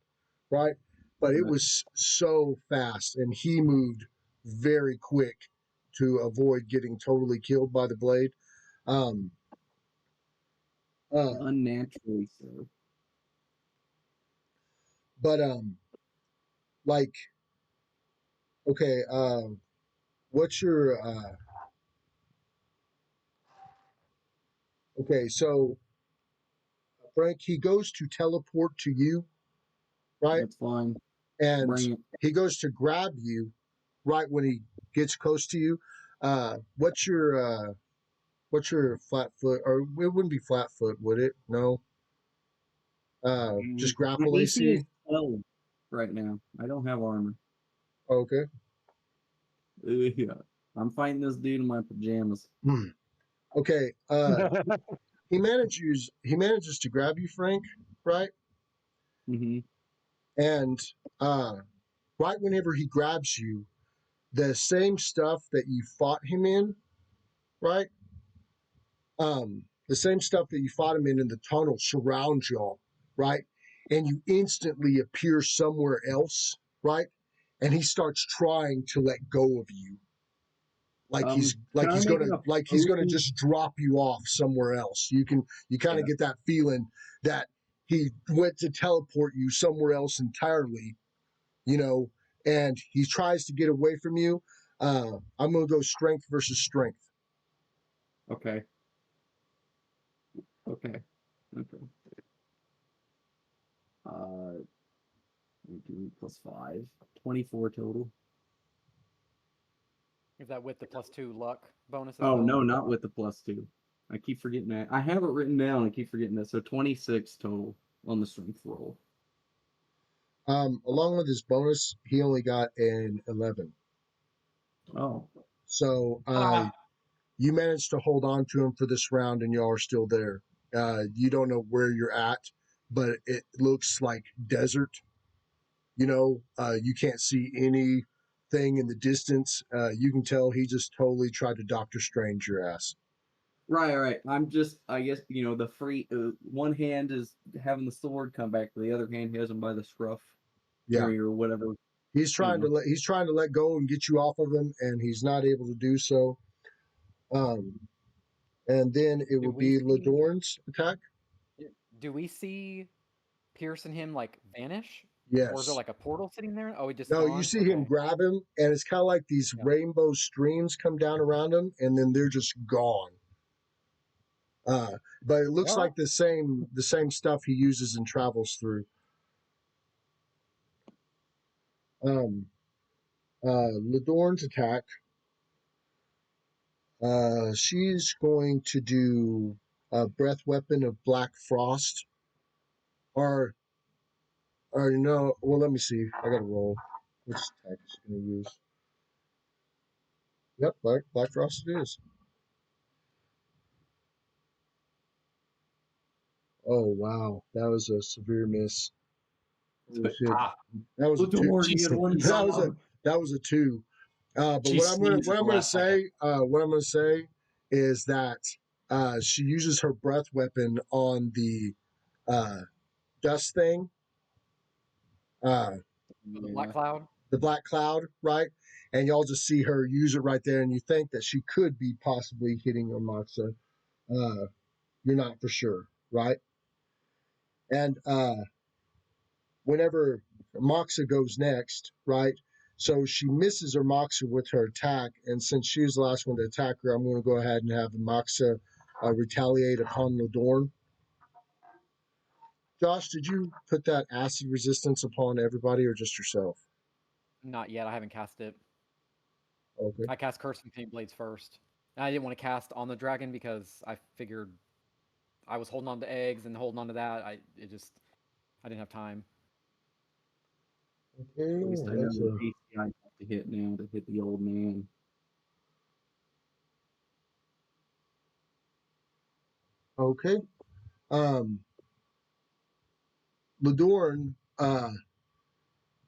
right? But it Right. was so fast, and he moved very quick to avoid getting totally killed by the blade. Um, uh, Unnaturally so. but like, okay, what's your okay? So Frank, he goes to teleport to you, right? That's fine. And Bring it. he goes to grab you right when he gets close to you. What's your flat foot? Or it wouldn't be flat foot, would it? No. Just My grapple AC is AC. 12 right now. I don't have armor. Okay. Yeah. I'm fighting this dude in my pajamas. Okay. He manages to grab you, Frank, right? Mm-hmm. And right whenever he grabs you, the same stuff that you fought him in, right? The same stuff that you fought him in the tunnel surrounds y'all, right? And you instantly appear somewhere else, right? And he starts trying to let go of you, Can I make an like he's gonna opposing? just drop you off somewhere else. You kind of Yeah. get that feeling that he went to teleport you somewhere else entirely, you know, and he tries to get away from you. I'm gonna go strength versus strength. Okay. Okay. Okay. Uh, plus 5. 24 total. Is that with the +2 luck bonus as Oh, well? no, not with the plus 2. I keep forgetting that. I have it written down. I keep forgetting that. So 26 total on the strength roll. Along with his bonus, he only got an 11. Oh. So Ah, you managed to hold on to him for this round, and y'all are still there. You don't know where you're at, but it looks like desert. You know, you can't see anything in the distance. You can tell he just totally tried to Doctor Strange your ass. Right. I'm just, I guess, the free, one hand is having the sword come back, the other hand has him by the scruff Yeah, area or whatever. he's trying know. to let go and get you off of him, and he's not able to do so. Um, and then it Do will we be see? Ladorn's attack. Do we see Pierce and him like vanish, or is there Yes. like a portal sitting there? Oh, he just No, you gone. see him Okay. grab him, and it's kind of like these Yeah. rainbow streams come down around him, and then they're just gone. But it looks Well, like the same stuff he uses and travels through. Um, Ladorn's attack. She's going to do a breath weapon of black frost, or no. Well, let me see. I got to roll. Which attack is she going to use? Yep, black frost it is. Oh wow, that was a severe miss. Holy shit. ah, That was a two. Lador, she you had one sneezes. job. That was a two. But She sneezes the last second. what I'm gonna say is that she uses her breath weapon on the uh, dust thing, uh, the Black Yeah. Cloud. the black cloud, right? And y'all just see her use it right there, and you think that she could be possibly hitting Amaxa. You're not for sure, right? And whenever Moxa goes next, right? So she misses her Moxa with her attack, and since she was the last one to attack her, I'm going to go ahead and have the Moxa retaliate upon Ladorn. Josh, did you put that acid resistance upon everybody or just yourself? Not yet. I haven't cast it. Okay. I cast Curse and Paint Blades first. And I didn't want to cast on the dragon because I figured I was holding on to eggs and holding on to that. I didn't have time. Okay. At least I know That's the AC I have to hit now to hit the old man. okay. Ladorn,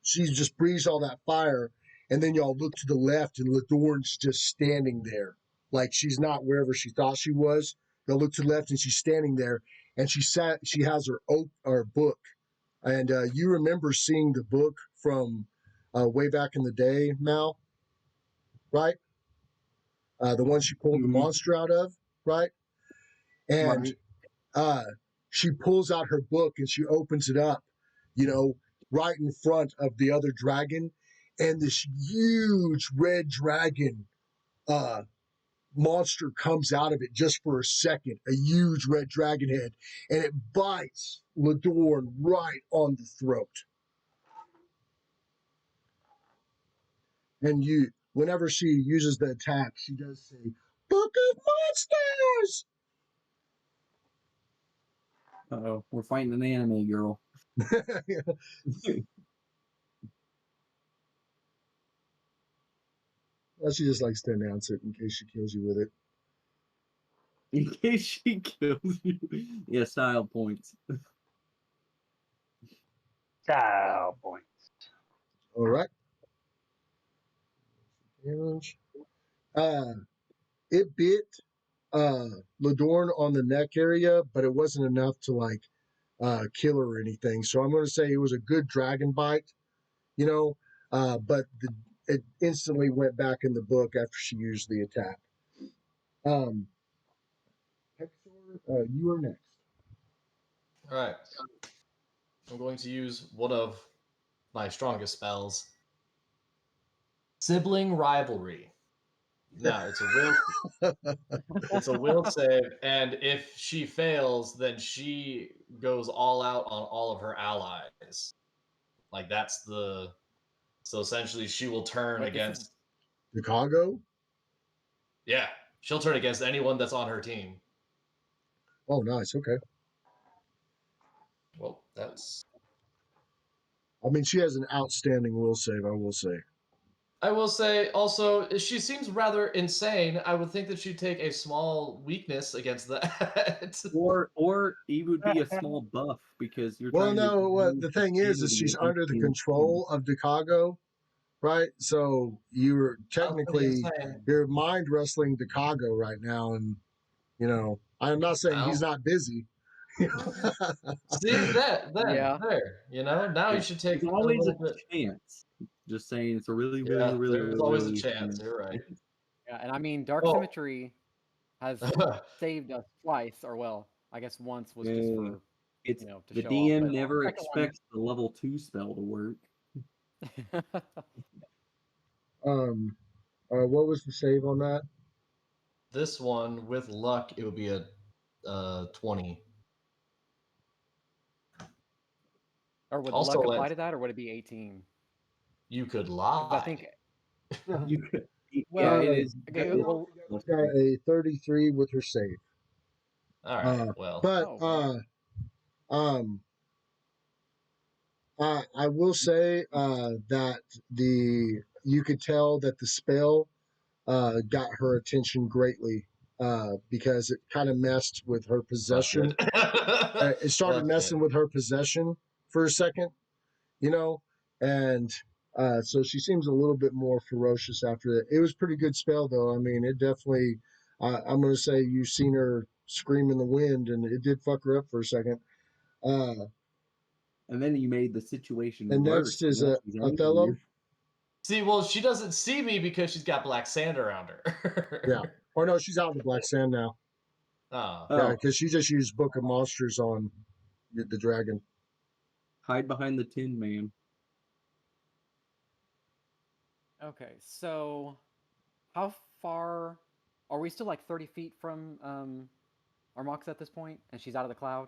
she just breathes all that fire, and then y'all look to the left, and Ladorn's just standing there, like she's not wherever she thought she was. Y'all look to the left, and she's standing there, and she has her book, and you remember seeing the book from way back in the day, Mal, right? The one she pulled the Mhm. monster out of, right? And Right. she pulls out her book and she opens it up, you know, right in front of the other dragon, and this huge red dragon monster comes out of it just for a second, a huge red dragon head, and it bites Ladorn right on the throat. And whenever she uses the attack, she does say, "Book of Monsters!" Uh-oh, we're fighting an anime girl. Well, she just likes to announce it in case she kills you with it. In case she kills you. Yeah, style points. Style point. All right. Damage. It bit Ladorn on the neck area, but it wasn't enough to like kill her or anything. So I'm going to say it was a good dragon bite, you know, but it instantly went back in the book after she used the attack. Hexor, you are next. All right. I'm going to use one of my strongest spells, Sibling Rivalry. Now it's a will save, and if she fails, then she goes all out on all of her allies. Like so essentially she will turn Wait, this is against Chicago? yeah, she'll turn against anyone that's on her team. Oh, nice. Okay. Well, that's I mean, she has an outstanding will save, I will say. I will say also she seems rather insane. I would think that she'd take a small weakness against that. Or it would be a small buff because you're Well, trying to no, what use the thing is sanity she's against under the the control of Chicago, right? So you're That's pretty technically insane. you're mind wrestling Chicago right now, and you know I'm not saying he's Well, not busy. see that yeah. there. Now you Yeah. should take There's a always a little bit. chance. Just saying, it's a really, really, Yeah, really, there's really, always a really chance. You're right. Yeah, and I mean Dark Oh, Symmetry has saved us twice, or well, I guess once was just Yeah. for It's to the show off. DM But never second one, expects the level 2 spell to work. What was the save on that? this one with luck, it would be a 20. or would the Also, luck apply to that, or would it be 18? you could Because I lie. think, You could, yeah, well, it is. okay, It is well, Got a 33 with her save. All right. Well, But oh, wow. um, I will say that you could tell that the spell got her attention greatly because it kind of messed with her that's possession. good. It started That's messing good. with her possession for a second, you know, and so she seems a little bit more ferocious after that. It was a pretty good spell, though. I mean, it definitely. I'm going to say you've seen her scream in the wind, and it did fuck her up for a second. Uh, And then you made the situation and worse. next is Now she's Othello. angrier. See, well, she doesn't see me because she's got black sand around her. Yeah. Oh no, she's out in the black sand now. Oh. Yeah, Oh, because she just used Book of Monsters on the dragon. hide behind the Tin Man. Okay, so how far are we still like 30 feet from Armox at this point? And she's out of the cloud?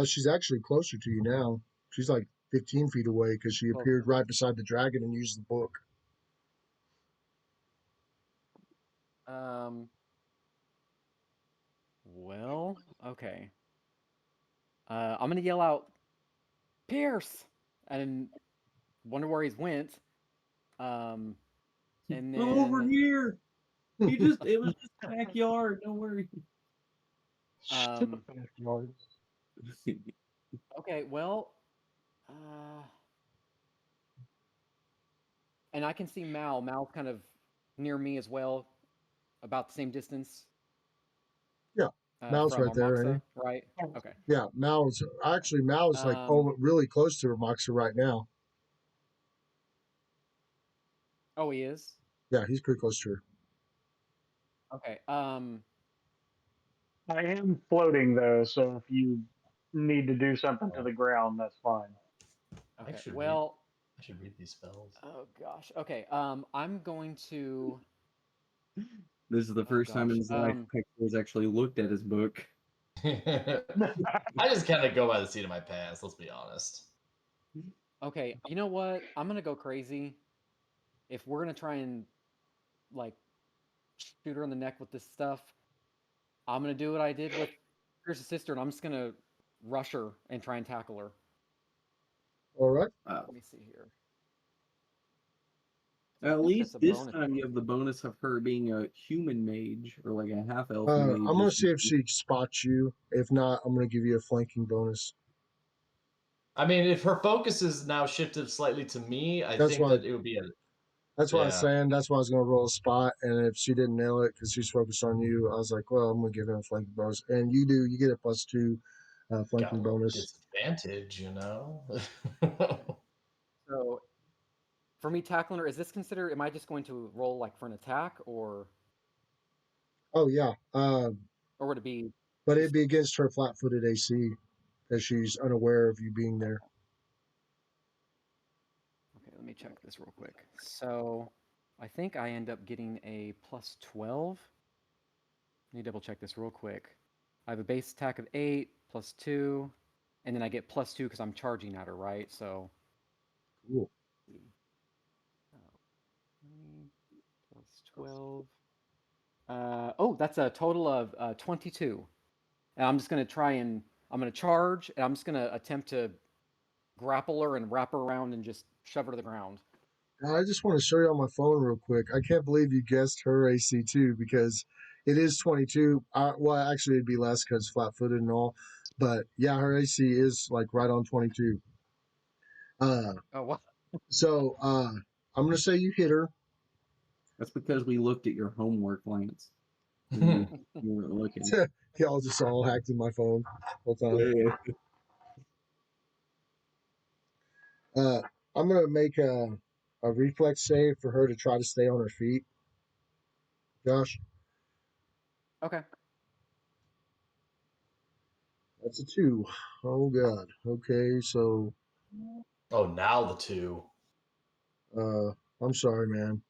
She's actually closer to you now. She's like 15 feet away because she appeared Closer. right beside the dragon and used the book. Well, okay. I'm gonna yell out, Pierce! And wonder where he's went. Um, and I'm over then here. It was just backyard. Don't worry. um, Backyard. okay, well, uh, and I can see Mal. Mal's kind of near me as well, about the same distance Yeah, Mal's from right there, ain't Armoxa, right? Okay. he? Yeah, Mal's like really close to Moxa right now. Oh, he is? Yeah, he's pretty close to her. Okay. I am floating though, so if you need to do something to the ground, that's fine. Okay. should read- Well, I should read these spells. oh gosh. Okay. I'm going to. This is the first time in his life Hector has actually looked at his book. I just kind of go by the seat of my pants. Let's be honest. Okay. You know what? I'm gonna go crazy. If we're gonna try and like shoot her in the neck with this stuff, I'm gonna do what I did with Pierce's sister, and I'm just gonna rush her and try and tackle her. All right. Let me see here. At least this time you have the bonus of her being a human mage or like a half elf mage. I'm gonna see if she spots you. If not, I'm gonna give you a flanking bonus. I mean, if her focus is now shifted slightly to me, I think that it would be a. That's what I was saying. That's why I was going to roll a spot. And if she didn't nail it because she's focused on you, I was like, well, I'm going to give him a flanking bonus. And you get a +2 flanking bonus. Disadvantage, you know? So, for me tackling her, is this considered, am I just going to roll like for an attack or? Oh, yeah. Or would it be? But it'd be against her flat footed AC as she's unaware of you being there. Okay, let me check this real quick. So, I think I end up getting a +12. Let me double check this real quick. I have a base attack of 8, +2, and then I get +2 because I'm charging at her, right? So. Cool. 12. Oh, that's a total of 22. And I'm just going to I'm going to charge, and I'm just going to attempt to grapple her and wrap her around and just shove her to the ground. I just want to show you on my phone real quick. I can't believe you guessed her AC too because it is 22. Well, actually, it'd be less because flat footed and all. But yeah, her AC is like right on 22. Oh, what? So I'm going to say you hit her. That's because we looked at your homework, Lance. You weren't looking. Y'all just all hacked in my phone whole time. I'm going to make a reflex save for her to try to stay on her feet. Josh? Okay. That's a 2. Oh, God. Okay, so. Oh, now the 2. I'm sorry, man.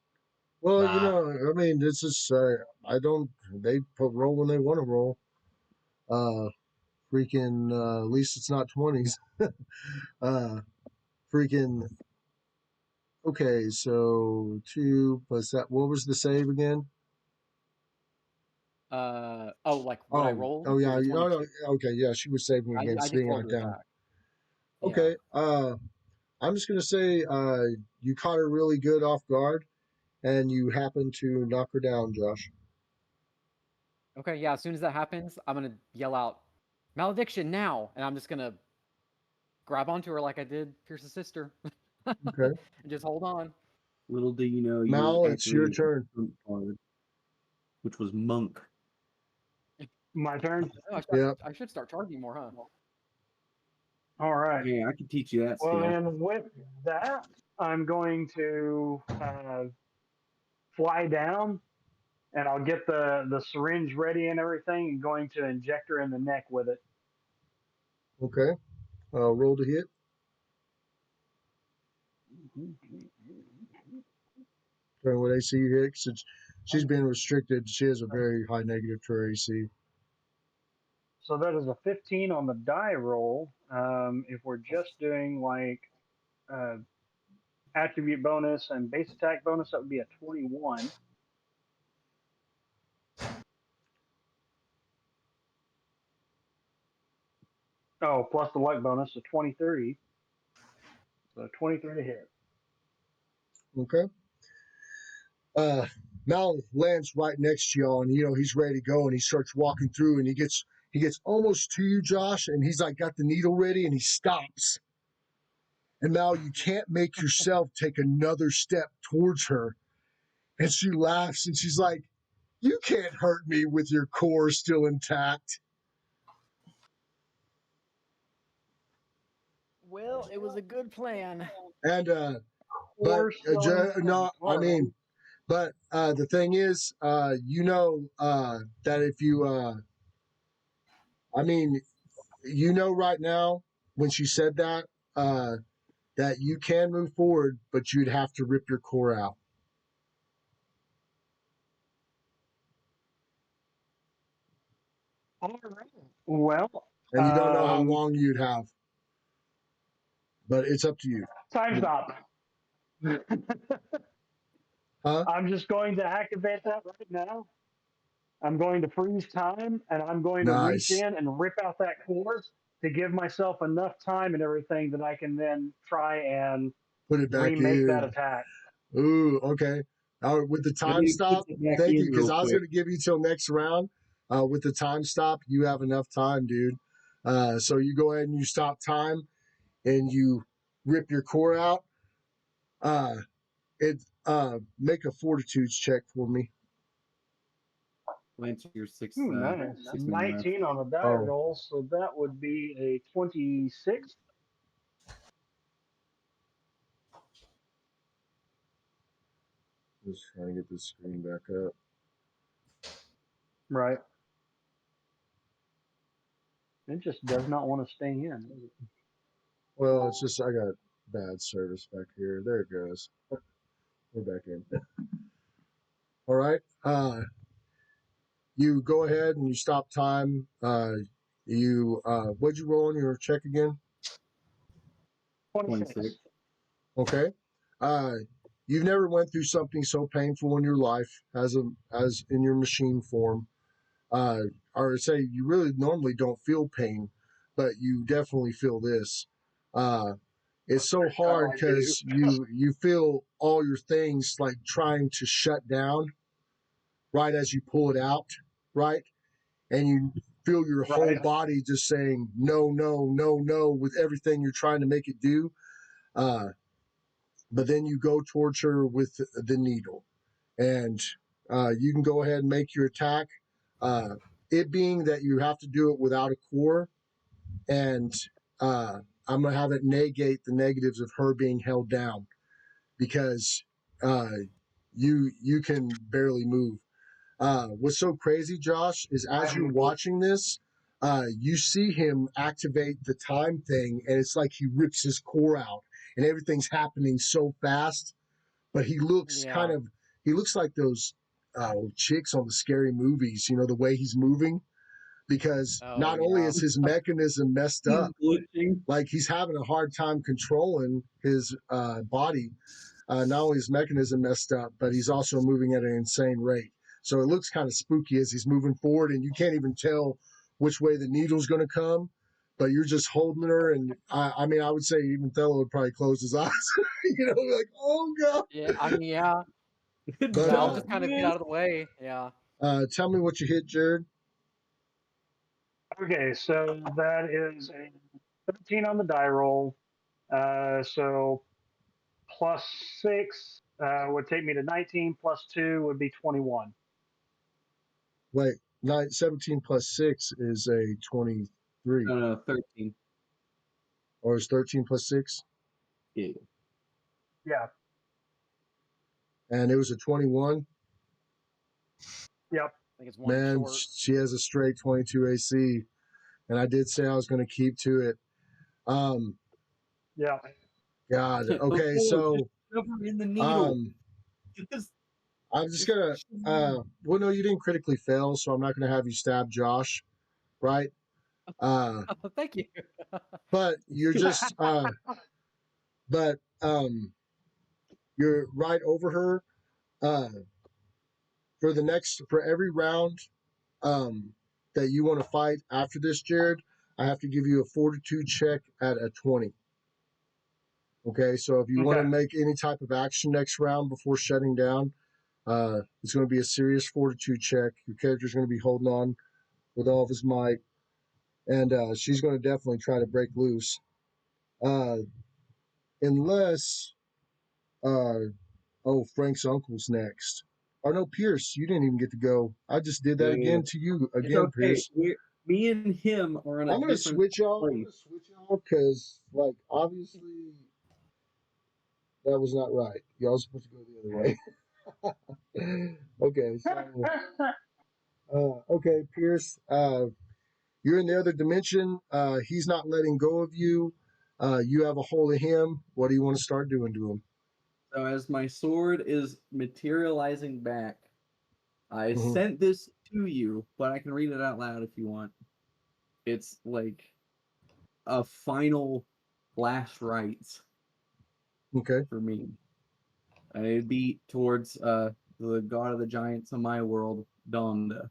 Well, I mean, this is, they roll when they want to roll. At least it's not 20s. Freaking, okay, so 2 plus that, what was the save again? Like what I rolled? Oh, yeah, no, okay, yeah, she was saving against I just being rolled knocked her down. attack. Okay, Yeah. I'm just going to say you caught her really good off guard, and you happen to knock her down, Josh. Okay, yeah, as soon as that happens, I'm going to yell out, malediction now! And I'm just going to grab onto her like I did Pierce's sister. Okay. And just hold on. Little do you know, Mal, it's your turn. Card, which was monk. My turn. I should start charging more, huh? All right. Yeah, I can teach you that Well, skill. then with that, I'm going to fly down, and I'll get the syringe ready and everything, and going to inject her in the neck with it. Okay. Roll to hit. Depending what AC you hit, since she's being restricted, she has a very high negative to her AC. So that is a 15 on the die roll. If we're just doing like attribute bonus and base attack bonus, that would be a 21. Oh, plus the luck bonus, a 23. So 23 to hit. Okay. Mal lands right next to y'all, and he's ready to go, and he starts walking through, and he gets almost to you, Josh, and he's like got the needle ready, and he stops. And Mal, you can't make yourself take another step towards her, and she laughs, and she's like, "You can't hurt me with your core still intact." Well, it was a good plan. And but Or still no, I mean, but the thing is, that if you, I mean, right now when she said that, that you can move forward, but you'd have to rip your core out. all right. Well, And you don't know how long you'd have. But it's up to you. time stop. Huh? I'm just going to activate that right now. I'm going to freeze time, and I'm going to reach Nice. in and rip out that core to give myself enough time and everything that I can then try and Put it back remake that in. attack. Ooh, okay. With the time me stop, put it back thank in you, because real I was quick. going to give you till next round. With the time stop, you have enough time, dude. So you go ahead and you stop time, and you rip your core out. Make a fortitude check for me. Lance, your six. Ooh, nice. 19 on the die roll, so that would be a 26. Just trying to get this screen back up. Right. It just does not want to stay in. Well, it's just I got bad service back here. There it goes. We're back in. All right. You go ahead and you stop time. What'd you roll on your check again? 26. Okay. You've never went through something so painful in your life as in your machine form. Or say you really normally don't feel pain, but you definitely feel this. It's so hard because you feel all your things like trying to shut down right as you pull it out, right? And you feel your whole body just saying no, no, no, no with everything you're trying to make it do. But then you go towards her with the needle, and you can go ahead and make your attack. It being that you have to do it without a core, and I'm gonna have it negate the negatives of her being held down because you can barely move. What's so crazy, Josh, is as you're watching this, you see him activate the time thing, and it's like he rips his core out, and everything's happening so fast. But he looks he looks like those chicks on the scary movies, the way he's moving, because not only is his mechanism messed up, like he's having a hard time controlling his body. Not only his mechanism messed up, but he's also moving at an insane rate. So it looks kind of spooky as he's moving forward, and you can't even tell which way the needle's going to come. But you're just holding her, and I mean, I would say even Thello would probably close his eyes, like, oh god. Yeah, I mean, yeah. But I'll just kind of get out of the way. Yeah. Tell me what you hit, Jared. Okay, so that is a 13 on the die roll. So plus 6 would take me to 19, plus 2 would be 21. Wait, 17 plus 6 is a 23. No, 13. Or is 13 plus 6? Yeah. Yeah. And it was a 21? Yep. I think it's one Man, short. she has a straight 22 AC. And I did say I was going to keep to it. Yeah. God. Okay, so in the needle. I'm just gonna. Well, no, you didn't critically fail, so I'm not gonna have you stab Josh, right? Thank you. But you're just. But you're right over her. For every round that you want to fight after this, Jared, I have to give you a fortitude check at a 20. Okay, so if you want to Okay. make any type of action next round before shutting down, it's going to be a serious fortitude check. Your character's going to be holding on with all of his might, and she's going to definitely try to break loose. Uh, unless, oh, Frank's uncle's next. Or no, Pierce, you didn't even get to go. I just did that Yeah. again to you It's again, okay. Pierce. Me and him are on a I'm gonna different switch y'all. place. Because, like, obviously, that was not right. Y'all are supposed to go the other way. Okay, so okay, Pierce, you're in the other dimension. He's not letting go of you. You have a hold of him. What do you want to start doing to him? So as my sword is materializing back, I Hmm. sent this to you, but I can read it out loud if you want. It's like a final last rites Okay, for me. And it'd be towards the god of the giants of my world, Donda.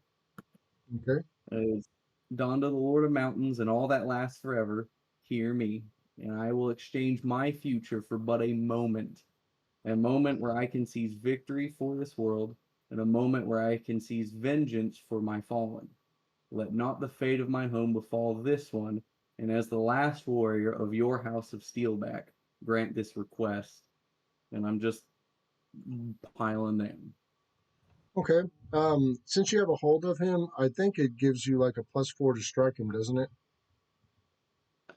okay, It's Donda, the Lord of Mountains, and all that lasts forever. Hear me, and I will exchange my future for but a moment where I can seize victory for this world, and a moment where I can seize vengeance for my fallen. Let not the fate of my home befall this one, and as the last warrior of your house of Steelback, grant this request. And I'm just piling in. okay. Since you have a hold of him, I think it gives you like a +4 to strike him, doesn't it?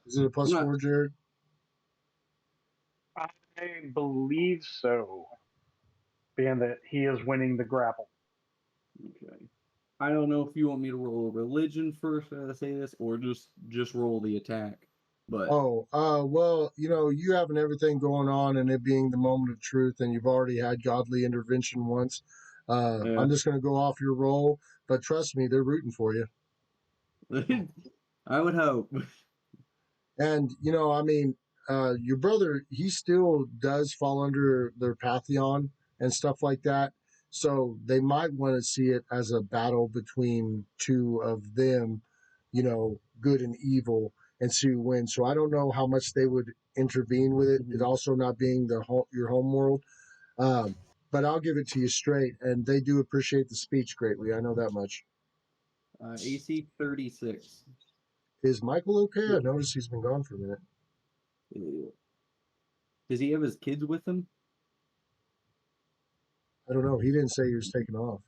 Is it a I'm not +4, Jared? I believe so, being that he is winning the grapple. okay. I don't know if you want me to roll a religion first to say this, or just roll the attack. But Oh, well, you having everything going on and it being the moment of truth, and you've already had godly intervention once. yeah, I'm just going to go off your roll, but trust me, they're rooting for you. I would hope. And, I mean, your brother, he still does fall under their pantheon and stuff like that. So they might want to see it as a battle between two of them, good and evil, and see who wins. So I don't know how much they would intervene with it. It also not being your home world. Um, but I'll give it to you straight, and they do appreciate the speech greatly. I know that much. AC 36. Is Michael okay? I noticed he's been gone for a minute. Does he have his kids with him? I don't know. He didn't say he was taking off.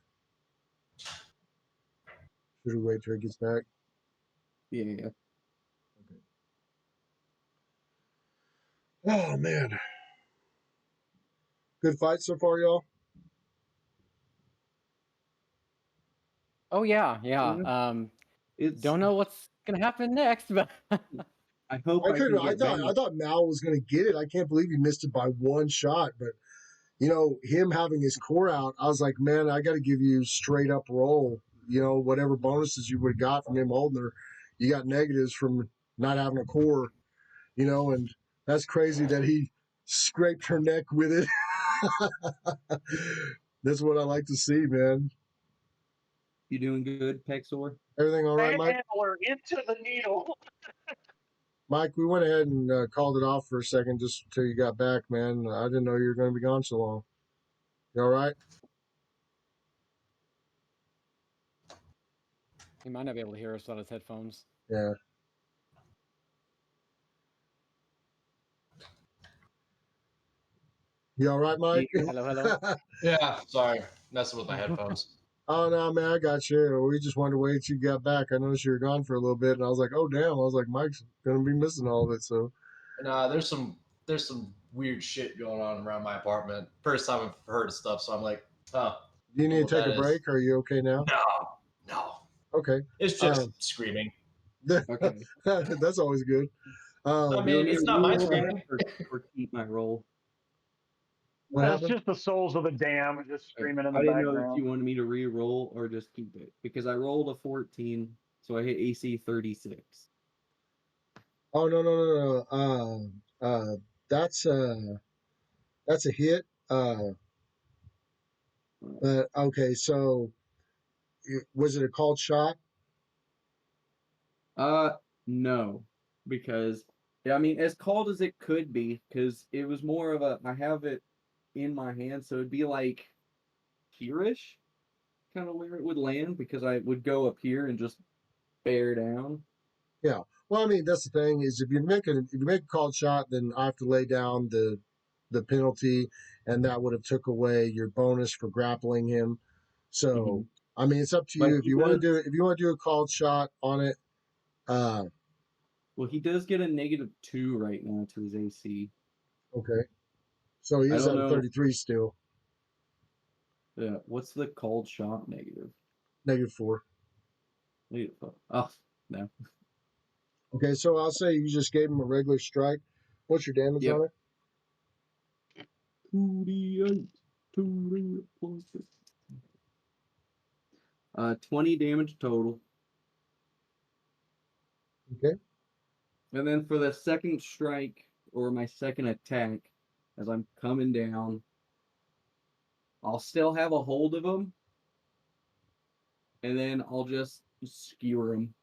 Should we wait till he gets back? Yeah. Okay. Oh man, good fight so far, y'all. Oh yeah, yeah. Yeah. It's. Don't know what's gonna happen next, but I hope I I couldn't. can get back. I thought Mal was going to get it. I can't believe he missed it by one shot. But him having his core out, I was like, man, I got to give you straight up roll. Whatever bonuses you would have got from him holding her, you got negatives from not having a core. And that's crazy that he scraped her neck with it. That's what I like to see, man. You doing good, Pexor? Everything all right, Mike? Antler into the needle. Mike, we went ahead and called it off for a second just until you got back, man. I didn't know you were going to be gone so long. You all right? he might not be able to hear us without his headphones. Yeah. You all right, Mike? Hello, hello. Yeah, sorry, messing with my headphones. Oh, no, man, I got you. We just wanted to wait till you got back. I noticed you were gone for a little bit, and I was like, oh, damn. I was like, Mike's going to be missing all of it, so. Nah, there's some weird shit going on around my apartment. First time I've heard of stuff, so I'm like, oh. Do you need to take a break? Are you okay now? No. Okay. It's just screaming. Okay. That's always good. I You mean, want me it's to not my roll screaming. or keep my roll? What It's happened? just the souls of the damned just screaming in the I didn't know if background. you wanted me to re-roll or just keep it because I rolled a 14, so I hit AC 36. Oh no. That's a hit. But okay, so was it a called shot? No, because I mean, as cold as it could be, because it was more of a I have it in my hand, so it'd be like here-ish, kind of where it would land, because I would go up here and just bear down. Yeah. Well, I mean, that's the thing is if you make a called shot, then I have to lay down the penalty, and that would have took away your bonus for grappling him. So, Mhm. I mean, it's up to But you if he you want to does, do it. If you want to do a called shot on it, uh, well, he does get a -2 right now to his AC. okay. So he I is don't at a know. 33 still, Yeah, what's the cold shot negative? -4. Oh, no. Okay, so I'll say you just gave him a regular strike. What's your damage Yep. on it? 2d8, 2d8 plus 6. 20 damage total. Okay. And then for the second strike or my second attack, as I'm coming down, I'll still have a hold of him, and then I'll just skewer him.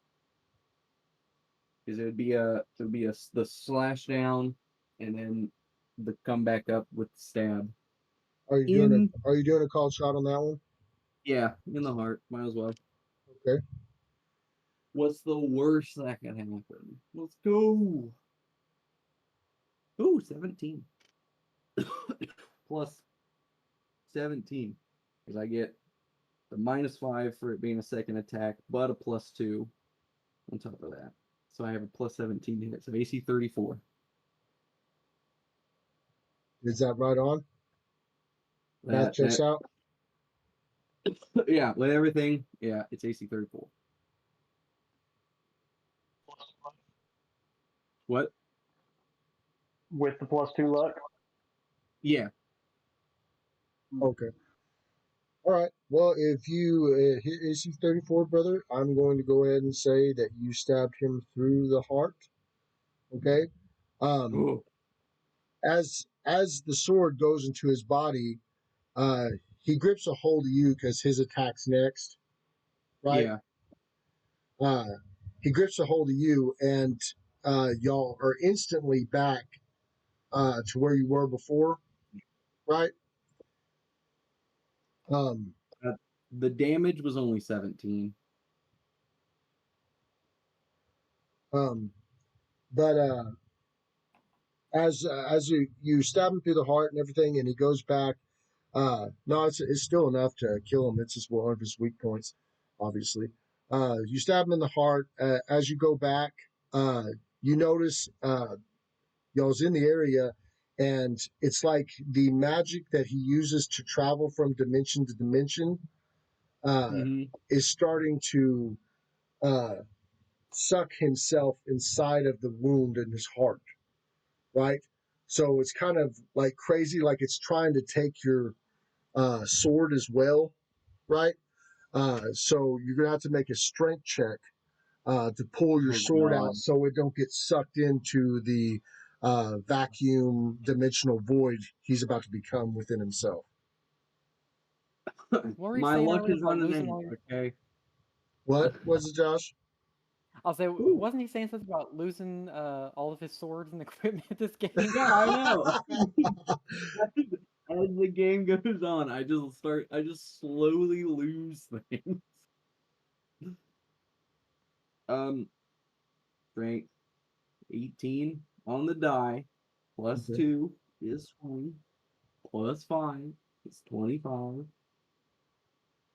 Because it would be the slash down, and then the come back up with the stab. Are you doing a called shot on that one? Yeah, in the heart. Might as well. Okay. What's the worst that can happen? Let's go. Ooh, 17. Plus 17. Because I get the -5 for it being a second attack, but a +2 on top of that. So I have a +17 to hit. So AC 34. Is that right on? Math That checks that out. yeah, with everything, yeah, it's AC 34. What? With the +2 luck. Yeah. Okay. All right. Well, if you hit AC 34, brother, I'm going to go ahead and say that you stabbed him through the heart. Okay. Um, Oh, as the sword goes into his body, uh, he grips a hold of you because his attack's next, right? yeah. Uh, he grips a hold of you, and y'all are instantly back to where you were before, right? Um, Uh, the damage was only 17. um, but as you stab him through the heart and everything, and he goes back. No, it's still enough to kill him. It's just one of his weak points, obviously. You stab him in the heart. As you go back, uh, you notice y'all's in the area, and it's like the magic that he uses to travel from dimension to dimension uh, Mm-hmm. is starting to uh, suck himself inside of the wound in his heart, right? So it's kind of like crazy, like it's trying to take your sword as well, right? So you're gonna have to make a strength check to pull your Oh sword out god. so it don't get sucked into the vacuum dimensional void he's about to become within himself. What were you My saying luck earlier is about running losing out, all your? okay? What was it, Josh? I'll say, Ooh, wasn't he saying something about losing all of his swords and equipment this game? yeah, I know. As the game goes on, I just slowly lose things. Um, strength 18 on the die, plus Okay. 2 is 20, plus 5 is 25.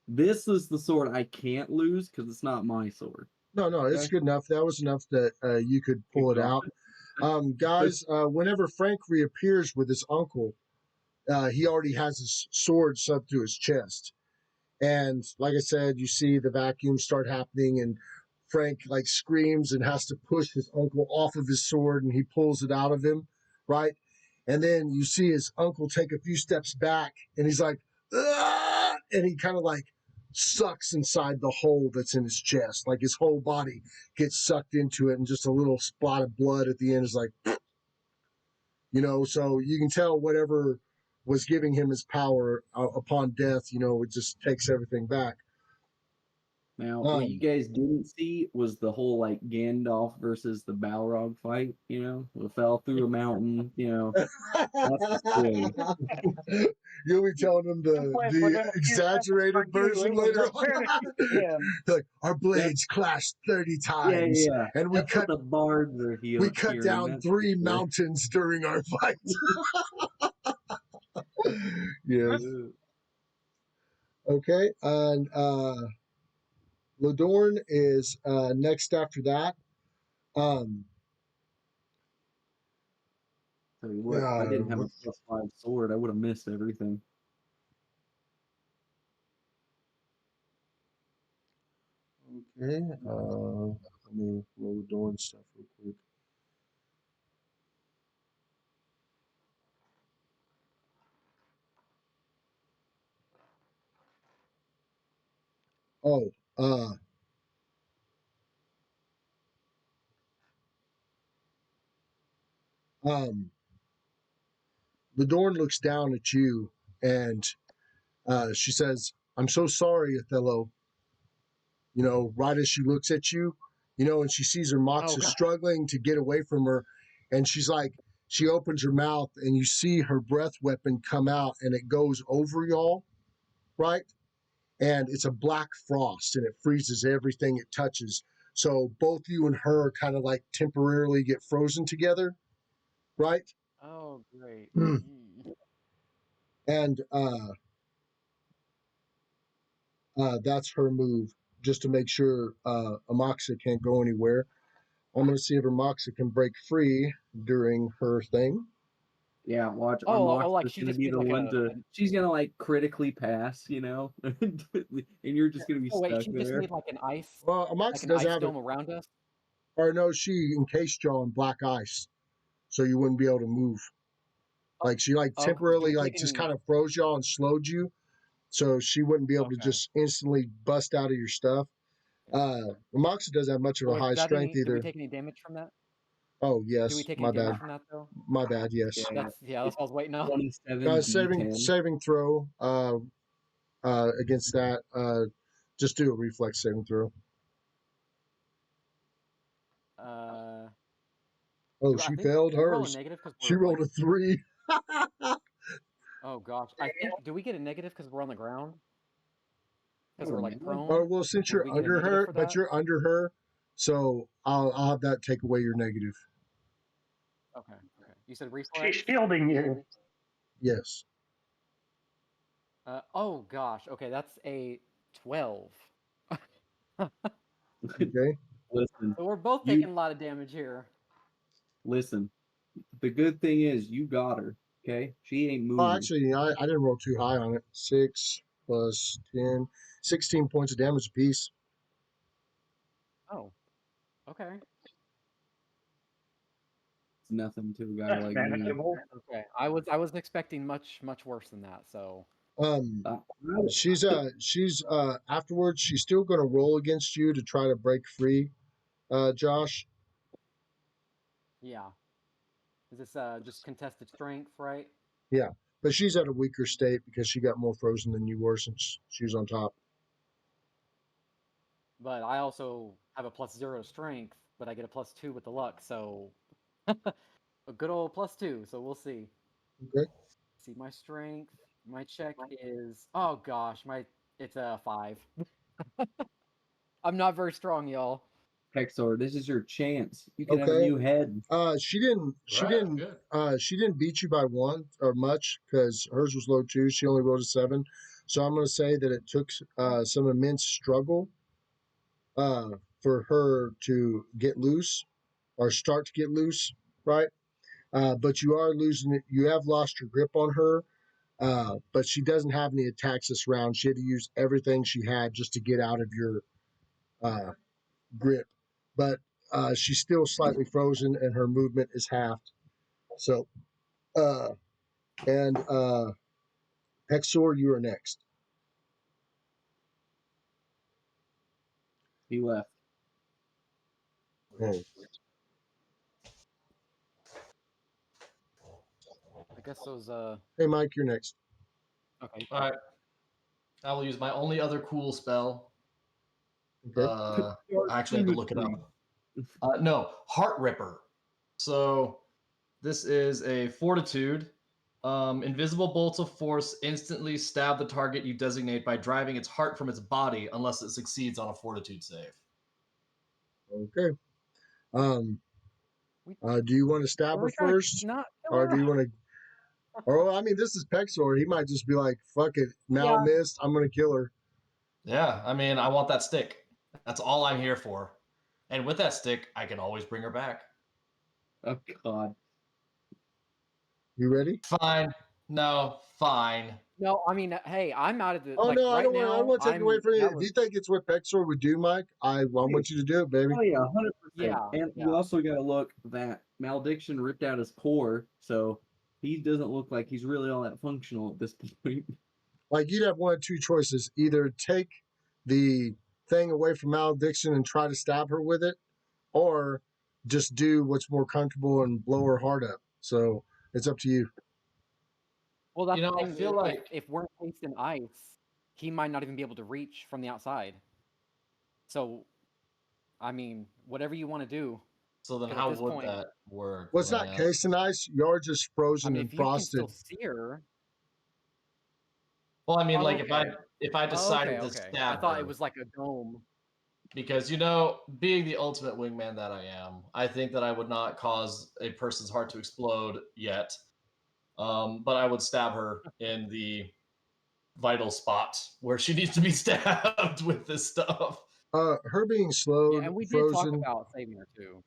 This is the sword I can't lose because it's not my sword. No, it's Okay? good enough. That was enough that you could pull it out. Guys, whenever Frank reappears with his uncle, he already has his sword shoved through his chest. And like I said, you see the vacuum start happening, and Frank like screams and has to push his uncle off of his sword, and he pulls it out of him, right? And then you see his uncle take a few steps back, and he's like, "Ah!" And he kind of like sucks inside the hole that's in his chest. Like his whole body gets sucked into it, and just a little spot of blood at the end is like, so you can tell whatever was giving him his power upon death, it just takes everything back. Now, what you guys didn't see was the whole like Gandalf versus the Balrog fight. It fell through a mountain. That's the story. You'll be telling them the exaggerated version later on. Like, our blades clashed 30 times, and we cut the bards are we cut down 3 mountains during our fight. Yes. Okay, and Ladorn is next after that. Tell you what, if I didn't have a +5 sword, I would have missed everything. Okay, let me roll Ladorn stuff real quick. Oh, Ladorn looks down at you, and she says, "I'm so sorry, Othello." Right as she looks at you, and she sees her Moxa struggling to get away from her, and she's like, she opens her mouth, and you see her breath weapon come out, and it goes over y'all, right? And it's a black frost, and it freezes everything it touches. So both you and her kind of like temporarily get frozen together, right? Oh, great. And that's her move, just to make sure Amoxa can't go anywhere. I'm going to see if Amoxa can break free during her thing. Yeah, watch. Like she's gonna be the one to. She's gonna like critically pass, and you're just gonna be stuck there. She just need like an ice. Well, Amoxa doesn't have dome around us. Or no, she encased y'all in black ice, so you wouldn't be able to move. Like she temporarily just kind of froze y'all and slowed you, so she wouldn't be able to just instantly bust out of your stuff. Amoxa doesn't have much of a high strength either. Do we take any damage from that? Oh yes, Do we take my any bad. damage from that though? My bad. Yes. That's what I was waiting on. 27 saving throw. Against that. Just do a reflex saving throw. She failed hers. She rolled a 3. Oh gosh, I think. Do we get a negative because we're on the ground? Because we're like prone. Oh well, since you're under her, but you're under her, so I'll have that take away your negative. Okay. You said reflex. She's shielding you. Yes. Oh gosh. Okay, that's a 12. Okay. Listen. So we're both taking a lot of damage here. Listen, the good thing is you got her. Okay, she ain't moving. Oh, actually, I didn't roll too high on it. 6 plus 10, 16 points of damage apiece. Oh. Okay. It's nothing to a guy like me. Okay. I was expecting much worse than that. So. She's afterwards. She's still going to roll against you to try to break free, Josh. Yeah. Is this just contested strength, right? Yeah, but she's at a weaker state because she got more frozen than you were since she was on top. But I also have a +0 strength, but I get a +2 with the luck, so a good old +2. So we'll see. Okay. See my strength. My check is it's a 5. I'm not very strong, y'all. Hexor, this is your chance. You can have a new head. She didn't beat you by 1 or much because hers was low too. She only rolled a 7. So I'm going to say that it took some immense struggle for her to get loose or start to get loose, right? But you are losing it. You have lost your grip on her, but she doesn't have any attacks this round. She had to use everything she had just to get out of your grip. But she's still slightly frozen, and her movement is halved. So And Hexor, you are next. He left. Oh. I guess those. Hey, Mike, you're next. Okay. All right. I will use my only other cool spell. Okay. I actually have to look it up. No, Heart Ripper. So this is a fortitude. Invisible bolts of force instantly stab the target you designate by driving its heart from its body unless it succeeds on a fortitude save. Okay. Do you want to stab her first, Not or do you want to? Or I mean, this is Pexor. He might just be like, "Fuck it, now missed. I'm gonna kill her." Yeah, I mean, I want that stick. That's all I'm here for. And with that stick, I can always bring her back. Oh God. You ready? Fine. No, fine. No, I mean, hey, I'm out of the. Oh like, no, I right don't now, want to take it away from you. that If was, you think it's what Pexor would do, Mike, I want you to do it, baby. Oh yeah, 100%. Yeah, And yeah. you also got to look that malediction ripped out his core, so he doesn't look like he's really all that functional at this point. Like you'd have one of two choices: either take the thing away from malediction and try to stab her with it, or just do what's more comfortable and blow her heart up. So it's up to you. Well, that's the I thing. feel like if we're encased in ice, he might not even be able to reach from the outside. So, I mean, whatever you want to do. So then, 'Cause how at this would point, that work? Well, it's not cased in ice. You're just I frozen mean, and if you can frosted. still see her. Well, I mean, Oh, like okay. if I decided to Okay. I stab thought her, it was like a dome. because being the ultimate wingman that I am, I think that I would not cause a person's heart to explode yet. But I would stab her in the vital spot where she needs to be stabbed with this stuff. Her being Yeah, slowed, and we did talk frozen, about saving her too.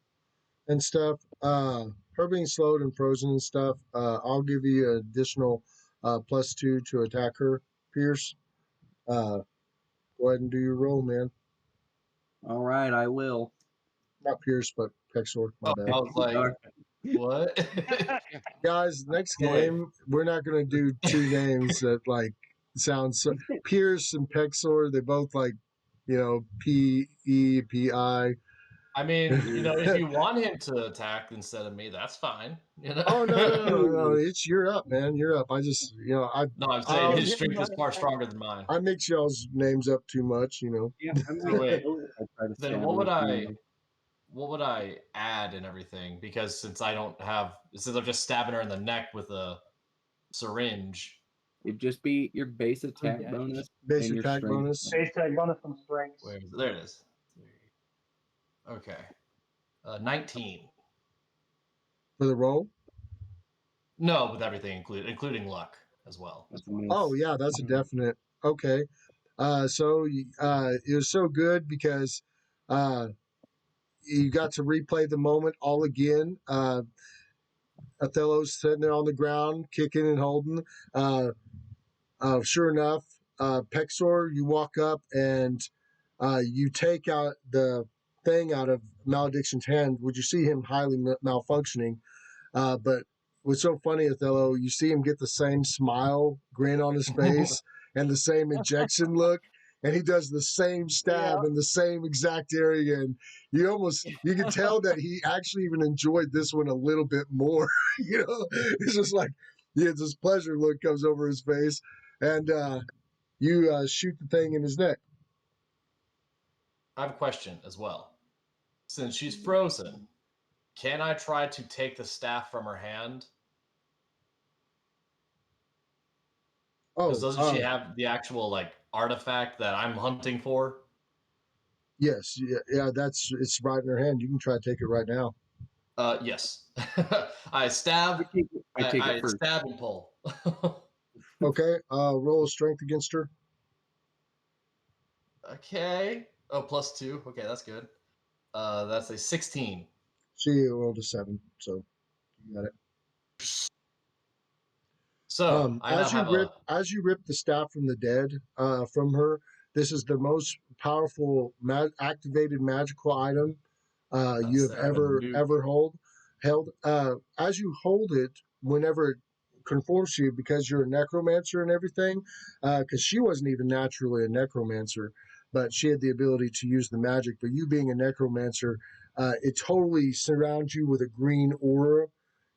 and stuff. Her being slowed and frozen and stuff. I'll give you an additional +2 to attack her, Pierce. Go ahead and do your roll, man. All right, I will. Not Pierce, but Pexor. My I bad. was like, what? Guys, next No, wait. game we're not gonna do two names that like sound so. Pierce and Pexor. They both like, PEPI. I mean, if you want him to attack instead of me, that's fine. Oh no! It's you're up, man. You're up. I just No, I'm saying his strength is far stronger than mine. I mix y'all's names up too much, Yeah, I mean, So wait, then then what would I add and everything? Because since I'm just stabbing her in the neck with a syringe. It'd just be your base attack Yeah. bonus. Base and your attack strength. bonus. Base tag bonus from strengths. Where is it? There it is. Okay. 19. For the roll? No, with everything including luck as well. Oh yeah, that's a definite. Okay. So it was so good because you got to replay the moment all again. Othello's sitting there on the ground, kicking and holding. Sure enough, Pexor, you walk up and you take out the thing out of Malediction's hand. Would you see him highly malfunctioning? But what's so funny, Othello, you see him get the same smile, grin on his face, and the same injection look, and he does the same stab in the same exact area, and you can tell that he actually even enjoyed this one a little bit more. It's just like this pleasure look comes over his face, and you shoot the thing in his neck. I have a question as well. Since she's frozen, can I try to take the staff from her hand? Because doesn't she have the actual artifact that I'm hunting for? Yes, yeah, it's right in her hand. You can try to take it right now. Yes. I stab. I stab and pull. Okay, roll a strength against her. Okay. Oh, +2. Okay, that's good. That's a 16. She rolled a 7, so you got it. So as you rip the staff from the dead from her, this is the most powerful activated magical item you have ever held. As you hold it, whenever it conforms to you, because you're a necromancer and everything, because she wasn't even naturally a necromancer, but she had the ability to use the magic. But you being a necromancer, it totally surrounds you with a green aura.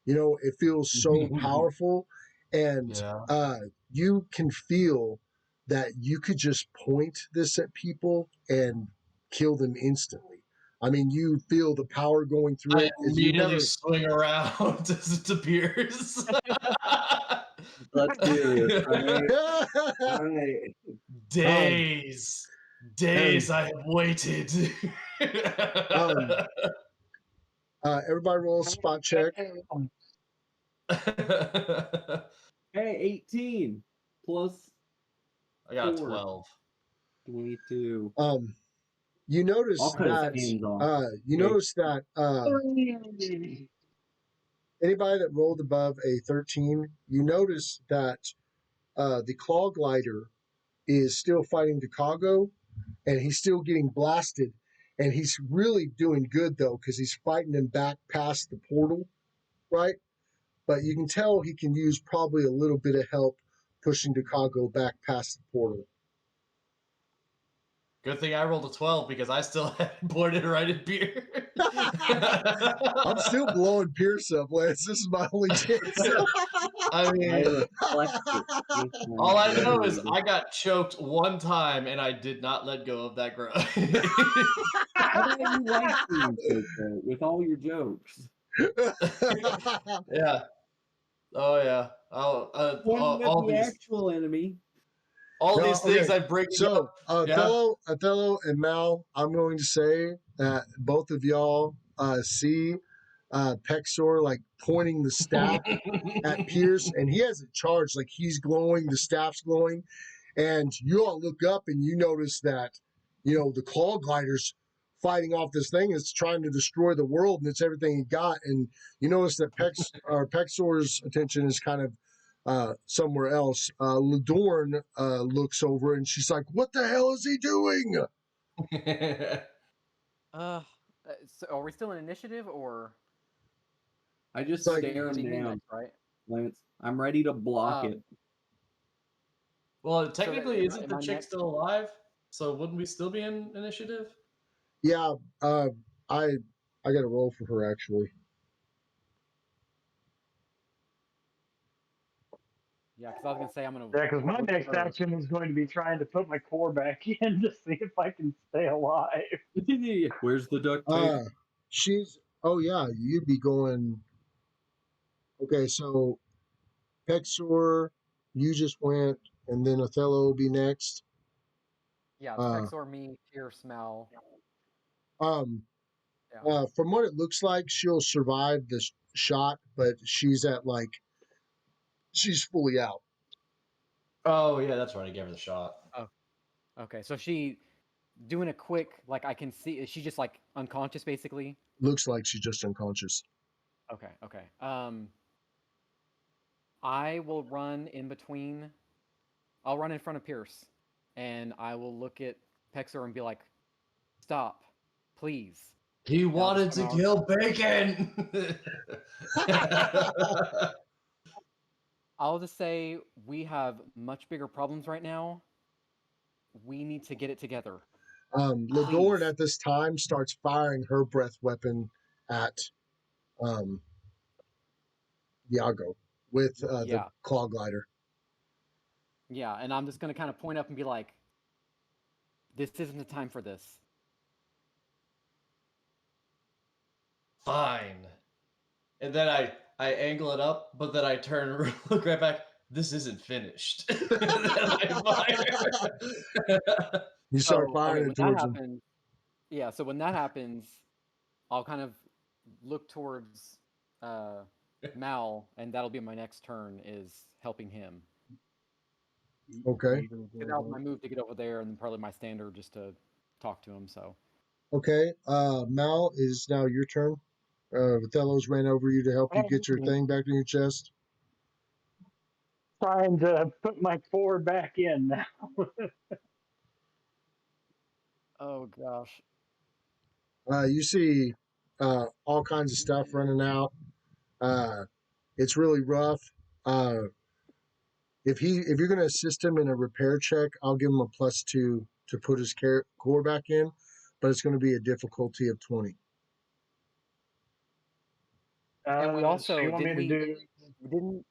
You know, it feels so powerful, and Yeah. you can feel that you could just point this at people and kill them instantly. I mean, you feel the power going through I it. You immediately never. swing around to Pierce. Let's do this. All right. Days, and days I have waited. um, everybody roll a spot check. Hey, 18 plus I got a 4, 12. 22. You notice I'll cut his that. hands off. You Okay. notice that anybody that rolled above a 13, you notice that the claw glider is still fighting Chicago, and he's still getting blasted, and he's really doing good though because he's fighting him back past the portal, right? But you can tell he can use probably a little bit of help pushing Chicago back past the portal. Good thing I rolled a 12 because I still had boarded right in Pierce. I'm still blowing Pierce up, Lance. This is my only chance. I I mean, reflect it with my all I know is blade. I got choked one time and I did not let go of that grudge. I thought you liked being so though, with all your jokes. Yeah. Oh yeah. Pointing at All the these actual enemy. things okay. I bring So, up. Yeah. Othello and Mal, I'm going to say that both of y'all see Pexor like pointing the staff at Pierce, and he hasn't charged. Like he's glowing, the staff's glowing, and you all look up and you notice that the claw glider's fighting off this thing that's trying to destroy the world, and it's everything he got. And you notice that Pexor's attention is kind of somewhere else. Ladorn looks over and she's like, "What the hell is he doing?" So are we still in initiative or I just It's like- stare it'd him be me down, next, right? Lance. I'm ready to block it. Well, technically, am isn't the I chick next? still alive? So wouldn't we still be in initiative? Yeah, I got to roll for her actually. Yeah, because I was gonna say I'm gonna. Yeah, because my look next for- action is going to be trying to put my core back in to see if I can stay alive. Where's the duct tape? She's. Oh yeah, you'd be going. Okay, so Pexor, you just went, and then Othello will be next. Yeah, it's Pexor, me, Pierce, Mal. Um, Yeah. from what it looks like, she'll survive the shot, but she's fully out. Oh yeah, that's right. I gave her the shot. Oh, okay. So she doing a quick like I can see. Is she just like unconscious basically? Looks like she's just unconscious. Okay. Okay. I will run in between. I'll run in front of Pierce, and I will look at Pexor and be like, "Stop, please." He wanted to come out. kill Bacon. I'll just say we have much bigger problems right now. We need to get it together. Ladorn Please. at this time starts firing her breath weapon at Iago with the Yeah. claw glider. Yeah, and I'm just gonna kind of point up and be like, "This isn't the time for this." Fine. And then I angle it up, but then I turn and look right back. This isn't finished. And then I fire. You start Oh, firing okay. it When that towards him. happens, yeah. So when that happens, I'll kind of look towards Mal, and that'll be my next turn. Is helping him. Okay. Because that was my move to get over there, and then probably my standard just to talk to him. So Okay. Mal, is now your turn. Othello's ran over you to help you get your thing back in your chest. Trying to put my core back in now. oh gosh. You see all kinds of stuff running out. It's really rough. If you're going to assist him in a repair check, I'll give him a +2 to put his core back in, but it's going to be a difficulty of 20. And we also so you want me to do? didn't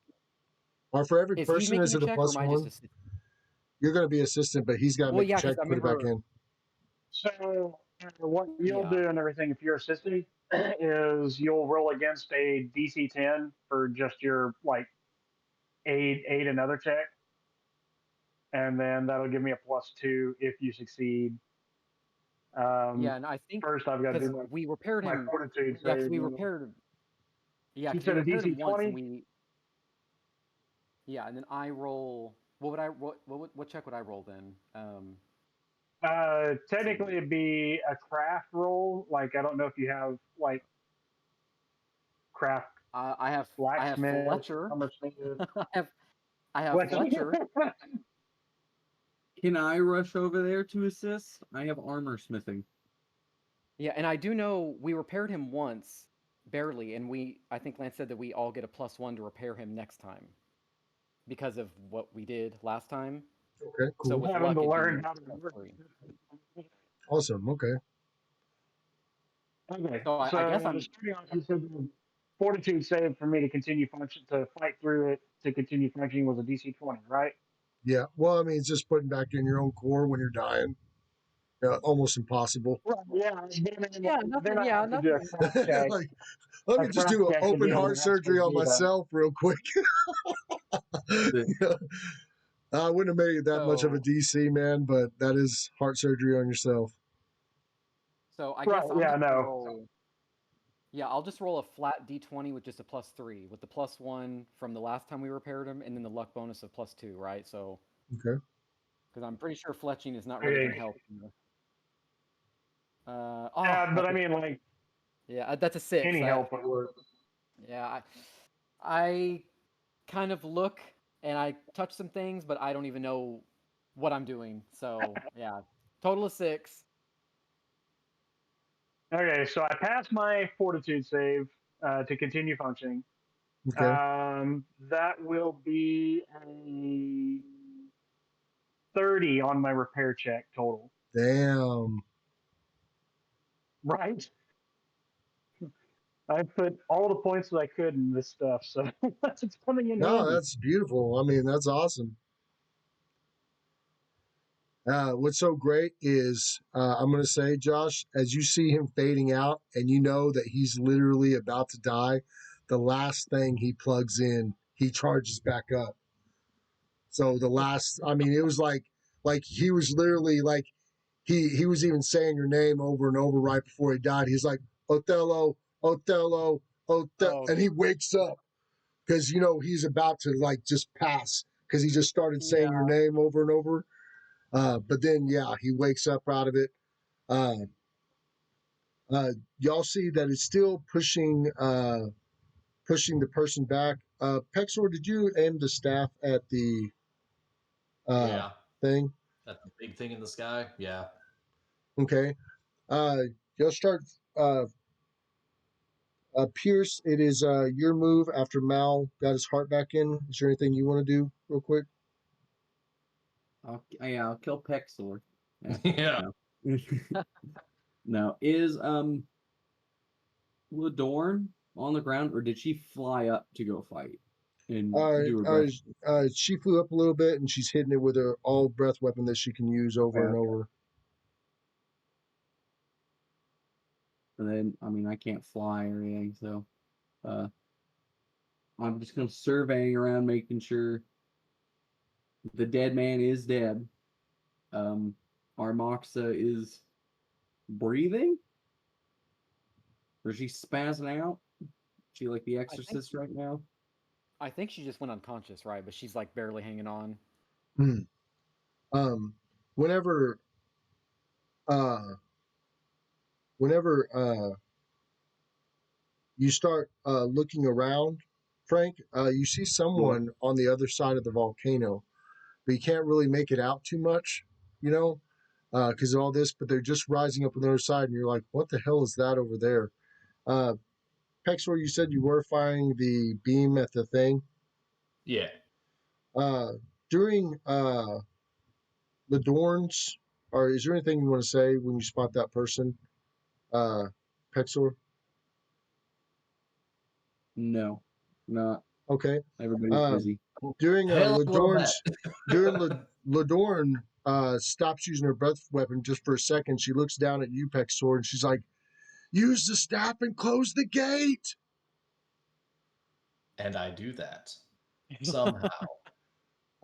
Or for every is he person, making is the it a check or am I just +1? assisting? You're going to be assistant, but he's got to Well, make a yeah, because check, I put it back remember. in. So what you'll Yeah. do and everything if you're assisting is you'll roll against a DC 10 for just your like aid another check, and then that'll give me a +2 if you succeed. Yeah, and I think First I've got to because do we repaired my him. fortitude Yeah, because save. we repaired. Yeah, You because we said a repaired him DC once, and 20. we. Yeah, and then I roll. What would I? What check would I roll then? Technically, See. it'd be a craft roll. Like I don't know if you have like craft I have blacksmith, Fletcher. armorsmith. I have I have Fletcher. Can I rush over there to assist? I have armor smithing. Yeah, and I do know we repaired him once, barely, and I think Lance said that we all get a +1 to repair him next time because of what we did last time. Okay, So cool. with Having luck, to it'd learn be how to +3. Awesome. Okay. Okay, So I guess I'm. starting off, you said the fortitude save for me to continue function to fight through it to continue functioning was a DC 20, right? Yeah. Well, I mean, it's just putting back in your own core when you're dying. Almost impossible. Right. Yeah. Yeah, Then nothing. I Yeah, have to do a nothing. craft check. Like, let A me just craft do an check to open be able heart to actually surgery on do that. myself real quick. The- I wouldn't have made it that much of a So DC, man, but that is heart surgery on yourself. I Right. guess I'm Yeah. just gonna No. roll. Yeah, I'll just roll a flat D20 with just a +3, with the +1 from the last time we repaired him, and then the luck bonus of +2, right? So, Okay. because I'm pretty sure fletching is not really Okay. going to help. But I That's mean, like yeah, that's a 6. any help would work. Yeah, I kind of look and I touch some things, but I don't even know what I'm doing. So yeah, total of 6. Okay, so I passed my fortitude save to continue functioning. Okay. That will be a 30 on my repair check total. Damn. Right. I put all the points that I could in this stuff, so it's coming in No, handy. that's beautiful. I mean, that's awesome. What's so great is I'm going to say, Josh, as you see him fading out and you know that he's literally about to die, the last thing he plugs in, he charges back up. So the last, I mean, it was like he was literally like he was even saying your name over and over right before he died. He's like Othello, Othello, Othello, Oh and he wakes up because you know he's about to like just pass because he just started yeah, saying your name over and over. But then, yeah, he wakes up out of it. Uh, y'all see that it's still pushing the person back. Pexor, did you aim the staff at the uh, Yeah. thing? That big thing in the sky. Yeah. Okay. Y'all start. Pierce, it is your move after Mal got his heart back in. Is there anything you want to do real quick? I'll kill Pexor. Yeah. No. No. Is Ladorn on the ground, or did she fly up to go fight and do her best? She flew up a little bit and she's hitting it with her all breath weapon that she can use over and Okay. over. And then, I mean, I can't fly or anything, so I'm just kind of surveying around, making sure the dead man is dead. Our Moxa is breathing, or is she spazzing out? She like the I think Exorcist right now? I think she just went unconscious, right? But she's like barely hanging on. Hmm. Um, whenever uh, whenever you start looking around, Frank, you see someone on the other side of the volcano, but you can't really make it out too much, you know, because of all this. But they're just rising up on the other side, and you're like, "What the hell is that over there?" Uh, Pexor, you said you were firing the beam at the thing. Yeah. During the Dorns, or is there anything you want to say when you spot that person, Pexor? No, not. Okay. Everybody's busy. During Hell of a Ladorn's, bet. during Ladorn stops using her breath weapon just for a second. She looks down at you, Pexor, and she's like, "Use the staff and close the gate." And I do that somehow.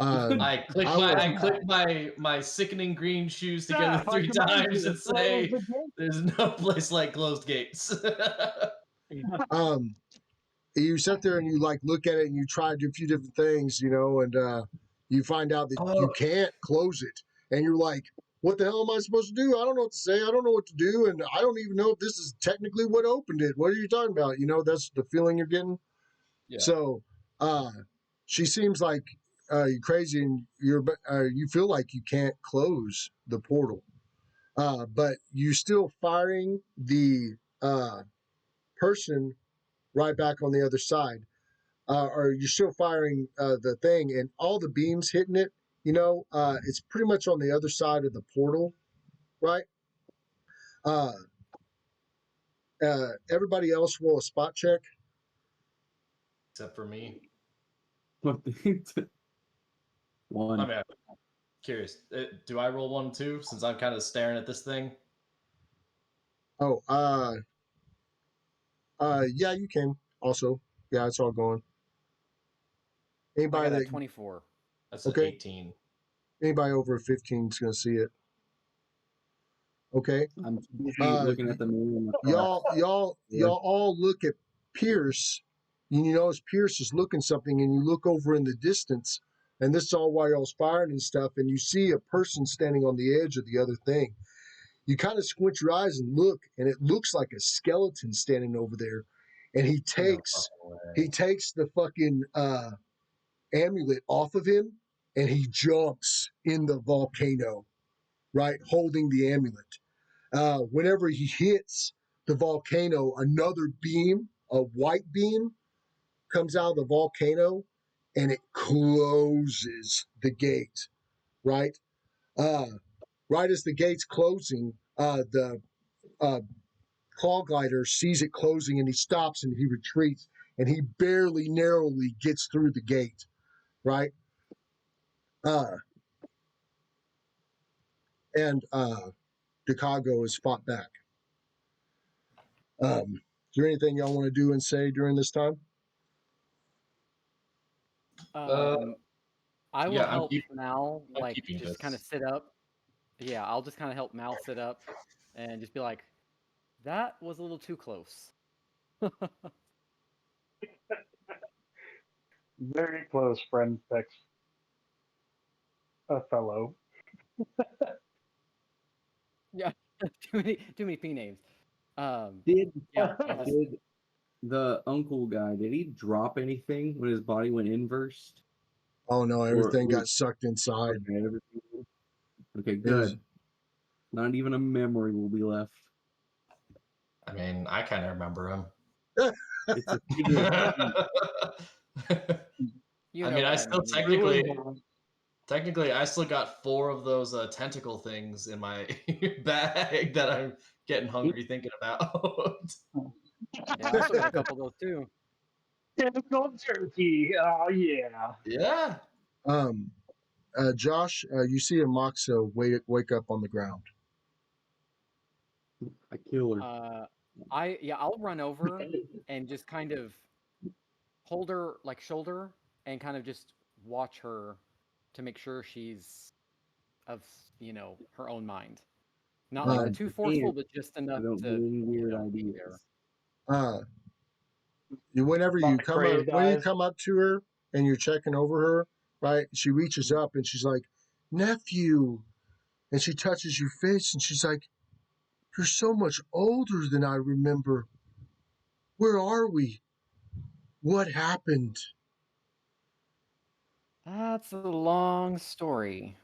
Um, I click I my will- I click my sickening green shoes together Yeah, I 3 command times you, and close say, the gate. "There's no place like closed gates." um, you sit there and you like look at it and you try to do a few different things, you know, and you find out that you Oh. can't close it, and you're like, "What the hell am I supposed to do? I don't know what to say. I don't know what to do, and I don't even know if this is technically what opened it. What are you talking about?" You know, that's the feeling you're getting. Yeah. So, she seems like you're crazy, and you feel like you can't close the portal, but you still firing the person right back on the other side, or you're still firing the thing, and all the beams hitting it. You know, it's pretty much on the other side of the portal, right? Uh, everybody else roll a spot check. Except for me. One. I mean, I'm curious. Do I roll 1 too? Since I'm kind of staring at this thing. Oh, yeah, you can also. Yeah, it's all going. I Anybody got a that 24. That's an Okay. 18. anybody over 15 is gonna see it. Okay, I'm too busy Uh, looking at the moon and the y'all Yeah. all look at Pierce. And you notice Pierce is looking something, and you look over in the distance, and this is all while y'all's firing and stuff, and you see a person standing on the edge of the other thing. You kind of squint your eyes and look, and it looks like a skeleton standing over there, and he takes the fucking amulet off of him, and he jumps in the volcano, right, holding the amulet. Whenever he hits the volcano, another beam, a white beam, comes out of the volcano, and it closes the gate, right? Right as the gate's closing, the claw glider sees it closing, and he stops and he retreats, and he barely, narrowly gets through the gate, right? And Chicago is fought back. Is there anything y'all want to do and say during this time? I will yeah, I'm help Mal, I'm like, keeping just kind of this. sit up. Yeah, I'll just kind of help Mal sit up and just be like, that was a little too close. Very close friend, Pex. A fellow. Yeah, too many P names. Did Yeah, I'll just, did the uncle guy? Did he drop anything when his body went inverse? Oh no, Or everything got sucked inside. okay, everything- okay, It was- good. Not even a memory will be left. I mean, I kind of remember him. It's a figure of speech. you I know mean, I what still mean. technically, I still got 4 of those tentacle things in my bag that I'm getting hungry thinking about. Yeah, I still got a couple of those too. Typical turkey. Oh yeah. Yeah. Josh, you see a Moxa wake up on the ground. I kill her. I'll run over and just kind of hold her like shoulder and kind of just watch her to make sure she's of her own mind. Not like Um, too forceful, and but just I enough don't to get any weird be ideas. there. Whenever you Not come up, crazed when you eyes. come up to her and you're checking over her, right? She reaches up and she's like, "Nephew," and she touches your face and she's like, "You're so much older than I remember. Where are we? What happened?" That's a long story.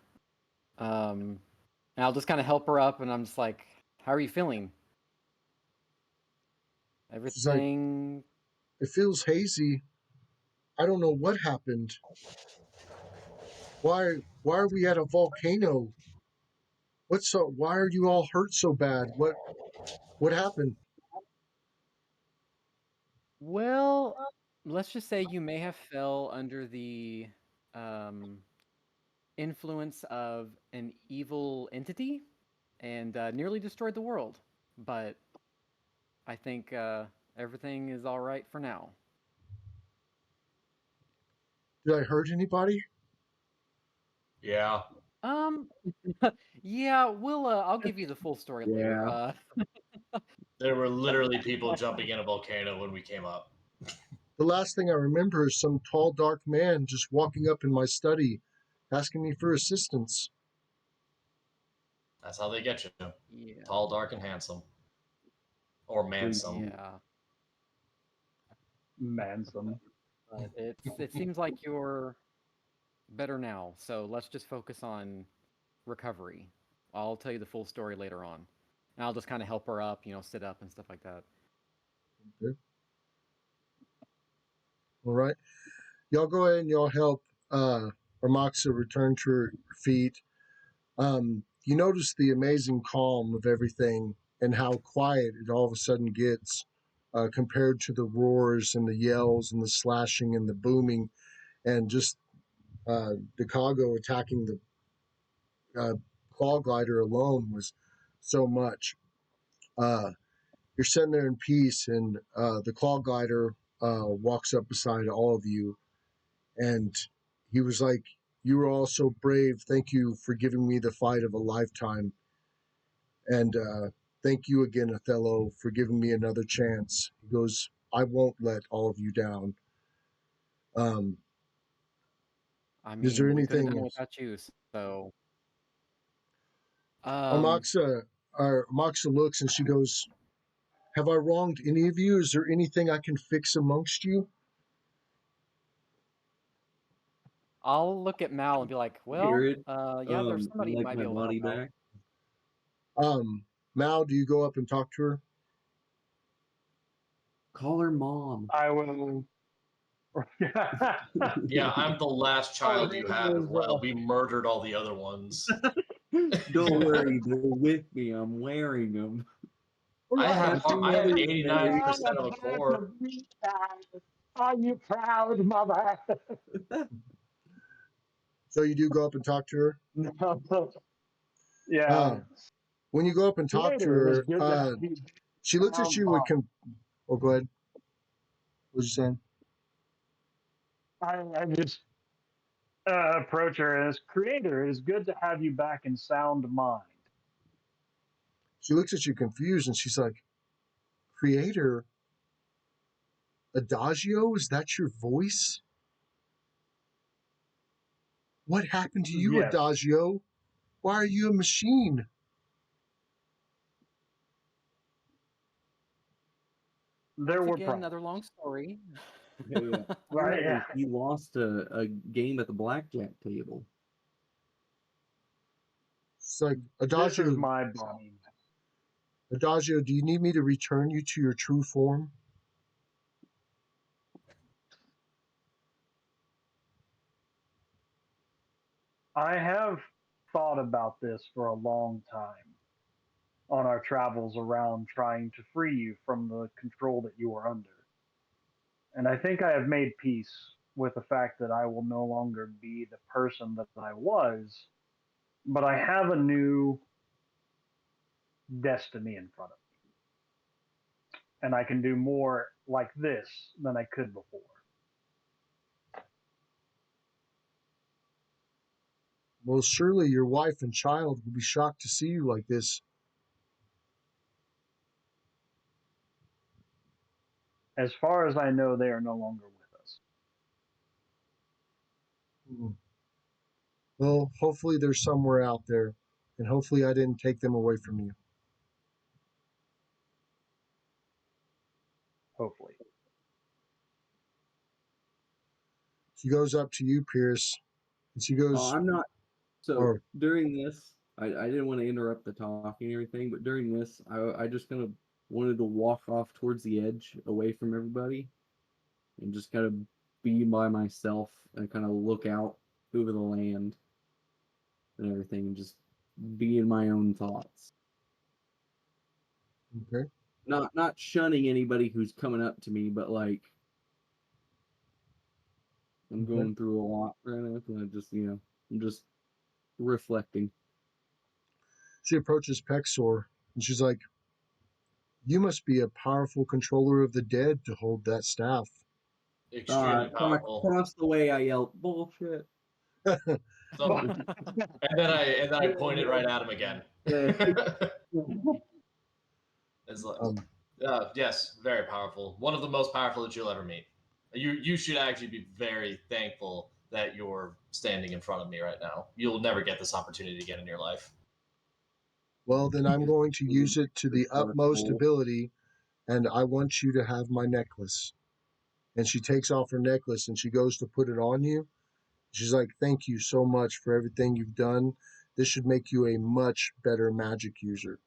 And I'll just kind of help her up, and I'm just like, "How are you feeling?" She's like, Everything. it feels hazy. I don't know what happened. Why are we at a volcano? Why are you all hurt so bad? What happened? Well, let's just say you may have fell under the um, influence of an evil entity and nearly destroyed the world. But I think everything is all right for now. Did I hurt anybody? Yeah. Um, yeah, I'll give you the full story later. Yeah. There were literally people jumping in a volcano when we came up. The last thing I remember is some tall, dark man just walking up in my study, asking me for assistance. That's how they get you. Yeah, Tall, dark, and handsome. Or mansome. yeah. Manson. But it seems like you're better now. So let's just focus on recovery. I'll tell you the full story later on. And I'll just kind of help her up, sit up and stuff like that. Okay. All right. Y'all go ahead and y'all help Ramoxa return to her feet. You notice the amazing calm of everything and how quiet it all of a sudden gets compared to the roars and the yells and the slashing and the booming and just the cargo attacking the claw glider alone was so much. Uh, you're sitting there in peace, and the claw glider walks up beside all of you, and he was like, "You were all so brave. Thank you for giving me the fight of a lifetime, and thank you again, Othello, for giving me another chance." He goes, "I won't let all of you down." Um, I is there mean, we could have anything done it else? without you, so Moxa looks and she goes, "Have I wronged any of you? Is there anything I can fix amongst you?" I'll look at Mal and be like, well, Jared, yeah, there's somebody who like might my be able to help body out. back. Mal, do you go up and talk to her? Call her mom. I will. Yeah, I'm the last child you have as well. uh, We murdered all the other ones. Don't worry, they're with me. I'm wearing them. I have Got two others married. 89% of a core. Are you proud, mother? So you do go up and talk to her. Yeah. Uh, when you go up and talk to Later, it is her, good to have you she looks at around, you with Bob. oh, go ahead. What was you saying? I just approach her as creator. It is good to have you back in sound mind. She looks at you confused, and she's like, "Creator, Adagio, is that your voice? What happened to you, Yes, Adagio? Why are you a machine?" there Once were again, problems. another long story. Hey, Right? Yeah. he lost a game at the blackjack table. She's like, This is "Adagio, my body. Adagio, do you need me to return you to your true form?" I have thought about this for a long time on our travels around trying to free you from the control that you are under. And I think I have made peace with the fact that I will no longer be the person that I was, but I have a new destiny in front of me. And I can do more like this than I could before. Well, surely your wife and child will be shocked to see you like this. As far as I know, they are no longer with us. Hmm. Well, hopefully they're somewhere out there, and hopefully I didn't take them away from you. Hopefully. She goes up to you, Pierce, and she Oh, goes, I'm not. So or during this, I didn't want to interrupt the talking and everything, but during this, I just gonna wanted to walk off towards the edge, away from everybody, and just kind of be by myself and kind of look out over the land and everything, and just be in my own thoughts. Okay. Not shunning anybody who's coming up to me, but like I'm Okay. going through a lot right now, and I'm just reflecting. She approaches Pexor and she's like, "You must be a powerful controller of the dead to hold that staff." Extremely powerful. Across the way, I yelled, "Bullshit!" So, and then I pointed right at him again. It's like, yes, very powerful. One of the most powerful that you'll ever meet. You should actually be very thankful that you're standing in front of me right now. You'll never get this opportunity again in your life. Well, then I'm going to use it to the utmost ability, and I want you to have my necklace. And she takes off her necklace and she goes to put it on you. She's like, "Thank you so much for everything you've done. This should make you a much better magic user."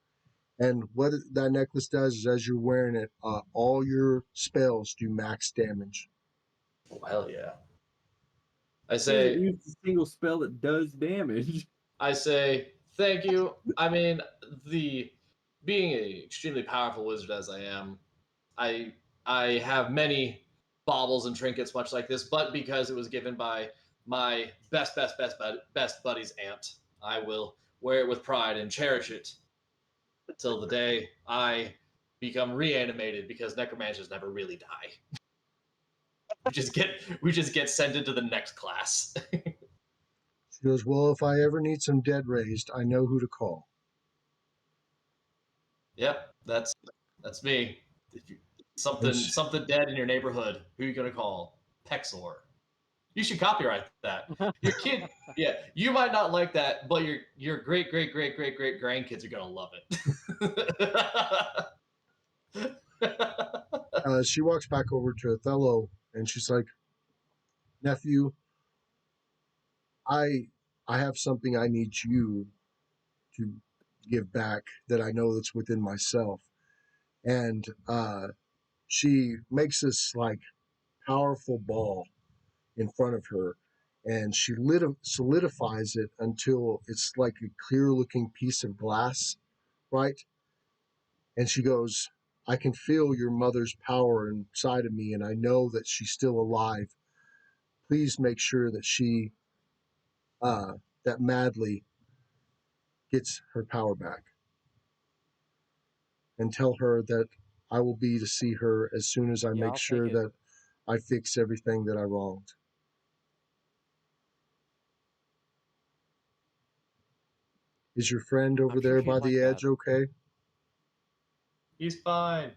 And what that necklace does is, as you're wearing it, all your spells do max damage. Oh, hell yeah. I Use say, a single spell that does damage. I say, thank you. I mean, being an extremely powerful wizard as I am, I have many baubles and trinkets much like this, but because it was given by my best buddy's aunt, I will wear it with pride and cherish it till the day I become reanimated, because necromancers never really die. we just get sent into the next class. She goes, "Well, if I ever need some dead raised, I know who to call." Yep, that's me. If you, something dead in your neighborhood, who are you gonna call? Pexor. You should copyright that. Your kid, yeah, you might not like that, but your great grandkids are gonna love it. She walks back over to Othello and she's like, "Nephew, I have something I need you to give back that I know that's within myself." And she makes this like powerful ball in front of her, and she solidifies it until it's like a clear looking piece of glass, right? And she goes, "I can feel your mother's power inside of me, and I know that she's still alive. Please make sure that that Madly gets her power back. And tell her that I will be to see her as soon as I Yeah, make I'll take sure it. that I fix everything that I wronged." Is your friend over I'm sure there she'd by like the that. edge okay? He's fine.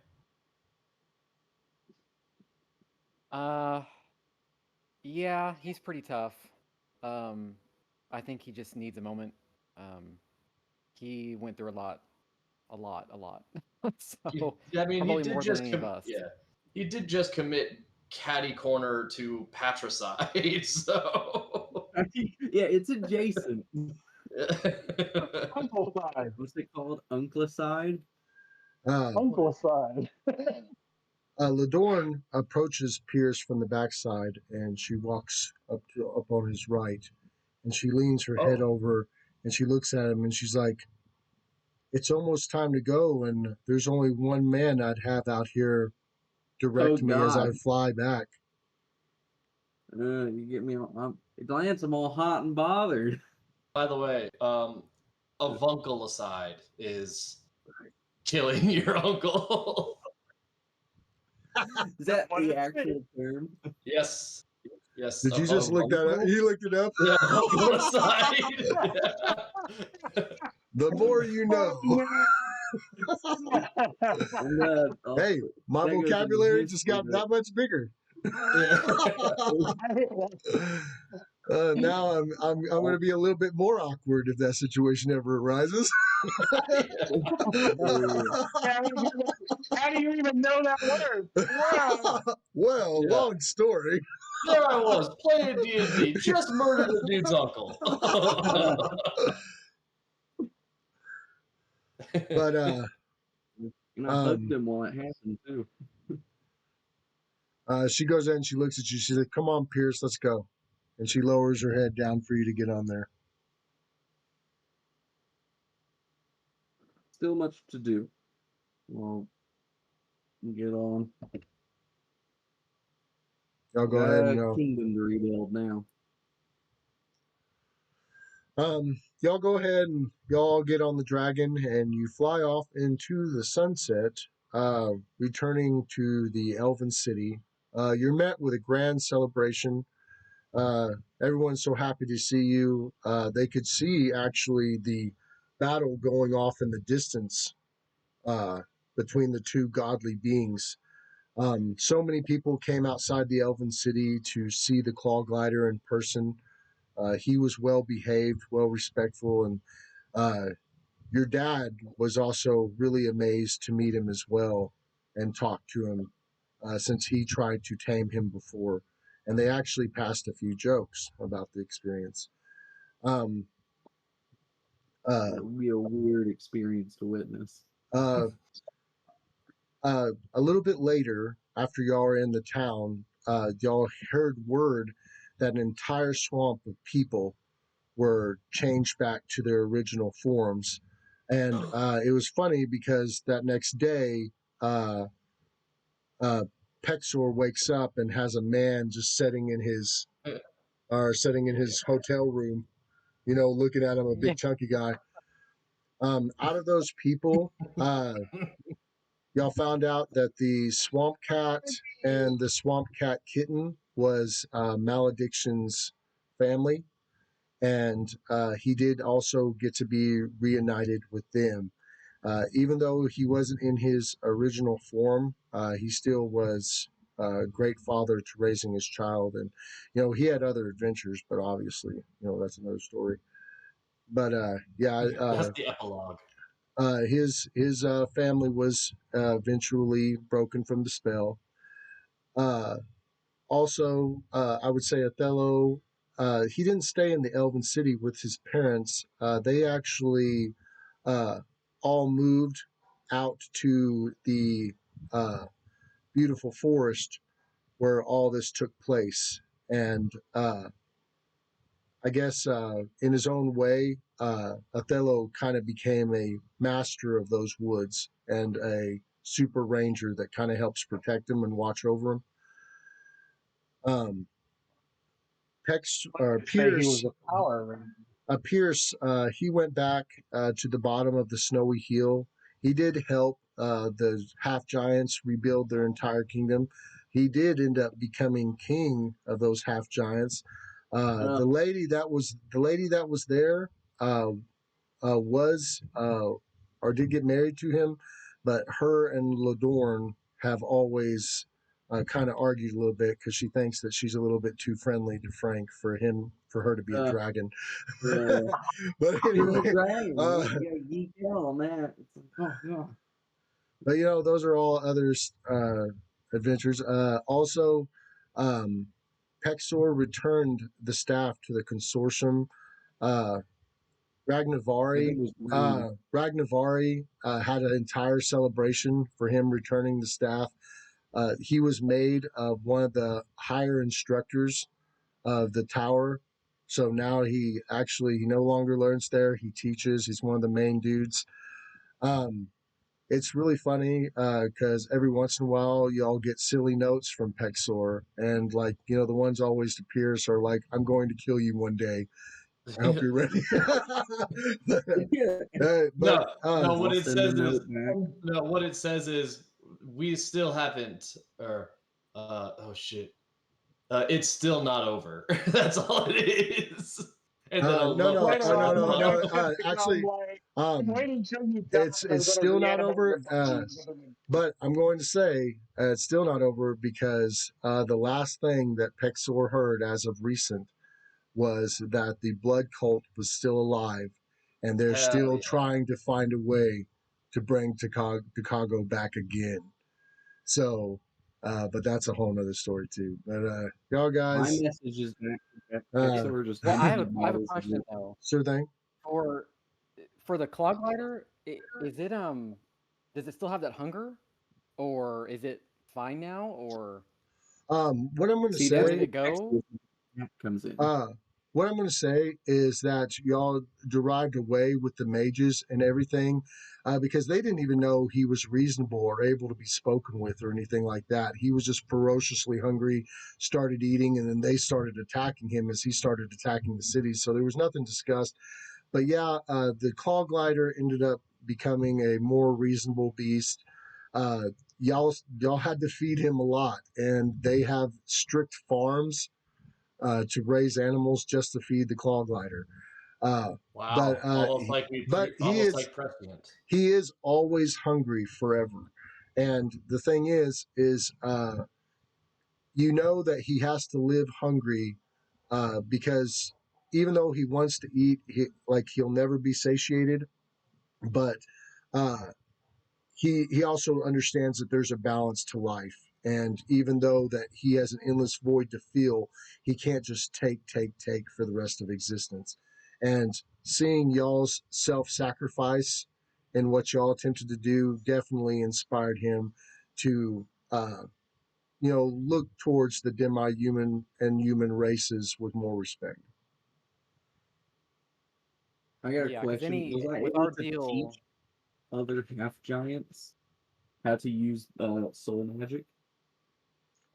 Yeah, he's pretty tough. I think he just needs a moment. He went through a lot. So I mean, he probably did more than just any of us. he did just commit catty corner to patricide. So Yeah, it's adjacent. Uncle side. What's it called? Unclicide? Uh, Uncle side. Ladorn approaches Pierce from the backside, and she walks up on his right, and she leans her head over, and she looks at him, and she's like, "It's almost time to go, and there's only one man I'd have out here direct me as I fly back." You get me. Lance, I'm all hot and bothered. By the way, avunculicide is killing your uncle. Is that What the is actual term? Yes. Yes. Did you just look that up? He looked it up. Yeah, avunculicide. The more you know. Hey, my vocabulary just got that much bigger. Now I'm going to be a little bit more awkward if that situation ever arises. How do you even know that word? Wow. Well, Yeah. long story. There I was playing D&D, just murdered a dude's uncle. But And I hugged Um, him while it happened too. she goes in, she looks at you, she's like, "Come on, Pierce, let's go." And she lowers her head down for you to get on there. Still much to do. Well, get on. Y'all go ahead and Kingdom to rebuild now. y'all go ahead and y'all get on the dragon and you fly off into the sunset, returning to the Elven City. You're met with a grand celebration. Uh, Everyone's so happy to see you. They could see actually the battle going off in the distance uh, between the two godly beings. So many people came outside the Elven City to see the Claw Glider in person. He was well behaved, well respectful, and uh, your dad was also really amazed to meet him as well and talk to him, since he tried to tame him before. And they actually passed a few jokes about the experience. Um, uh, It would be a weird experience to witness. uh, a little bit later, after y'all are in the town, y'all heard word that an entire swamp of people were changed back to their original forms. And it was funny because that next day, uh, uh, Pexor wakes up and has a man just sitting in his hotel room, looking at him, a big chunky guy. Out of those people, y'all found out that the swamp cat and the swamp cat kitten was Malediction's family, and he did also get to be reunited with them. Even though he wasn't in his original form, he still was a great father to raising his child. And, he had other adventures, but obviously, that's another story. But yeah, That's the epilogue. his family was eventually broken from the spell. Uh, Also, I would say Othello. He didn't stay in the Elven City with his parents. They actually uh, all moved out to the uh, beautiful forest where all this took place. And I guess in his own way, Othello kind of became a master of those woods and a super ranger that kind of helps protect him and watch over him. Um, Say he was Pierce, a power ranger. Pierce, he went back to the bottom of the snowy hill. He did help the half giants rebuild their entire kingdom. He did end up becoming king of those half giants. The lady that was there uh, was or did get married to him, but her and Ladorn have always kind of argued a little bit because she thinks that she's a little bit too friendly to Frank for her to be a dragon. But anyway, You tell on that. It's like, oh god. but those are all others adventures. Also, um, Pexor returned the staff to the consortium. Uh, Ragnavari, had an entire celebration for him returning the staff. He was made one of the higher instructors of the tower. So now he no longer learns there. He teaches. He's one of the main dudes. Um, it's really funny because every once in a while y'all get silly notes from Pexor, and the ones always to Pierce are like, "I'm going to kill you one day. I hope you're ready." No, what it says is back. no. What it says is we still haven't, or oh shit, it's still not over. That's all it is. And then actually, I'm waiting till you it's still not over. But I'm going to say it's still not over because the last thing that Pexor heard as of recent was that the blood cult was still alive, and they're still trying to find a way to bring Chicago back again. So, but that's a whole nother story too. But y'all guys, my message is back. Just well, I have a question though. Sure thing. For the clog glider, is it does it still have that hunger, or is it fine now, or What I'm going to See, that's where did say, it go? that comes in. what I'm going to say is that y'all derived away with the mages and everything, because they didn't even know he was reasonable or able to be spoken with or anything like that. He was just ferociously hungry, started eating, and then they started attacking him as he started attacking the city. So there was nothing discussed. But yeah, the claw glider ended up becoming a more reasonable beast. Uh, y'all had to feed him a lot, and they have strict farms to raise animals just to feed the claw glider. Uh, but Wow, uh, almost like he almost is like prescient. he is always hungry forever. And the thing is you know that he has to live hungry because even though he wants to eat, he'll never be satiated. But uh, he also understands that there's a balance to life, and even though that he has an endless void to fill, he can't just take for the rest of existence. And seeing y'all's self-sacrifice and what y'all attempted to do definitely inspired him to look towards the demi-human and human races with more respect. I got a Yeah, because question. any Was I with able our to deal, teach other half giants how to use soul magic?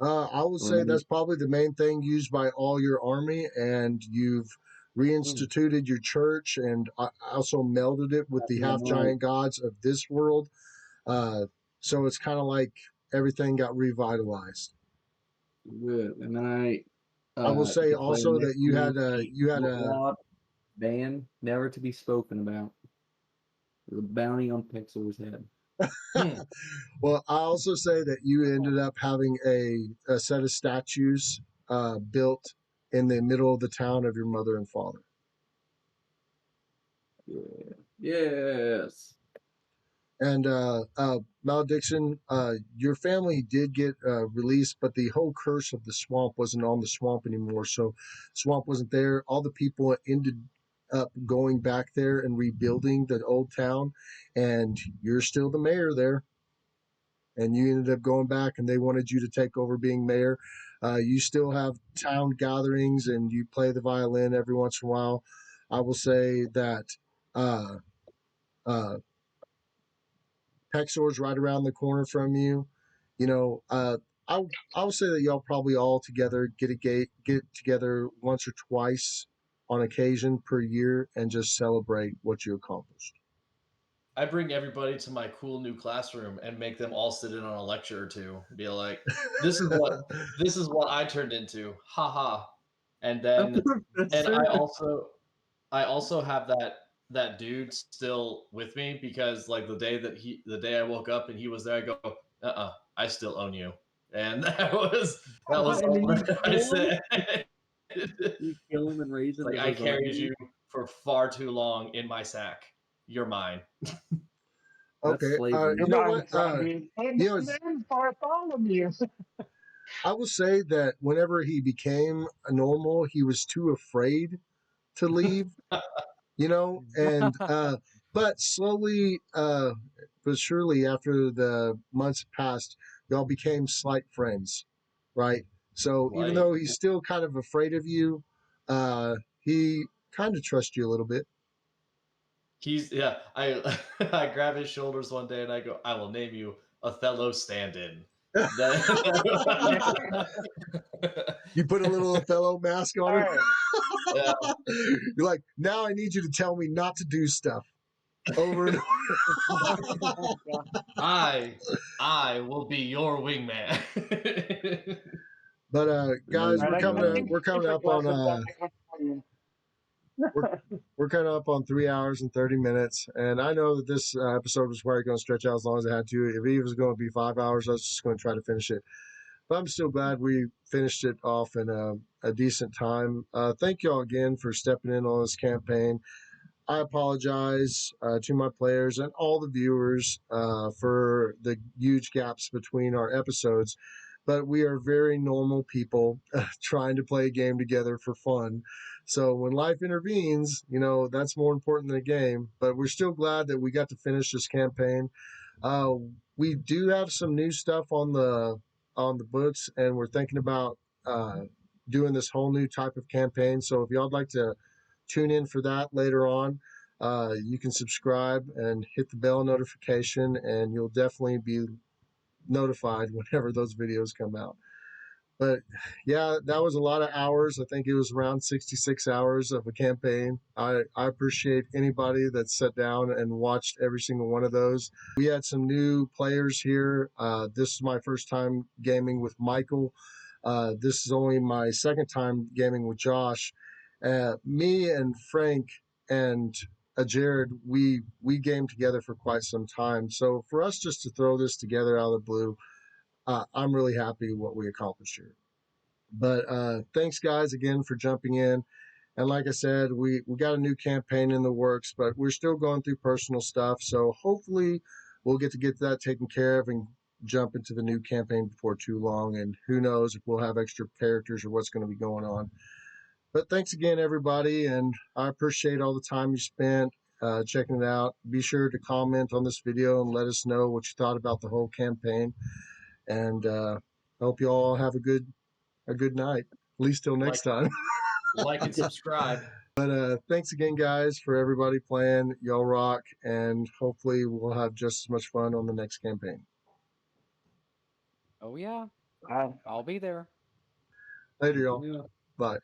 I would Or say any? that's probably the main thing used by all your army, and you've Mm. reinstituted your church and also melded it with the half Right. giant gods of this world. Uh, so it's kind of like everything got revitalized. Good. And then I I will say declare also next that you year had a a you had a outlawed ban, never to be spoken about. The bounty on Pixel's head. Hmm. well. I also say that you ended up having a set of statues built in the middle of the town of your mother and father. Yeah. Yes. And Malediction, your family did get released, but the whole curse of the swamp wasn't on the swamp anymore. So, swamp wasn't there. All the people ended up going back there and rebuilding the old town, and you're still the mayor there. And you ended up going back, and they wanted you to take over being mayor. You still have town gatherings, and you play the violin every once in a while. I will say that. Uh, uh, Pexor's right around the corner from you. You know, I would say that y'all probably all together get together once or twice on occasion per year and just celebrate what you accomplished. I bring everybody to my cool new classroom and make them all sit in on a lecture or two. Be like, this is what I turned into. Ha ha. And A then and professor. I also have that dude still with me because like the day I woke up and he was there, I go, I still own you. And that was And then all you that I kill him. said. You kill him and raise him Like as I his carried army. you for far too long in my sack. You're mine. That's Okay, slavery. you know Sometimes what? trying to be, and You know, then Bartholomew. I will say that whenever he became a normal, he was too afraid to leave. And but slowly but surely after the months passed, y'all became slight friends, right? So even Like though he's still kind of afraid of you, he kind of trusts you a little bit. he's yeah. I I grab his shoulders one day and I go, I will name you Othello stand-in. You put a little Othello mask on him. Hey, Yeah, You're like, now I need you to tell me not to do stuff over and over. I I will be your wingman. But Oh guys, all we're right, coming I god. think we're the coming music up on lessons I think was funny. we're we're kind of up on 3 hours and 30 minutes, and I know that this episode was probably going to stretch out as long as it had to. If it was going to be 5 hours, I was just going to try to finish it. But I'm still glad we finished it off in a decent time. Thank y'all again for stepping in on this campaign. I apologize to my players and all the viewers for the huge gaps between our episodes, but we are very normal people trying to play a game together for fun. So when life intervenes, that's more important than a game. But we're still glad that we got to finish this campaign. Uh, we do have some new stuff on the books, and we're thinking about doing this whole new type of campaign. So if y'all'd like to tune in for that later on, you can subscribe and hit the bell notification, and you'll definitely be notified whenever those videos come out. But yeah, that was a lot of hours. I think it was around 66 hours of a campaign. I appreciate anybody that sat down and watched every single one of those. We had some new players here. This is my first time gaming with Michael. This is only my second time gaming with Josh. Me and Frank and Jared, we gamed together for quite some time. So for us just to throw this together out of the blue, I'm really happy with what we accomplished here. But thanks, guys, again for jumping in. And like I said, we got a new campaign in the works, but we're still going through personal stuff. So hopefully we'll get that taken care of and jump into the new campaign before too long. And who knows if we'll have extra characters or what's going to be going on. But thanks again, everybody. And I appreciate all the time you spent checking it out. Be sure to comment on this video and let us know what you thought about the whole campaign. And hope you all have a good night. At least till next time. Like and subscribe. But thanks again, guys, for everybody playing. Y'all rock, and hopefully we'll have just as much fun on the next campaign. Oh yeah, I I'll be there. Later, y'all. Yeah. Bye.